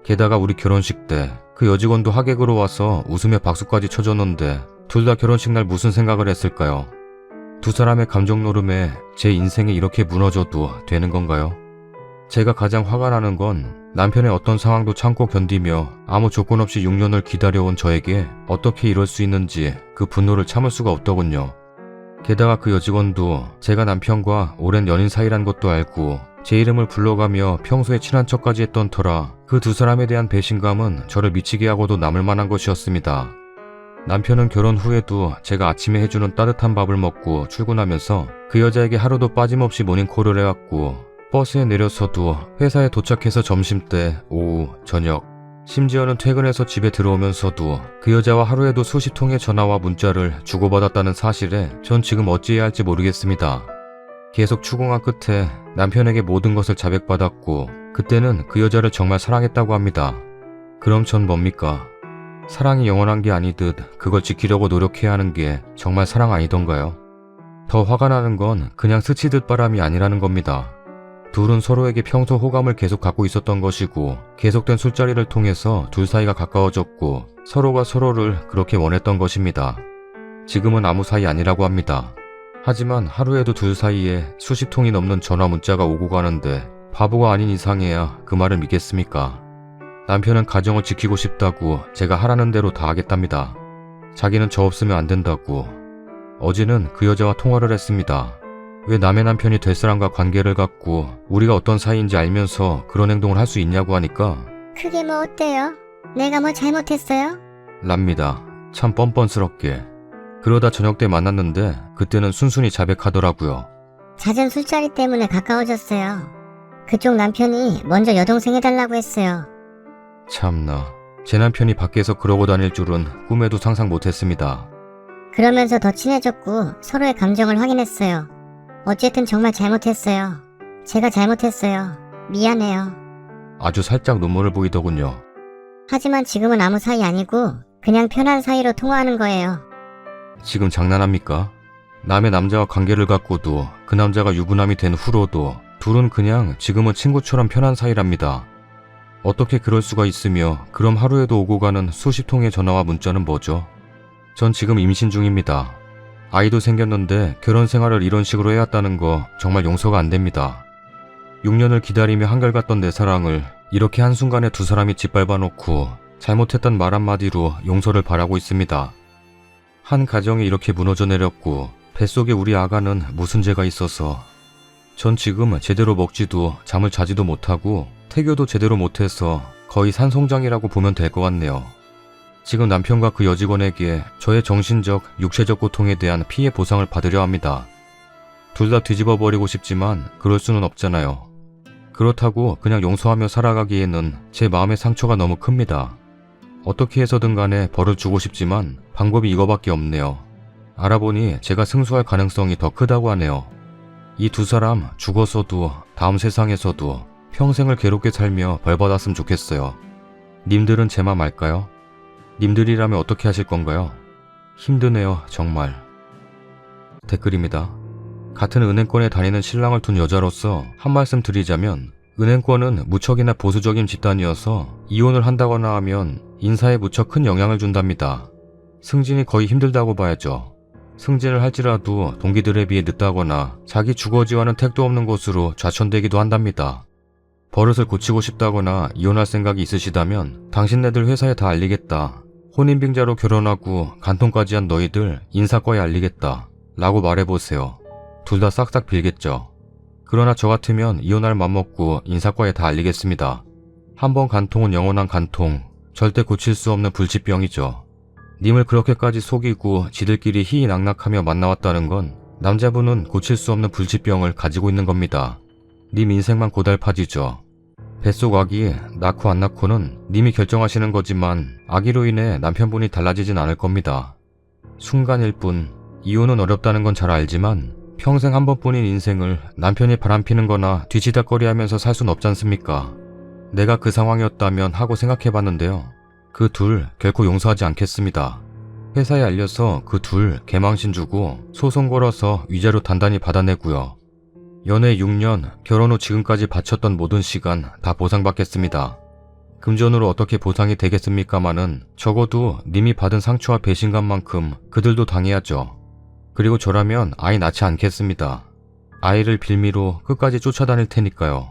게다가 우리 결혼식 때 그 여직원도 하객으로 와서 웃으며 박수까지 쳐줬는데 둘 다 결혼식 날 무슨 생각을 했을까요? 두 사람의 감정 노름에 제 인생이 이렇게 무너져도 되는 건가요? 제가 가장 화가 나는 건 남편의 어떤 상황도 참고 견디며 아무 조건 없이 6년을 기다려온 저에게 어떻게 이럴 수 있는지 그 분노를 참을 수가 없더군요. 게다가 그 여직원도 제가 남편과 오랜 연인 사이란 것도 알고 제 이름을 불러가며 평소에 친한 척까지 했던 터라 그 두 사람에 대한 배신감은 저를 미치게 하고도 남을 만한 것이었습니다. 남편은 결혼 후에도 제가 아침에 해주는 따뜻한 밥을 먹고 출근하면서 그 여자에게 하루도 빠짐없이 모닝콜을 해왔고 버스에 내려서도 회사에 도착해서 점심때, 오후, 저녁 심지어는 퇴근해서 집에 들어오면서도 그 여자와 하루에도 수십 통의 전화와 문자를 주고받았다는 사실에 전 지금 어찌해야 할지 모르겠습니다. 계속 추궁한 끝에 남편에게 모든 것을 자백받았고 그때는 그 여자를 정말 사랑했다고 합니다. 그럼 전 뭡니까? 사랑이 영원한 게 아니듯 그걸 지키려고 노력해야 하는 게 정말 사랑 아니던가요? 더 화가 나는 건 그냥 스치듯 바람이 아니라는 겁니다. 둘은 서로에게 평소 호감을 계속 갖고 있었던 것이고 계속된 술자리를 통해서 둘 사이가 가까워졌고 서로가 서로를 그렇게 원했던 것입니다. 지금은 아무 사이 아니라고 합니다. 하지만 하루에도 둘 사이에 수십 통이 넘는 전화 문자가 오고 가는데 바보가 아닌 이상해야 그 말을 믿겠습니까? 남편은 가정을 지키고 싶다고 제가 하라는 대로 다 하겠답니다. 자기는 저 없으면 안 된다고. 어제는 그 여자와 통화를 했습니다. 왜 남의 남편이 될 사람과 관계를 갖고 우리가 어떤 사이인지 알면서 그런 행동을 할 수 있냐고 하니까
그게 뭐 어때요? 내가 뭐 잘못했어요?
랍니다. 참 뻔뻔스럽게. 그러다 저녁 때 만났는데 그때는 순순히 자백하더라고요.
잦은 술자리 때문에 가까워졌어요. 그쪽 남편이 먼저 여동생 해달라고 했어요.
참나. 제 남편이 밖에서 그러고 다닐 줄은 꿈에도 상상 못했습니다.
그러면서 더 친해졌고 서로의 감정을 확인했어요. 어쨌든 정말 잘못했어요. 제가 잘못했어요. 미안해요.
아주 살짝 눈물을 보이더군요.
하지만 지금은 아무 사이 아니고 그냥 편한 사이로 통화하는 거예요.
지금 장난합니까? 남의 남자와 관계를 갖고도 그 남자가 유부남이 된 후로도 둘은 그냥 지금은 친구처럼 편한 사이랍니다. 어떻게 그럴 수가 있으며 그럼 하루에도 오고 가는 수십 통의 전화와 문자는 뭐죠? 전 지금 임신 중입니다. 아이도 생겼는데 결혼 생활을 이런 식으로 해왔다는 거 정말 용서가 안 됩니다. 6년을 기다리며 한결같던 내 사랑을 이렇게 한순간에 두 사람이 짓밟아 놓고 잘못했던 말 한마디로 용서를 바라고 있습니다. 한 가정이 이렇게 무너져 내렸고 뱃속에 우리 아가는 무슨 죄가 있어서 전 지금 제대로 먹지도 잠을 자지도 못하고 태교도 제대로 못해서 거의 산송장이라고 보면 될 것 같네요. 지금 남편과 그 여직원에게 저의 정신적, 육체적 고통에 대한 피해 보상을 받으려 합니다. 둘 다 뒤집어버리고 싶지만 그럴 수는 없잖아요. 그렇다고 그냥 용서하며 살아가기에는 제 마음의 상처가 너무 큽니다. 어떻게 해서든 간에 벌을 주고 싶지만 방법이 이거밖에 없네요. 알아보니 제가 승소할 가능성이 더 크다고 하네요. 이 두 사람 죽어서도 다음 세상에서도 평생을 괴롭게 살며 벌받았으면 좋겠어요. 님들은 제 맘 알까요? 님들이라면 어떻게 하실 건가요? 힘드네요, 정말. 댓글입니다. 같은 은행권에 다니는 신랑을 둔 여자로서 한 말씀 드리자면 은행권은 무척이나 보수적인 집단이어서 이혼을 한다거나 하면 인사에 무척 큰 영향을 준답니다. 승진이 거의 힘들다고 봐야죠. 승진을 할지라도 동기들에 비해 늦다거나 자기 주거지와는 택도 없는 곳으로 좌천되기도 한답니다. 버릇을 고치고 싶다거나 이혼할 생각이 있으시다면 당신네들 회사에 다 알리겠다. 혼인빙자로 결혼하고 간통까지 한 너희들 인사과에 알리겠다. 라고 말해보세요. 둘 다 싹싹 빌겠죠. 그러나 저 같으면 이혼할 맘먹고 인사과에 다 알리겠습니다. 한번 간통은 영원한 간통, 절대 고칠 수 없는 불치병이죠. 님을 그렇게까지 속이고 지들끼리 희희낙낙하며 만나왔다는 건 남자분은 고칠 수 없는 불치병을 가지고 있는 겁니다. 님 인생만 고달파지죠. 뱃속 아기 낳고 안 낳고는 님이 결정하시는 거지만 아기로 인해 남편분이 달라지진 않을 겁니다. 순간일 뿐. 이혼은 어렵다는 건 잘 알지만 평생 한 번뿐인 인생을 남편이 바람피는 거나 뒤치다꺼리 하면서 살 순 없지 않습니까? 내가 그 상황이었다면 하고 생각해봤는데요. 그 둘 결코 용서하지 않겠습니다. 회사에 알려서 그 둘 개망신 주고 소송 걸어서 위자료 단단히 받아내고요. 연애 6년, 결혼 후 지금까지 바쳤던 모든 시간 다 보상받겠습니다. 금전으로 어떻게 보상이 되겠습니까마는 적어도 님이 받은 상처와 배신감만큼 그들도 당해야죠. 그리고 저라면 아이 낳지 않겠습니다. 아이를 빌미로 끝까지 쫓아다닐 테니까요.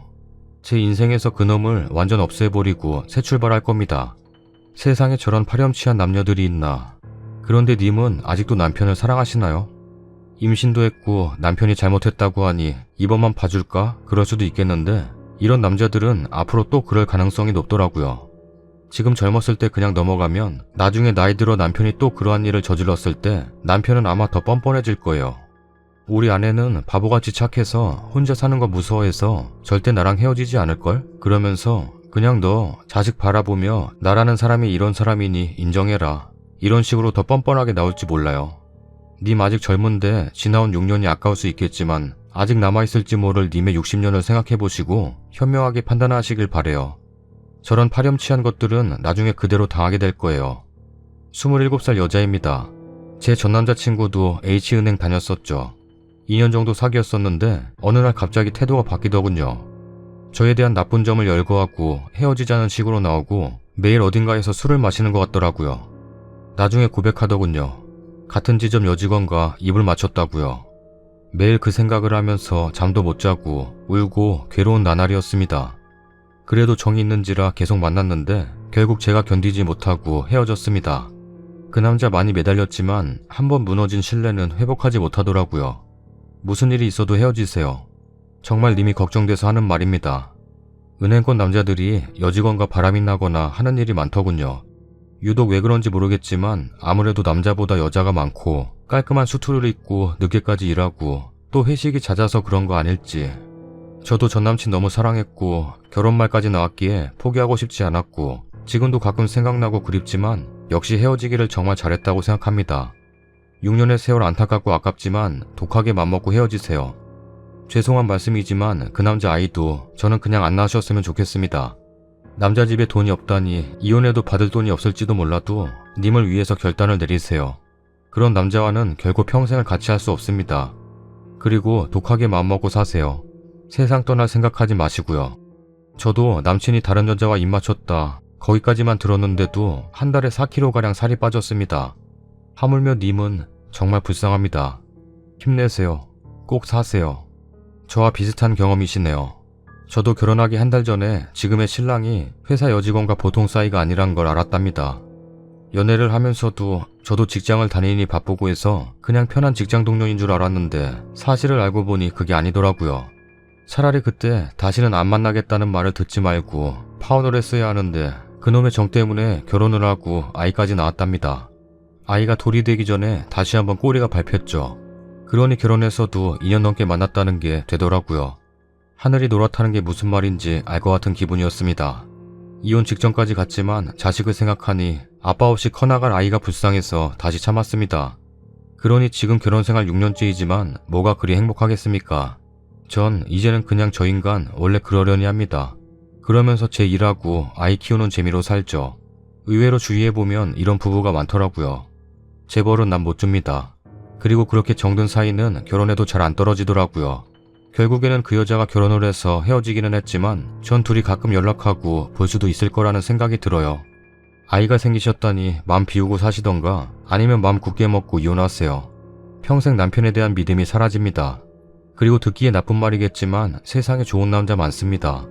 제 인생에서 그놈을 완전 없애버리고 새 출발할 겁니다. 세상에 저런 파렴치한 남녀들이 있나. 그런데 님은 아직도 남편을 사랑하시나요? 임신도 했고 남편이 잘못했다고 하니 이번만 봐줄까? 그럴 수도 있겠는데 이런 남자들은 앞으로 또 그럴 가능성이 높더라고요. 지금 젊었을 때 그냥 넘어가면 나중에 나이 들어 남편이 또 그러한 일을 저질렀을 때 남편은 아마 더 뻔뻔해질 거예요. 우리 아내는 바보같이 착해서 혼자 사는 거 무서워해서 절대 나랑 헤어지지 않을걸? 그러면서 그냥 너 자식 바라보며 나라는 사람이 이런 사람이니 인정해라. 이런 식으로 더 뻔뻔하게 나올지 몰라요. 님 아직 젊은데 지나온 6년이 아까울 수 있겠지만 아직 남아있을지 모를 님의 60년을 생각해보시고 현명하게 판단하시길 바래요. 저런 파렴치한 것들은 나중에 그대로 당하게 될 거예요. 27살 여자입니다. 제 전 남자친구도 H은행 다녔었죠. 2년 정도 사귀었었는데 어느 날 갑자기 태도가 바뀌더군요. 저에 대한 나쁜 점을 열거하고 헤어지자는 식으로 나오고 매일 어딘가에서 술을 마시는 것 같더라고요. 나중에 고백하더군요. 같은 지점 여직원과 입을 맞췄다고요. 매일 그 생각을 하면서 잠도 못 자고 울고 괴로운 나날이었습니다. 그래도 정이 있는지라 계속 만났는데 결국 제가 견디지 못하고 헤어졌습니다. 그 남자 많이 매달렸지만 한번 무너진 신뢰는 회복하지 못하더라고요. 무슨 일이 있어도 헤어지세요. 정말 님이 걱정돼서 하는 말입니다. 은행권 남자들이 여직원과 바람이 나거나 하는 일이 많더군요. 유독 왜 그런지 모르겠지만 아무래도 남자보다 여자가 많고 깔끔한 수트를 입고 늦게까지 일하고 또 회식이 잦아서 그런 거 아닐지. 저도 전남친 너무 사랑했고 결혼 말까지 나왔기에 포기하고 싶지 않았고 지금도 가끔 생각나고 그립지만 역시 헤어지기를 정말 잘했다고 생각합니다. 6년의 세월 안타깝고 아깝지만 독하게 맘먹고 헤어지세요. 죄송한 말씀이지만 그 남자 아이도 저는 그냥 안 낳으셨으면 좋겠습니다. 남자 집에 돈이 없다니 이혼해도 받을 돈이 없을지도 몰라도 님을 위해서 결단을 내리세요. 그런 남자와는 결코 평생을 같이 할 수 없습니다. 그리고 독하게 마음먹고 사세요. 세상 떠날 생각하지 마시고요. 저도 남친이 다른 여자와 입 맞췄다. 거기까지만 들었는데도 한 달에 4kg가량 살이 빠졌습니다. 하물며 님은 정말 불쌍합니다. 힘내세요. 꼭 사세요. 저와 비슷한 경험이시네요. 저도 결혼하기 한 달 전에 지금의 신랑이 회사 여직원과 보통 사이가 아니란 걸 알았답니다. 연애를 하면서도 저도 직장을 다니니 바쁘고 해서 그냥 편한 직장 동료인 줄 알았는데 사실을 알고 보니 그게 아니더라고요. 차라리 그때 다시는 안 만나겠다는 말을 듣지 말고 파혼을 했어야 하는데 그놈의 정 때문에 결혼을 하고 아이까지 낳았답니다. 아이가 돌이 되기 전에 다시 한번 꼬리가 밟혔죠. 그러니 결혼해서도 2년 넘게 만났다는 게 되더라고요. 하늘이 노랗다는 게 무슨 말인지 알 것 같은 기분이었습니다. 이혼 직전까지 갔지만 자식을 생각하니 아빠 없이 커나갈 아이가 불쌍해서 다시 참았습니다. 그러니 지금 결혼생활 6년째이지만 뭐가 그리 행복하겠습니까? 전 이제는 그냥 저 인간 원래 그러려니 합니다. 그러면서 제 일하고 아이 키우는 재미로 살죠. 의외로 주위에 보면 이런 부부가 많더라고요. 재벌은 난 못 줍니다. 그리고 그렇게 정든 사이는 결혼해도 잘 안 떨어지더라고요. 결국에는 그 여자가 결혼을 해서 헤어지기는 했지만 전 둘이 가끔 연락하고 볼 수도 있을 거라는 생각이 들어요. 아이가 생기셨다니 맘 비우고 사시던가 아니면 맘 굳게 먹고 이혼하세요. 평생 남편에 대한 믿음이 사라집니다. 그리고 듣기에 나쁜 말이겠지만 세상에 좋은 남자 많습니다.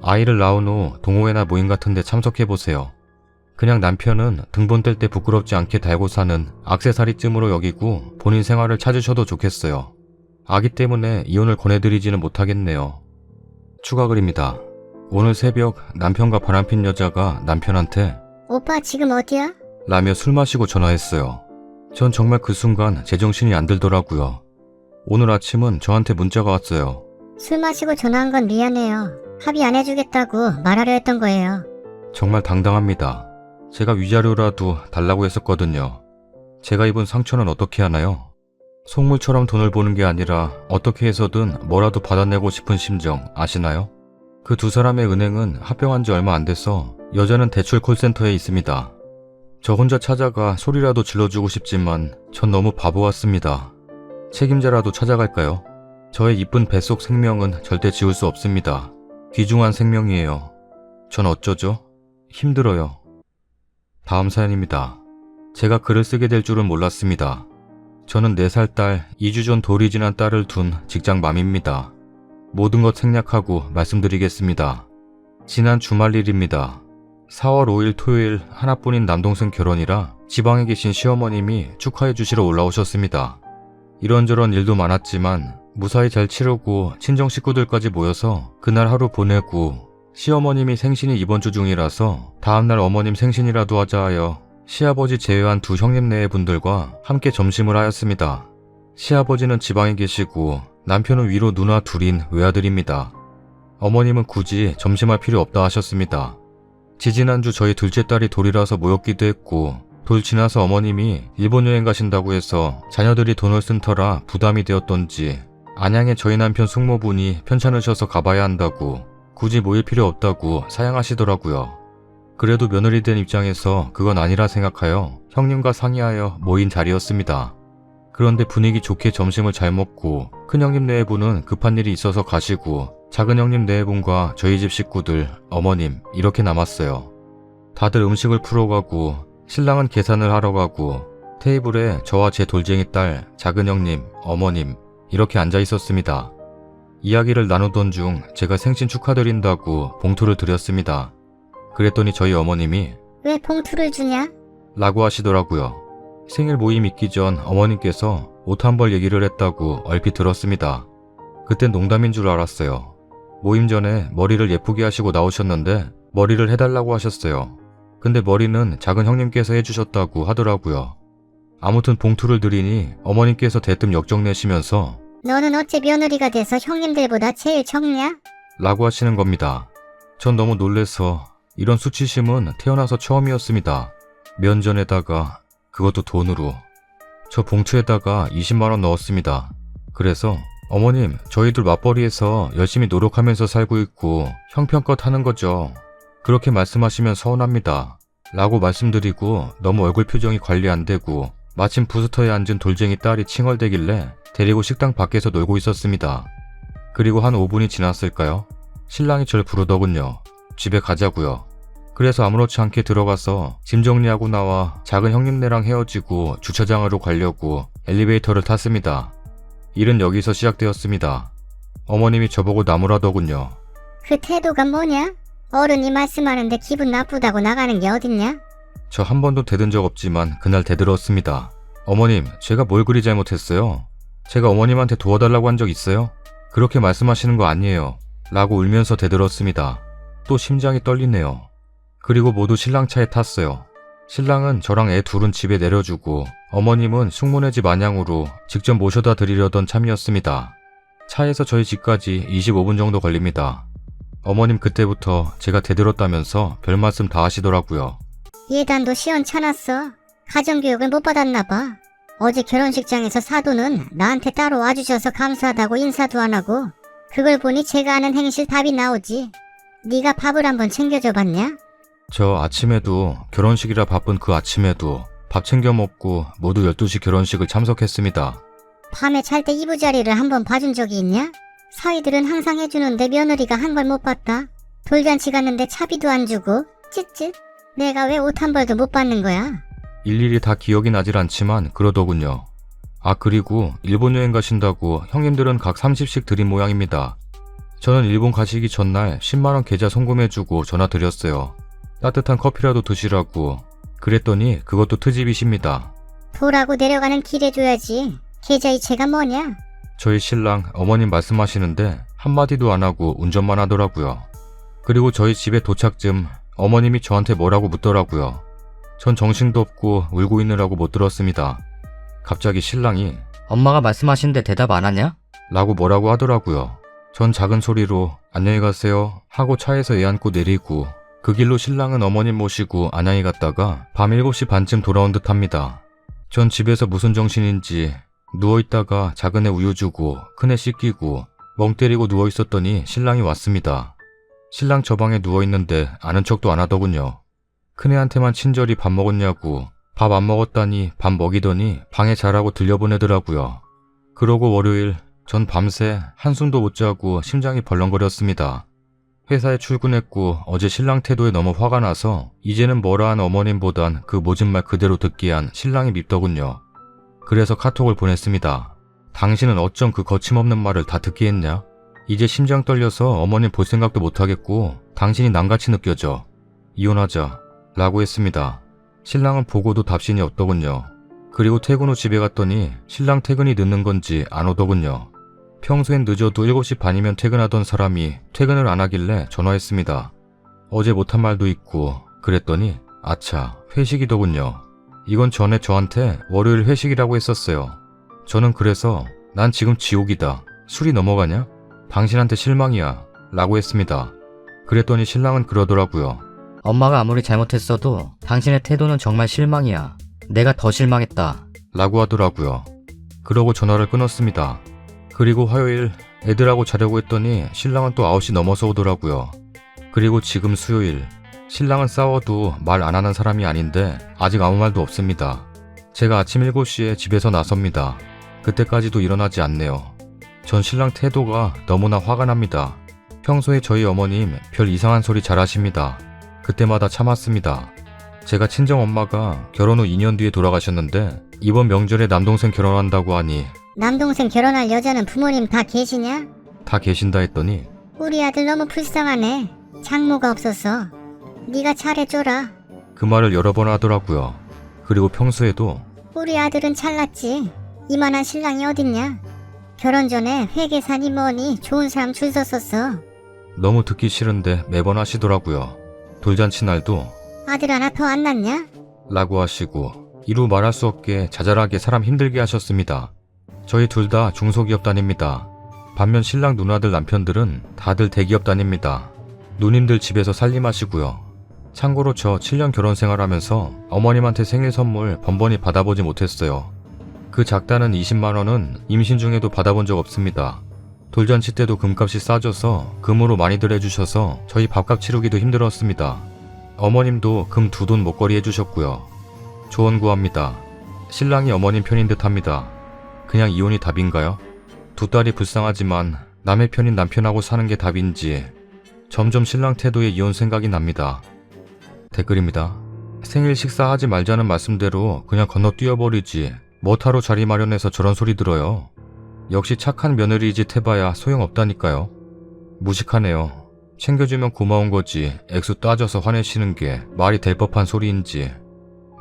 아이를 낳은 후 동호회나 모임 같은 데 참석해보세요. 그냥 남편은 등본 뗄 때 부끄럽지 않게 달고 사는 액세서리쯤으로 여기고 본인 생활을 찾으셔도 좋겠어요. 아기 때문에 이혼을 권해드리지는 못하겠네요. 추가 글입니다. 오늘 새벽 남편과 바람핀 여자가 남편한테
오빠 지금 어디야?
라며 술 마시고 전화했어요. 전 정말 그 순간 제정신이 안 들더라고요. 오늘 아침은 저한테 문자가 왔어요.
술 마시고 전화한 건 미안해요. 합의 안 해주겠다고 말하려 했던 거예요.
정말 당당합니다. 제가 위자료라도 달라고 했었거든요. 제가 입은 상처는 어떻게 하나요? 속물처럼 돈을 보는 게 아니라 어떻게 해서든 뭐라도 받아내고 싶은 심정 아시나요? 그 두 사람의 은행은 합병한 지 얼마 안 돼서 여자는 대출 콜센터에 있습니다. 저 혼자 찾아가 소리라도 질러주고 싶지만 전 너무 바보 같습니다. 책임자라도 찾아갈까요? 저의 이쁜 뱃속 생명은 절대 지울 수 없습니다. 귀중한 생명이에요. 전 어쩌죠? 힘들어요. 다음 사연입니다. 제가 글을 쓰게 될 줄은 몰랐습니다. 저는 4살 딸, 2주 전 돌이 지난 딸을 둔 직장맘입니다. 모든 것 생략하고 말씀드리겠습니다. 지난 주말 일입니다. 4월 5일 토요일 하나뿐인 남동생 결혼이라 지방에 계신 시어머님이 축하해 주시러 올라오셨습니다. 이런저런 일도 많았지만 무사히 잘 치르고 친정 식구들까지 모여서 그날 하루 보내고 시어머님이 생신이 이번 주 중이라서 다음날 어머님 생신이라도 하자 하여 시아버지 제외한 두 형님네의 분들과 함께 점심을 하였습니다. 시아버지는 지방에 계시고 남편은 위로 누나 둘인 외아들입니다. 어머님은 굳이 점심할 필요 없다 하셨습니다. 지지난주 저희 둘째 딸이 돌이라서 모였기도 했고 돌 지나서 어머님이 일본 여행 가신다고 해서 자녀들이 돈을 쓴 터라 부담이 되었던지 안양에 저희 남편 숙모분이 편찮으셔서 가봐야 한다고 굳이 모일 필요 없다고 사양하시더라고요. 그래도 며느리 된 입장에서 그건 아니라 생각하여 형님과 상의하여 모인 자리였습니다. 그런데 분위기 좋게 점심을 잘 먹고 큰형님 네 분은 급한 일이 있어서 가시고 작은형님 네 분과 저희 집 식구들, 어머님 이렇게 남았어요. 다들 음식을 풀어가고 신랑은 계산을 하러 가고 테이블에 저와 제 돌쟁이 딸, 작은형님, 어머님 이렇게 앉아 있었습니다. 이야기를 나누던 중 제가 생신 축하드린다고 봉투를 드렸습니다. 그랬더니 저희 어머님이
왜 봉투를 주냐?
라고 하시더라고요. 생일 모임 있기 전 어머님께서 옷 한 벌 얘기를 했다고 얼핏 들었습니다. 그땐 농담인 줄 알았어요. 모임 전에 머리를 예쁘게 하시고 나오셨는데 머리를 해달라고 하셨어요. 근데 머리는 작은 형님께서 해주셨다고 하더라고요. 아무튼 봉투를 드리니 어머님께서 대뜸 역정내시면서
너는 어째 며느리가 돼서 형님들보다 제일 적냐?
라고 하시는 겁니다. 전 너무 놀래서 이런 수치심은 태어나서 처음이었습니다. 면전에다가 그것도 돈으로. 저 봉투에다가 20만원 넣었습니다. 그래서 어머님 저희들 맞벌이해서 열심히 노력하면서 살고 있고 형편껏 하는 거죠. 그렇게 말씀하시면 서운합니다. 라고 말씀드리고 너무 얼굴 표정이 관리 안 되고 마침 부스터에 앉은 돌쟁이 딸이 칭얼대길래 데리고 식당 밖에서 놀고 있었습니다. 그리고 한 5분이 지났을까요? 신랑이 절 부르더군요. 집에 가자고요. 그래서 아무렇지 않게 들어가서 짐 정리하고 나와 작은 형님네랑 헤어지고 주차장으로 가려고 엘리베이터를 탔습니다. 일은 여기서 시작되었습니다. 어머님이 저보고 나무라더군요.
그 태도가 뭐냐? 어른이 말씀하는데 기분 나쁘다고 나가는 게 어딨냐?
저 한 번도 대든 적 없지만 그날 대들었습니다. 어머님, 제가 뭘 그리 잘못했어요? 제가 어머님한테 도와달라고 한 적 있어요? 그렇게 말씀하시는 거 아니에요. 라고 울면서 대들었습니다. 또 심장이 떨리네요. 그리고 모두 신랑 차에 탔어요. 신랑은 저랑 애 둘은 집에 내려주고 어머님은 숙모네 집 안양으로 직접 모셔다 드리려던 참이었습니다. 차에서 저희 집까지 25분 정도 걸립니다. 어머님 그때부터 제가 대들었다면서 별말씀 다 하시더라고요.
예단도 시원찮았어. 가정교육을 못 받았나봐. 어제 결혼식장에서 사돈은 나한테 따로 와주셔서 감사하다고 인사도 안 하고 그걸 보니 제가 하는 행실 답이 나오지. 네가 밥을 한번 챙겨줘 봤냐?
저 아침에도 결혼식이라 바쁜 그 아침에도 밥 챙겨 먹고 모두 12시 결혼식을 참석했습니다.
밤에 잘 때 이부자리를 한번 봐준 적이 있냐? 사위들은 항상 해주는데 며느리가 한 걸 못 봤다. 돌잔치 갔는데 차비도 안 주고 쯧쯧. 내가 왜 옷 한 벌도 못 받는 거야?
일일이 다 기억이 나질 않지만 그러더군요. 아, 그리고 일본 여행 가신다고 형님들은 각 30씩 드린 모양입니다. 저는 일본 가시기 전날 10만원 계좌 송금해주고 전화 드렸어요. 따뜻한 커피라도 드시라고. 그랬더니 그것도 트집이십니다.
도라고 내려가는 길에 줘야지. 계좌이체가 뭐냐?
저희 신랑 어머님 말씀하시는데 한마디도 안 하고 운전만 하더라고요. 그리고 저희 집에 도착 쯤 어머님이 저한테 뭐라고 묻더라고요. 전 정신도 없고 울고 있느라고 못 들었습니다. 갑자기 신랑이
엄마가 말씀하시는데 대답 안 하냐?
라고 뭐라고 하더라고요. 전 작은 소리로 안녕히 가세요 하고 차에서 애 안고 내리고 그 길로 신랑은 어머님 모시고 안양에 갔다가 밤 7시 반쯤 돌아온 듯 합니다. 전 집에서 무슨 정신인지 누워있다가 작은 애 우유 주고 큰애 씻기고 멍 때리고 누워있었더니 신랑이 왔습니다. 신랑 저 방에 누워있는데 아는 척도 안 하더군요. 큰애한테만 친절히 밥 먹었냐고 밥 안 먹었다니 밥 먹이더니 방에 자라고 들려보내더라고요. 그러고 월요일 전 밤새 한숨도 못 자고 심장이 벌렁거렸습니다. 회사에 출근했고 어제 신랑 태도에 너무 화가 나서 이제는 뭐라 한 어머님보단 그 모진 말 그대로 듣게 한 신랑이 밉더군요. 그래서 카톡을 보냈습니다. 당신은 어쩜 그 거침없는 말을 다 듣게 했냐? 이제 심장 떨려서 어머님 볼 생각도 못하겠고 당신이 남같이 느껴져. 이혼하자 라고 했습니다. 신랑은 보고도 답신이 없더군요. 그리고 퇴근 후 집에 갔더니 신랑 퇴근이 늦는 건지 안 오더군요. 평소엔 늦어도 7시 반이면 퇴근하던 사람이 퇴근을 안 하길래 전화했습니다. 어제 못한 말도 있고 그랬더니 아차 회식이더군요. 이건 전에 저한테 월요일 회식이라고 했었어요. 저는 그래서 난 지금 지옥이다. 술이 넘어가냐? 당신한테 실망이야 라고 했습니다. 그랬더니 신랑은 그러더라고요.
엄마가 아무리 잘못했어도 당신의 태도는 정말 실망이야. 내가 더 실망했다.
라고 하더라고요. 그러고 전화를 끊었습니다. 그리고 화요일 애들하고 자려고 했더니 신랑은 또 9시 넘어서 오더라고요. 그리고 지금 수요일 신랑은 싸워도 말 안 하는 사람이 아닌데 아직 아무 말도 없습니다. 제가 아침 7시에 집에서 나섭니다. 그때까지도 일어나지 않네요. 전 신랑 태도가 너무나 화가 납니다. 평소에 저희 어머님 별 이상한 소리 잘 하십니다. 그때마다 참았습니다. 제가 친정엄마가 결혼 후 2년 뒤에 돌아가셨는데 이번 명절에 남동생 결혼한다고 하니
남동생 결혼할 여자는 부모님 다 계시냐?
다 계신다 했더니
우리 아들 너무 불쌍하네. 장모가 없어서. 네가 잘해줘라.
그 말을 여러 번 하더라고요. 그리고 평소에도
우리 아들은 잘났지. 이만한 신랑이 어딨냐? 결혼 전에 회계사니 뭐니 좋은 사람 줄 섰었어.
너무 듣기 싫은데 매번 하시더라고요. 돌잔치 날도
아들 하나 더 안 낳냐?
라고 하시고 이루 말할 수 없게 자잘하게 사람 힘들게 하셨습니다. 저희 둘 다 중소기업 다닙니다. 반면 신랑 누나들 남편들은 다들 대기업 다닙니다. 누님들 집에서 살림하시고요. 참고로 저 7년 결혼 생활하면서 어머님한테 생일 선물 번번이 받아보지 못했어요. 그 작다는 20만원은 임신 중에도 받아본 적 없습니다. 돌잔치 때도 금값이 싸져서 금으로 많이들 해주셔서 저희 밥값 치르기도 힘들었습니다. 어머님도 금 2돈 목걸이 해주셨고요. 조언 구합니다. 신랑이 어머님 편인 듯 합니다. 그냥 이혼이 답인가요? 두 딸이 불쌍하지만 남의 편인 남편하고 사는 게 답인지 점점 신랑 태도에 이혼 생각이 납니다. 댓글입니다. 생일 식사하지 말자는 말씀대로 그냥 건너뛰어버리지 뭐하러 자리 마련해서 저런 소리 들어요. 역시 착한 며느리 짓 해봐야 소용없다니까요. 무식하네요. 챙겨주면 고마운 거지 액수 따져서 화내시는 게 말이 될 법한 소리인지.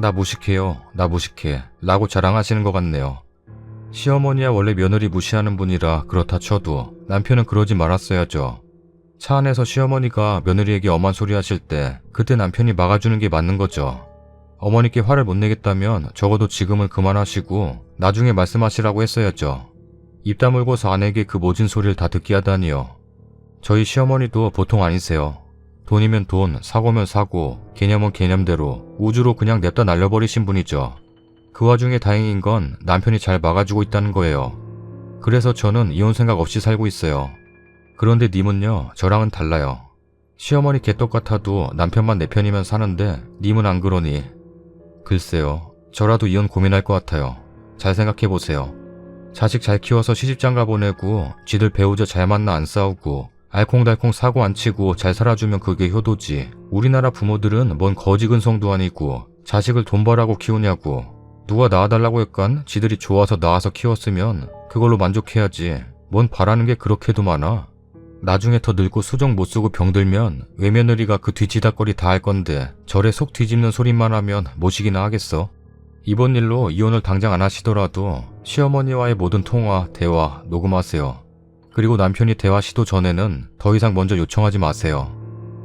나 무식해요. 나 무식해 라고 자랑하시는 것 같네요. 시어머니야 원래 며느리 무시하는 분이라 그렇다 쳐도 남편은 그러지 말았어야죠. 차 안에서 시어머니가 며느리에게 엄한 소리 하실 때 그때 남편이 막아주는 게 맞는 거죠. 어머니께 화를 못 내겠다면 적어도 지금은 그만하시고 나중에 말씀하시라고 했어야죠. 입 다물고서 아내에게 그 모진 소리를 다 듣게 하다니요. 저희 시어머니도 보통 아니세요. 돈이면 돈, 사고면 사고, 개념은 개념대로 우주로 그냥 냅다 날려버리신 분이죠. 그 와중에 다행인 건 남편이 잘 막아주고 있다는 거예요. 그래서 저는 이혼 생각 없이 살고 있어요. 그런데 님은요, 저랑은 달라요. 시어머니 개떡 같아도 남편만 내 편이면 사는데 님은 안 그러니. 글쎄요, 저라도 이혼 고민할 것 같아요. 잘 생각해보세요. 자식 잘 키워서 시집장가 보내고 쥐들 배우자 잘 만나 안 싸우고 알콩달콩 사고 안 치고 잘 살아주면 그게 효도지. 우리나라 부모들은 뭔 거지근성도 아니고 자식을 돈 벌라고 키우냐고. 누가 낳아달라고 했건 지들이 좋아서 낳아서 키웠으면 그걸로 만족해야지. 뭔 바라는 게 그렇게도 많아. 나중에 더 늙고 수정 못 쓰고 병들면 외며느리가 그 뒤지다거리 다 할 건데 절에 속 뒤집는 소리만 하면 모시기나 하겠어. 이번 일로 이혼을 당장 안 하시더라도 시어머니와의 모든 통화, 대화 녹음하세요. 그리고 남편이 대화 시도 전에는 더 이상 먼저 요청하지 마세요.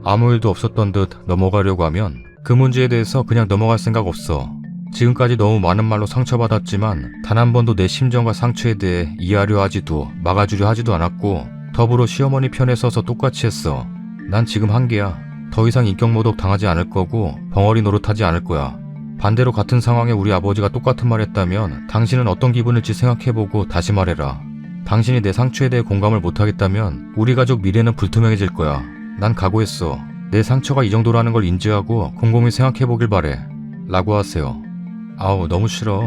아무 일도 없었던 듯 넘어가려고 하면 그 문제에 대해서 그냥 넘어갈 생각 없어. 지금까지 너무 많은 말로 상처받았지만 단 한 번도 내 심정과 상처에 대해 이해하려 하지도 막아주려 하지도 않았고 더불어 시어머니 편에 서서 똑같이 했어. 난 지금 한계야. 더 이상 인격모독 당하지 않을 거고 벙어리 노릇하지 않을 거야. 반대로 같은 상황에 우리 아버지가 똑같은 말 했다면 당신은 어떤 기분일지 생각해보고 다시 말해라. 당신이 내 상처에 대해 공감을 못하겠다면 우리 가족 미래는 불투명해질 거야. 난 각오했어. 내 상처가 이 정도라는 걸 인지하고 곰곰이 생각해보길 바래. 라고 하세요. 아우 너무 싫어.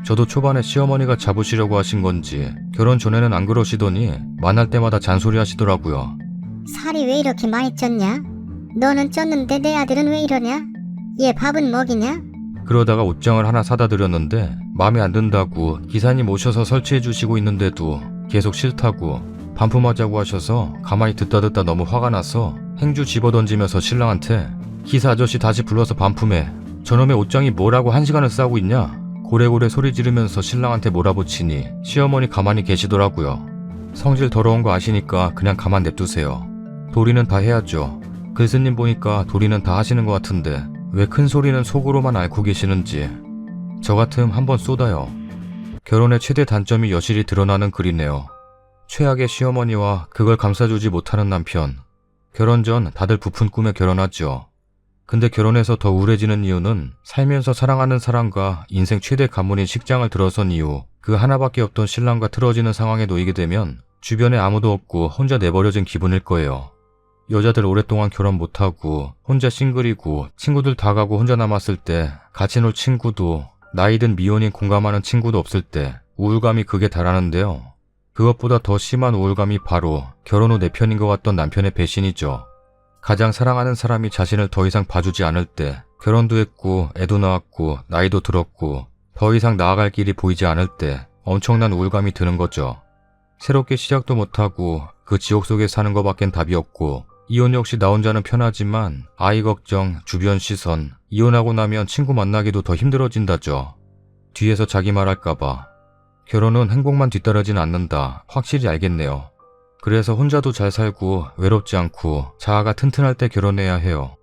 저도 초반에 시어머니가 잡으시려고 하신 건지 결혼 전에는 안 그러시더니 만날 때마다 잔소리 하시더라고요.
살이 왜 이렇게 많이 쪘냐? 너는 쪘는데 내 아들은 왜 이러냐? 얘 밥은 먹이냐?
그러다가 옷장을 하나 사다 드렸는데 마음에 안 든다고 기사님 오셔서 설치해 주시고 있는데도 계속 싫다고 반품하자고 하셔서 가만히 듣다 너무 화가 나서 행주 집어던지면서 신랑한테 기사 아저씨 다시 불러서 반품해. 저놈의 옷장이 뭐라고 1시간을 싸고 있냐? 고래고래 소리 지르면서 신랑한테 몰아붙이니 시어머니 가만히 계시더라고요. 성질 더러운 거 아시니까 그냥 가만 냅두세요. 도리는 다 해야죠. 글쓰님 보니까 도리는 다 하시는 것 같은데 왜 큰 소리는 속으로만 앓고 계시는지. 저 같음 한번 쏟아요. 결혼의 최대 단점이 여실히 드러나는 글이네요. 최악의 시어머니와 그걸 감싸주지 못하는 남편. 결혼 전 다들 부푼 꿈에 결혼하죠. 근데 결혼해서 더 우울해지는 이유는 살면서 사랑하는 사람과 인생 최대 관문인 식장을 들어선 이후 그 하나밖에 없던 신랑과 틀어지는 상황에 놓이게 되면 주변에 아무도 없고 혼자 내버려진 기분일 거예요. 여자들 오랫동안 결혼 못하고 혼자 싱글이고 친구들 다 가고 혼자 남았을 때 같이 놀 친구도 나이든 미혼인 공감하는 친구도 없을 때 우울감이 극에 달하는데요. 그것보다 더 심한 우울감이 바로 결혼 후 내 편인 것 같던 남편의 배신이죠. 가장 사랑하는 사람이 자신을 더 이상 봐주지 않을 때 결혼도 했고 애도 낳았고 나이도 들었고 더 이상 나아갈 길이 보이지 않을 때 엄청난 우울감이 드는 거죠. 새롭게 시작도 못하고 그 지옥 속에 사는 것밖엔 답이 없고 이혼 역시 나 혼자는 편하지만 아이 걱정, 주변 시선, 이혼하고 나면 친구 만나기도 더 힘들어진다죠. 뒤에서 자기 말할까봐. 결혼은 행복만 뒤따르진 않는다. 확실히 알겠네요. 그래서 혼자도 잘 살고 외롭지 않고 자아가 튼튼할 때 결혼해야 해요.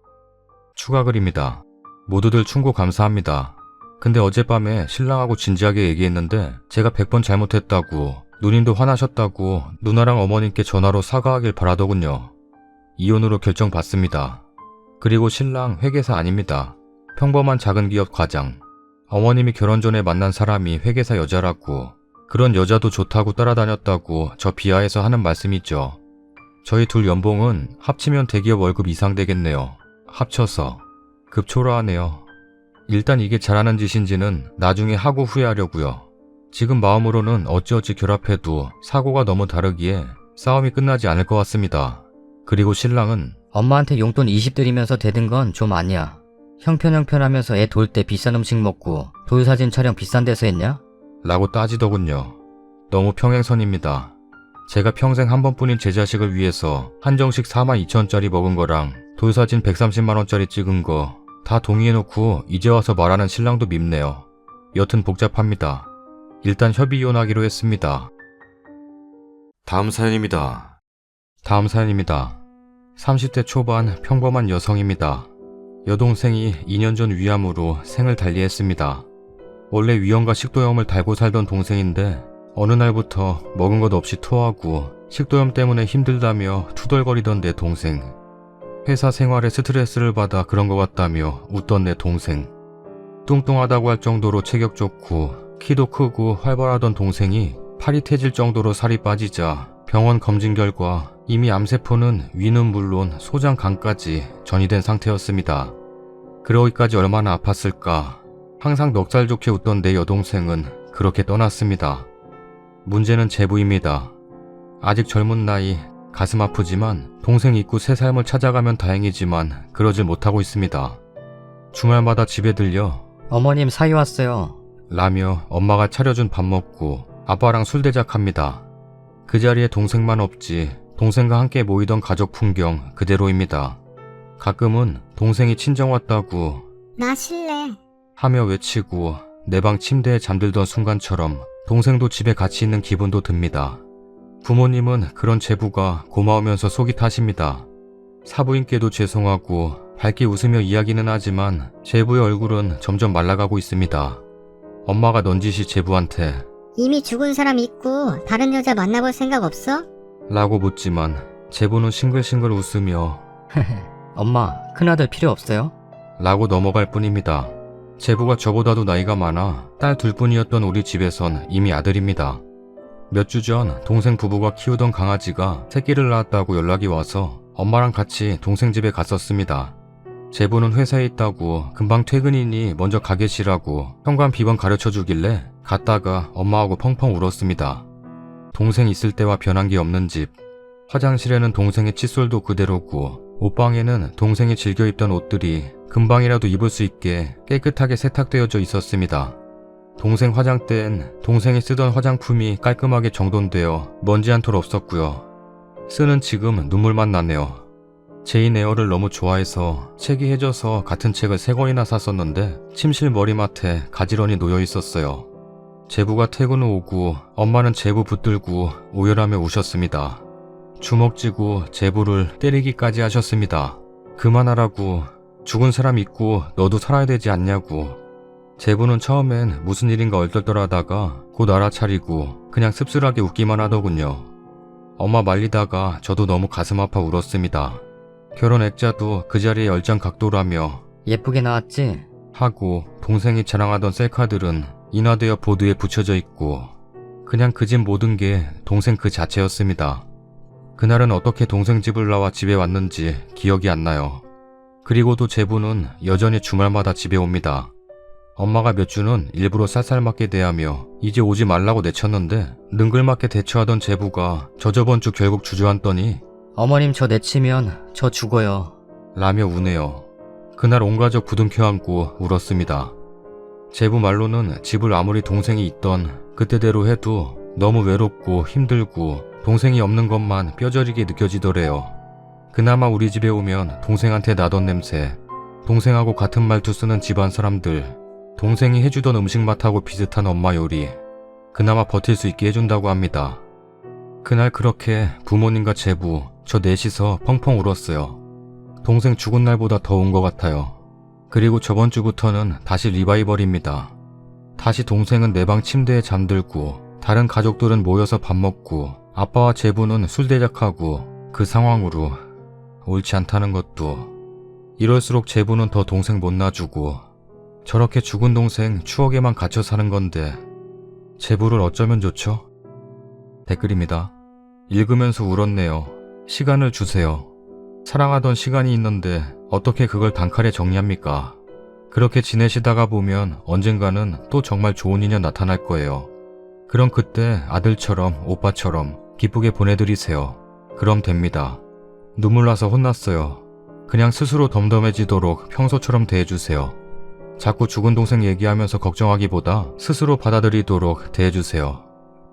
추가 글입니다. 모두들 충고 감사합니다. 근데 어젯밤에 신랑하고 진지하게 얘기했는데 제가 100번 잘못했다고 누님도 화나셨다고 누나랑 어머님께 전화로 사과하길 바라더군요. 이혼으로 결정받습니다. 그리고 신랑 회계사 아닙니다. 평범한 작은 기업 과장. 어머님이 결혼 전에 만난 사람이 회계사 여자라고 그런 여자도 좋다고 따라다녔다고 저 비하해서 하는 말씀이 있죠. 저희 둘 연봉은 합치면 대기업 월급 이상 되겠네요. 합쳐서. 급초라하네요. 일단 이게 잘하는 짓인지는 나중에 하고 후회하려고요. 지금 마음으로는 어찌어찌 결합해도 사고가 너무 다르기에 싸움이 끝나지 않을 것 같습니다. 그리고 신랑은
엄마한테 용돈 20 드리면서 대든 건 좀 아니야. 형편하면서 애 돌 때 비싼 음식 먹고 돌사진 촬영 비싼 데서 했냐?
라고 따지더군요. 너무 평행선입니다. 제가 평생 한 번뿐인 제 자식을 위해서 한정식 42,000원짜리 먹은 거랑 돌사진 130만원짜리 찍은 거 다 동의해놓고 이제 와서 말하는 신랑도 밉네요. 여튼 복잡합니다. 일단 협의 이혼하기로 했습니다. 다음 사연입니다. 30대 초반 평범한 여성입니다. 여동생이 2년 전 위암으로 생을 달리했습니다. 원래 위염과 식도염을 달고 살던 동생인데 어느 날부터 먹은 것 없이 토하고 식도염 때문에 힘들다며 투덜거리던 내 동생. 회사 생활에 스트레스를 받아 그런 것 같다며 웃던 내 동생. 뚱뚱하다고 할 정도로 체격 좋고 키도 크고 활발하던 동생이 팔이 태질 정도로 살이 빠지자 병원 검진 결과 이미 암세포는 위는 물론 소장 간까지 전이된 상태였습니다. 그러기까지 얼마나 아팠을까. 항상 넉살 좋게 웃던 내 여동생은 그렇게 떠났습니다. 문제는 제부입니다. 아직 젊은 나이, 가슴 아프지만 동생 잊고 새 삶을 찾아가면 다행이지만 그러질 못하고 있습니다. 주말마다 집에 들려
어머님 사위 왔어요.
라며 엄마가 차려준 밥 먹고 아빠랑 술대작합니다. 그 자리에 동생만 없지 동생과 함께 모이던 가족 풍경 그대로입니다. 가끔은 동생이 친정 왔다고
나 실례.
하며 외치고 내 방 침대에 잠들던 순간처럼 동생도 집에 같이 있는 기분도 듭니다. 부모님은 그런 제부가 고마우면서 속이 타십니다. 사부인께도 죄송하고 밝게 웃으며 이야기는 하지만 제부의 얼굴은 점점 말라가고 있습니다. 엄마가 넌지시 제부한테
이미 죽은 사람 있고 다른 여자 만나볼 생각 없어?
라고 묻지만 제부는 싱글싱글 웃으며
엄마, 큰아들 필요 없어요?
라고 넘어갈 뿐입니다. 제부가 저보다도 나이가 많아 딸 둘뿐이었던 우리 집에선 이미 아들입니다. 몇 주 전 동생 부부가 키우던 강아지가 새끼를 낳았다고 연락이 와서 엄마랑 같이 동생 집에 갔었습니다. 제부는 회사에 있다고 금방 퇴근이니 먼저 가 계시라고 현관 비번 가르쳐 주길래 갔다가 엄마하고 펑펑 울었습니다. 동생 있을 때와 변한 게 없는 집. 화장실에는 동생의 칫솔도 그대로고 옷방에는 동생이 즐겨 입던 옷들이 금방이라도 입을 수 있게 깨끗하게 세탁되어져 있었습니다. 동생 화장대엔 동생이 쓰던 화장품이 깔끔하게 정돈되어 먼지 한 톨 없었고요. 쓰는 지금 눈물만 나네요. 제인 에어를 너무 좋아해서 책이 해져서 같은 책을 3권이나 샀었는데 침실 머리맡에 가지런히 놓여 있었어요. 제부가 퇴근 후 오고 엄마는 제부 붙들고 오열하며 우셨습니다. 주먹 쥐고 제부를 때리기까지 하셨습니다. 그만하라고, 죽은 사람 있고 너도 살아야 되지 않냐고. 제부는 처음엔 무슨 일인가 얼떨떨하다가 곧 알아차리고 그냥 씁쓸하게 웃기만 하더군요. 엄마 말리다가 저도 너무 가슴 아파 울었습니다. 결혼 액자도 그 자리에 열장 각도라며
예쁘게 나왔지?
하고 동생이 자랑하던 셀카들은 인화되어 보드에 붙여져 있고 그냥 그 집 모든 게 동생 그 자체였습니다. 그날은 어떻게 동생 집을 나와 집에 왔는지 기억이 안 나요. 그리고도 제부는 여전히 주말마다 집에 옵니다. 엄마가 몇 주는 일부러 쌀쌀맞게 대하며 이제 오지 말라고 내쳤는데 능글맞게 대처하던 제부가 저번 주 결국 주저앉더니
어머님 저 내치면 저 죽어요.
라며 우네요. 그날 온 가족 부둥켜 안고 울었습니다. 제부 말로는 집을 아무리 동생이 있던 그때대로 해도 너무 외롭고 힘들고 동생이 없는 것만 뼈저리게 느껴지더래요. 그나마 우리 집에 오면 동생한테 나던 냄새, 동생하고 같은 말투 쓰는 집안 사람들, 동생이 해주던 음식 맛하고 비슷한 엄마 요리, 그나마 버틸 수 있게 해준다고 합니다. 그날 그렇게 부모님과 제부, 저 넷이서 펑펑 울었어요. 동생 죽은 날보다 더 운 것 같아요. 그리고 저번 주부터는 다시 리바이벌입니다. 다시 동생은 내 방 침대에 잠들고 다른 가족들은 모여서 밥 먹고 아빠와 제부는 술대작하고 그 상황으로 옳지 않다는 것도 이럴수록 제부는 더 동생 못 놔주고 저렇게 죽은 동생 추억에만 갇혀 사는 건데 제부를 어쩌면 좋죠? 댓글입니다. 읽으면서 울었네요. 시간을 주세요. 사랑하던 시간이 있는데 어떻게 그걸 단칼에 정리합니까? 그렇게 지내시다가 보면 언젠가는 또 정말 좋은 인연 나타날 거예요. 그럼 그때 아들처럼 오빠처럼 기쁘게 보내드리세요. 그럼 됩니다. 눈물 나서 혼났어요. 그냥 스스로 덤덤해지도록 평소처럼 대해주세요. 자꾸 죽은 동생 얘기하면서 걱정하기보다 스스로 받아들이도록 대해주세요.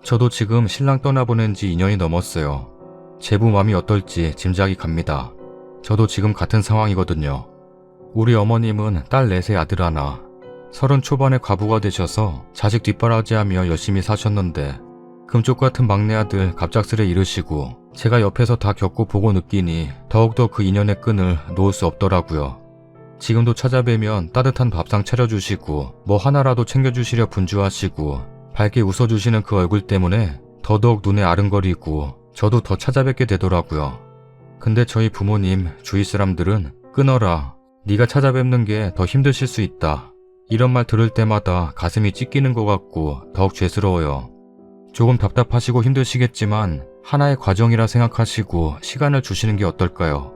저도 지금 신랑 떠나보낸 지 2년이 넘었어요. 제부 맘이 어떨지 짐작이 갑니다. 저도 지금 같은 상황이거든요. 우리 어머님은 딸 넷의 아들 하나, 30 초반에 과부가 되셔서 자식 뒷바라지하며 열심히 사셨는데 금쪽 같은 막내 아들 갑작스레 잃으시고 제가 옆에서 다 겪고 보고 느끼니 더욱더 그 인연의 끈을 놓을 수 없더라고요. 지금도 찾아뵈면 따뜻한 밥상 차려주시고 뭐 하나라도 챙겨주시려 분주하시고 밝게 웃어주시는 그 얼굴 때문에 더더욱 눈에 아른거리고 저도 더 찾아뵙게 되더라고요. 근데 저희 부모님, 주위 사람들은 끊어라, 네가 찾아뵙는 게 더 힘드실 수 있다, 이런 말 들을 때마다 가슴이 찢기는 것 같고 더욱 죄스러워요. 조금 답답하시고 힘드시겠지만 하나의 과정이라 생각하시고 시간을 주시는 게 어떨까요?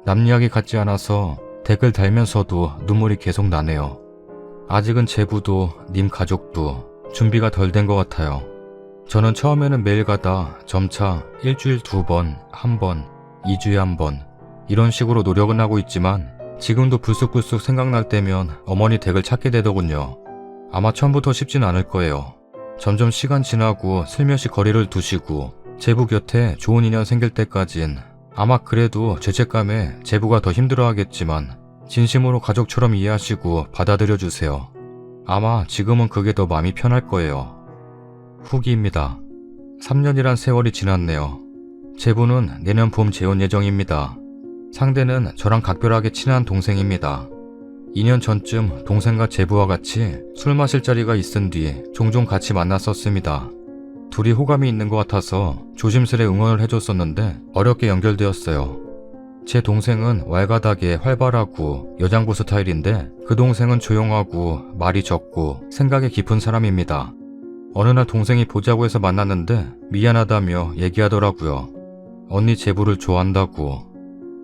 남 이야기 같지 않아서 댓글 달면서도 눈물이 계속 나네요. 아직은 제부도 님 가족도 준비가 덜 된 것 같아요. 저는 처음에는 매일 가다 점차 일주일 2번, 1번, 2주에 1번 이런 식으로 노력은 하고 있지만 지금도 불쑥불쑥 생각날 때면 어머니 댁을 찾게 되더군요. 아마 처음부터 쉽진 않을 거예요. 점점 시간 지나고 슬며시 거리를 두시고 제부 곁에 좋은 인연 생길 때까진 아마 그래도 죄책감에 제부가 더 힘들어하겠지만 진심으로 가족처럼 이해하시고 받아들여 주세요. 아마 지금은 그게 더 마음이 편할 거예요. 후기입니다. 3년이란 세월이 지났네요. 제부는 내년 봄 재혼 예정입니다. 상대는 저랑 각별하게 친한 동생입니다. 2년 전쯤 동생과 제부와 같이 술 마실 자리가 있은 뒤 종종 같이 만났었습니다. 둘이 호감이 있는 것 같아서 조심스레 응원을 해줬었는데 어렵게 연결되었어요. 제 동생은 왈가닥에 활발하고 여장부 스타일인데 그 동생은 조용하고 말이 적고 생각이 깊은 사람입니다. 어느 날 동생이 보자고 해서 만났는데 미안하다며 얘기하더라고요. 언니 제부를 좋아한다고.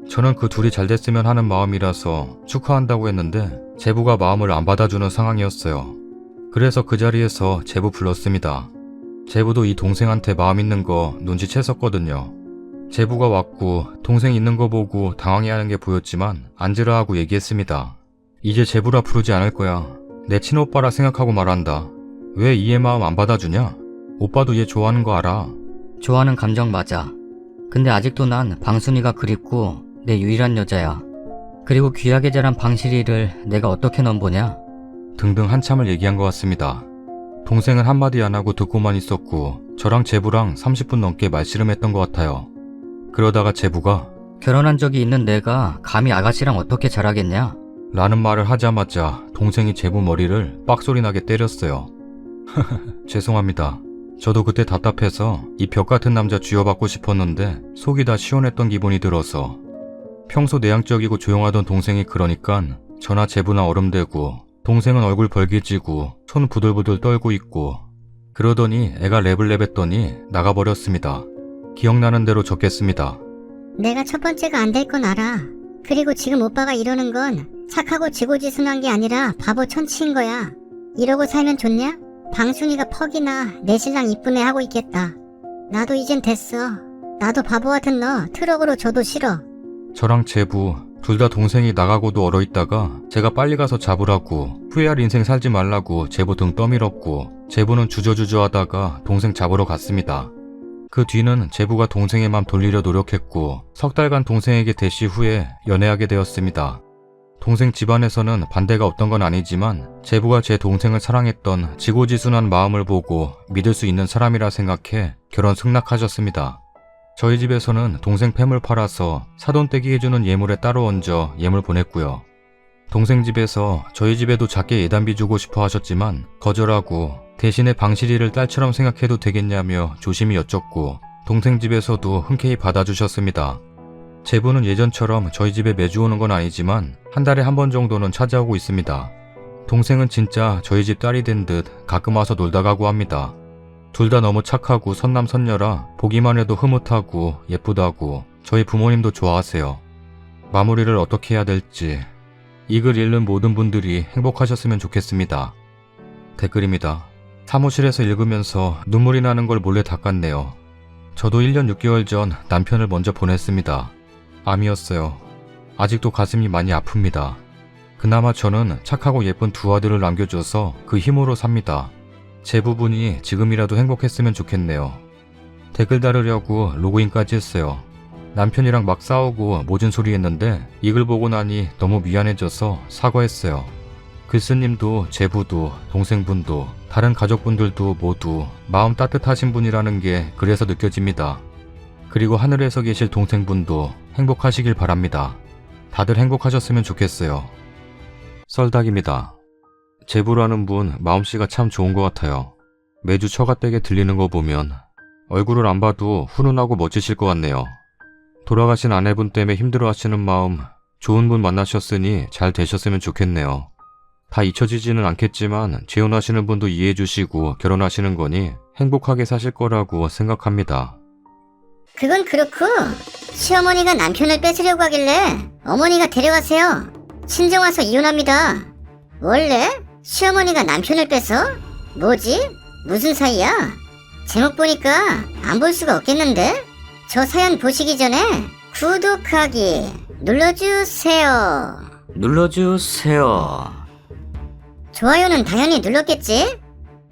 저는 그 둘이 잘 됐으면 하는 마음이라서 축하한다고 했는데 제부가 마음을 안 받아주는 상황이었어요. 그래서 그 자리에서 제부 불렀습니다. 제부도 이 동생한테 마음 있는 거 눈치챘었거든요. 제부가 왔고 동생 있는 거 보고 당황해하는 게 보였지만 앉으라 하고 얘기했습니다. 이제 제부라 부르지 않을 거야. 내 친오빠라 생각하고 말한다. 왜 이해 마음 안 받아주냐? 오빠도 얘 좋아하는 거 알아.
좋아하는 감정 맞아. 근데 아직도 난 방순이가 그립고 내 유일한 여자야. 그리고 귀하게 자란 방실이를 내가 어떻게 넘보냐?
등등 한참을 얘기한 것 같습니다. 동생은 한마디 안 하고 듣고만 있었고 저랑 제부랑 30분 넘게 말씨름했던 것 같아요. 그러다가 제부가
결혼한 적이 있는 내가 감히 아가씨랑 어떻게 잘하겠냐?
라는 말을 하자마자 동생이 제부 머리를 빡소리 나게 때렸어요. 죄송합니다. 저도 그때 답답해서 이 벽 같은 남자 쥐어받고 싶었는데 속이 다 시원했던 기분이 들어서 평소 내향적이고 조용하던 동생이 그러니깐 저나 제부나 얼음대고 동생은 얼굴 벌개지고 손 부들부들 떨고 있고 그러더니 애가 랩했더니 나가버렸습니다. 기억나는 대로 적겠습니다.
내가 첫 번째가 안 될 건 알아. 그리고 지금 오빠가 이러는 건 착하고 지고지순한 게 아니라 바보 천치인 거야. 이러고 살면 좋냐? 방순이가 퍽이나 내 신랑 이쁜 애 하고 있겠다. 나도 이젠 됐어. 나도 바보 같은 너 트럭으로 줘도 싫어.
저랑 제부 둘 다 동생이 나가고도 얼어있다가 제가 빨리 가서 잡으라고 후회할 인생 살지 말라고 제부 등 떠밀었고 제부는 주저주저하다가 동생 잡으러 갔습니다. 그 뒤는 제부가 동생의 맘 돌리려 노력했고 석 달간 동생에게 대시 후에 연애하게 되었습니다. 동생 집안에서는 반대가 없던 건 아니지만 제부가 제 동생을 사랑했던 지고지순한 마음을 보고 믿을 수 있는 사람이라 생각해 결혼 승낙하셨습니다. 저희 집에서는 동생 팸을 팔아서 사돈떼기 해주는 예물에 따로 얹어 예물 보냈고요. 동생 집에서 저희 집에도 작게 예단비 주고 싶어 하셨지만 거절하고 대신에 방실이를 딸처럼 생각해도 되겠냐며 조심히 여쭙고 동생 집에서도 흔쾌히 받아주셨습니다. 제부는 예전처럼 저희 집에 매주 오는 건 아니지만 한 달에 한 번 정도는 찾아오고 있습니다. 동생은 진짜 저희 집 딸이 된 듯 가끔 와서 놀다 가고 합니다. 둘 다 너무 착하고 선남선녀라 보기만 해도 흐뭇하고 예쁘다고 저희 부모님도 좋아하세요. 마무리를 어떻게 해야 될지 이 글 읽는 모든 분들이 행복하셨으면 좋겠습니다. 댓글입니다. 사무실에서 읽으면서 눈물이 나는 걸 몰래 닦았네요. 저도 1년 6개월 전 남편을 먼저 보냈습니다. 암이었어요. 아직도 가슴이 많이 아픕니다. 그나마 저는 착하고 예쁜 두 아들을 남겨줘서 그 힘으로 삽니다. 제 부분이 지금이라도 행복했으면 좋겠네요. 댓글 다르려고 로그인까지 했어요. 남편이랑 막 싸우고 모진 소리 했는데 이 글 보고 나니 너무 미안해져서 사과했어요. 글쓰님도 제부도 동생분도 다른 가족분들도 모두 마음 따뜻하신 분이라는 게 그래서 느껴집니다. 그리고 하늘에서 계실 동생분도 행복하시길 바랍니다. 다들 행복하셨으면 좋겠어요. 썰닭입니다. 제부라는 분 마음씨가 참 좋은 것 같아요. 매주 처갓댁에 들리는 거 보면 얼굴을 안 봐도 훈훈하고 멋지실 것 같네요. 돌아가신 아내분 때문에 힘들어하시는 마음 좋은 분 만나셨으니 잘 되셨으면 좋겠네요. 다 잊혀지지는 않겠지만 재혼하시는 분도 이해해 주시고 결혼하시는 거니 행복하게 사실 거라고 생각합니다.
그건 그렇고 시어머니가 남편을 뺏으려고 하길래 어머니가 데려가세요. 친정 와서 이혼합니다. 원래 시어머니가 남편을 뺏어? 뭐지? 무슨 사이야? 제목 보니까 안 볼 수가 없겠는데? 저 사연 보시기 전에 구독하기 눌러주세요.
눌러주세요.
좋아요는 당연히 눌렀겠지?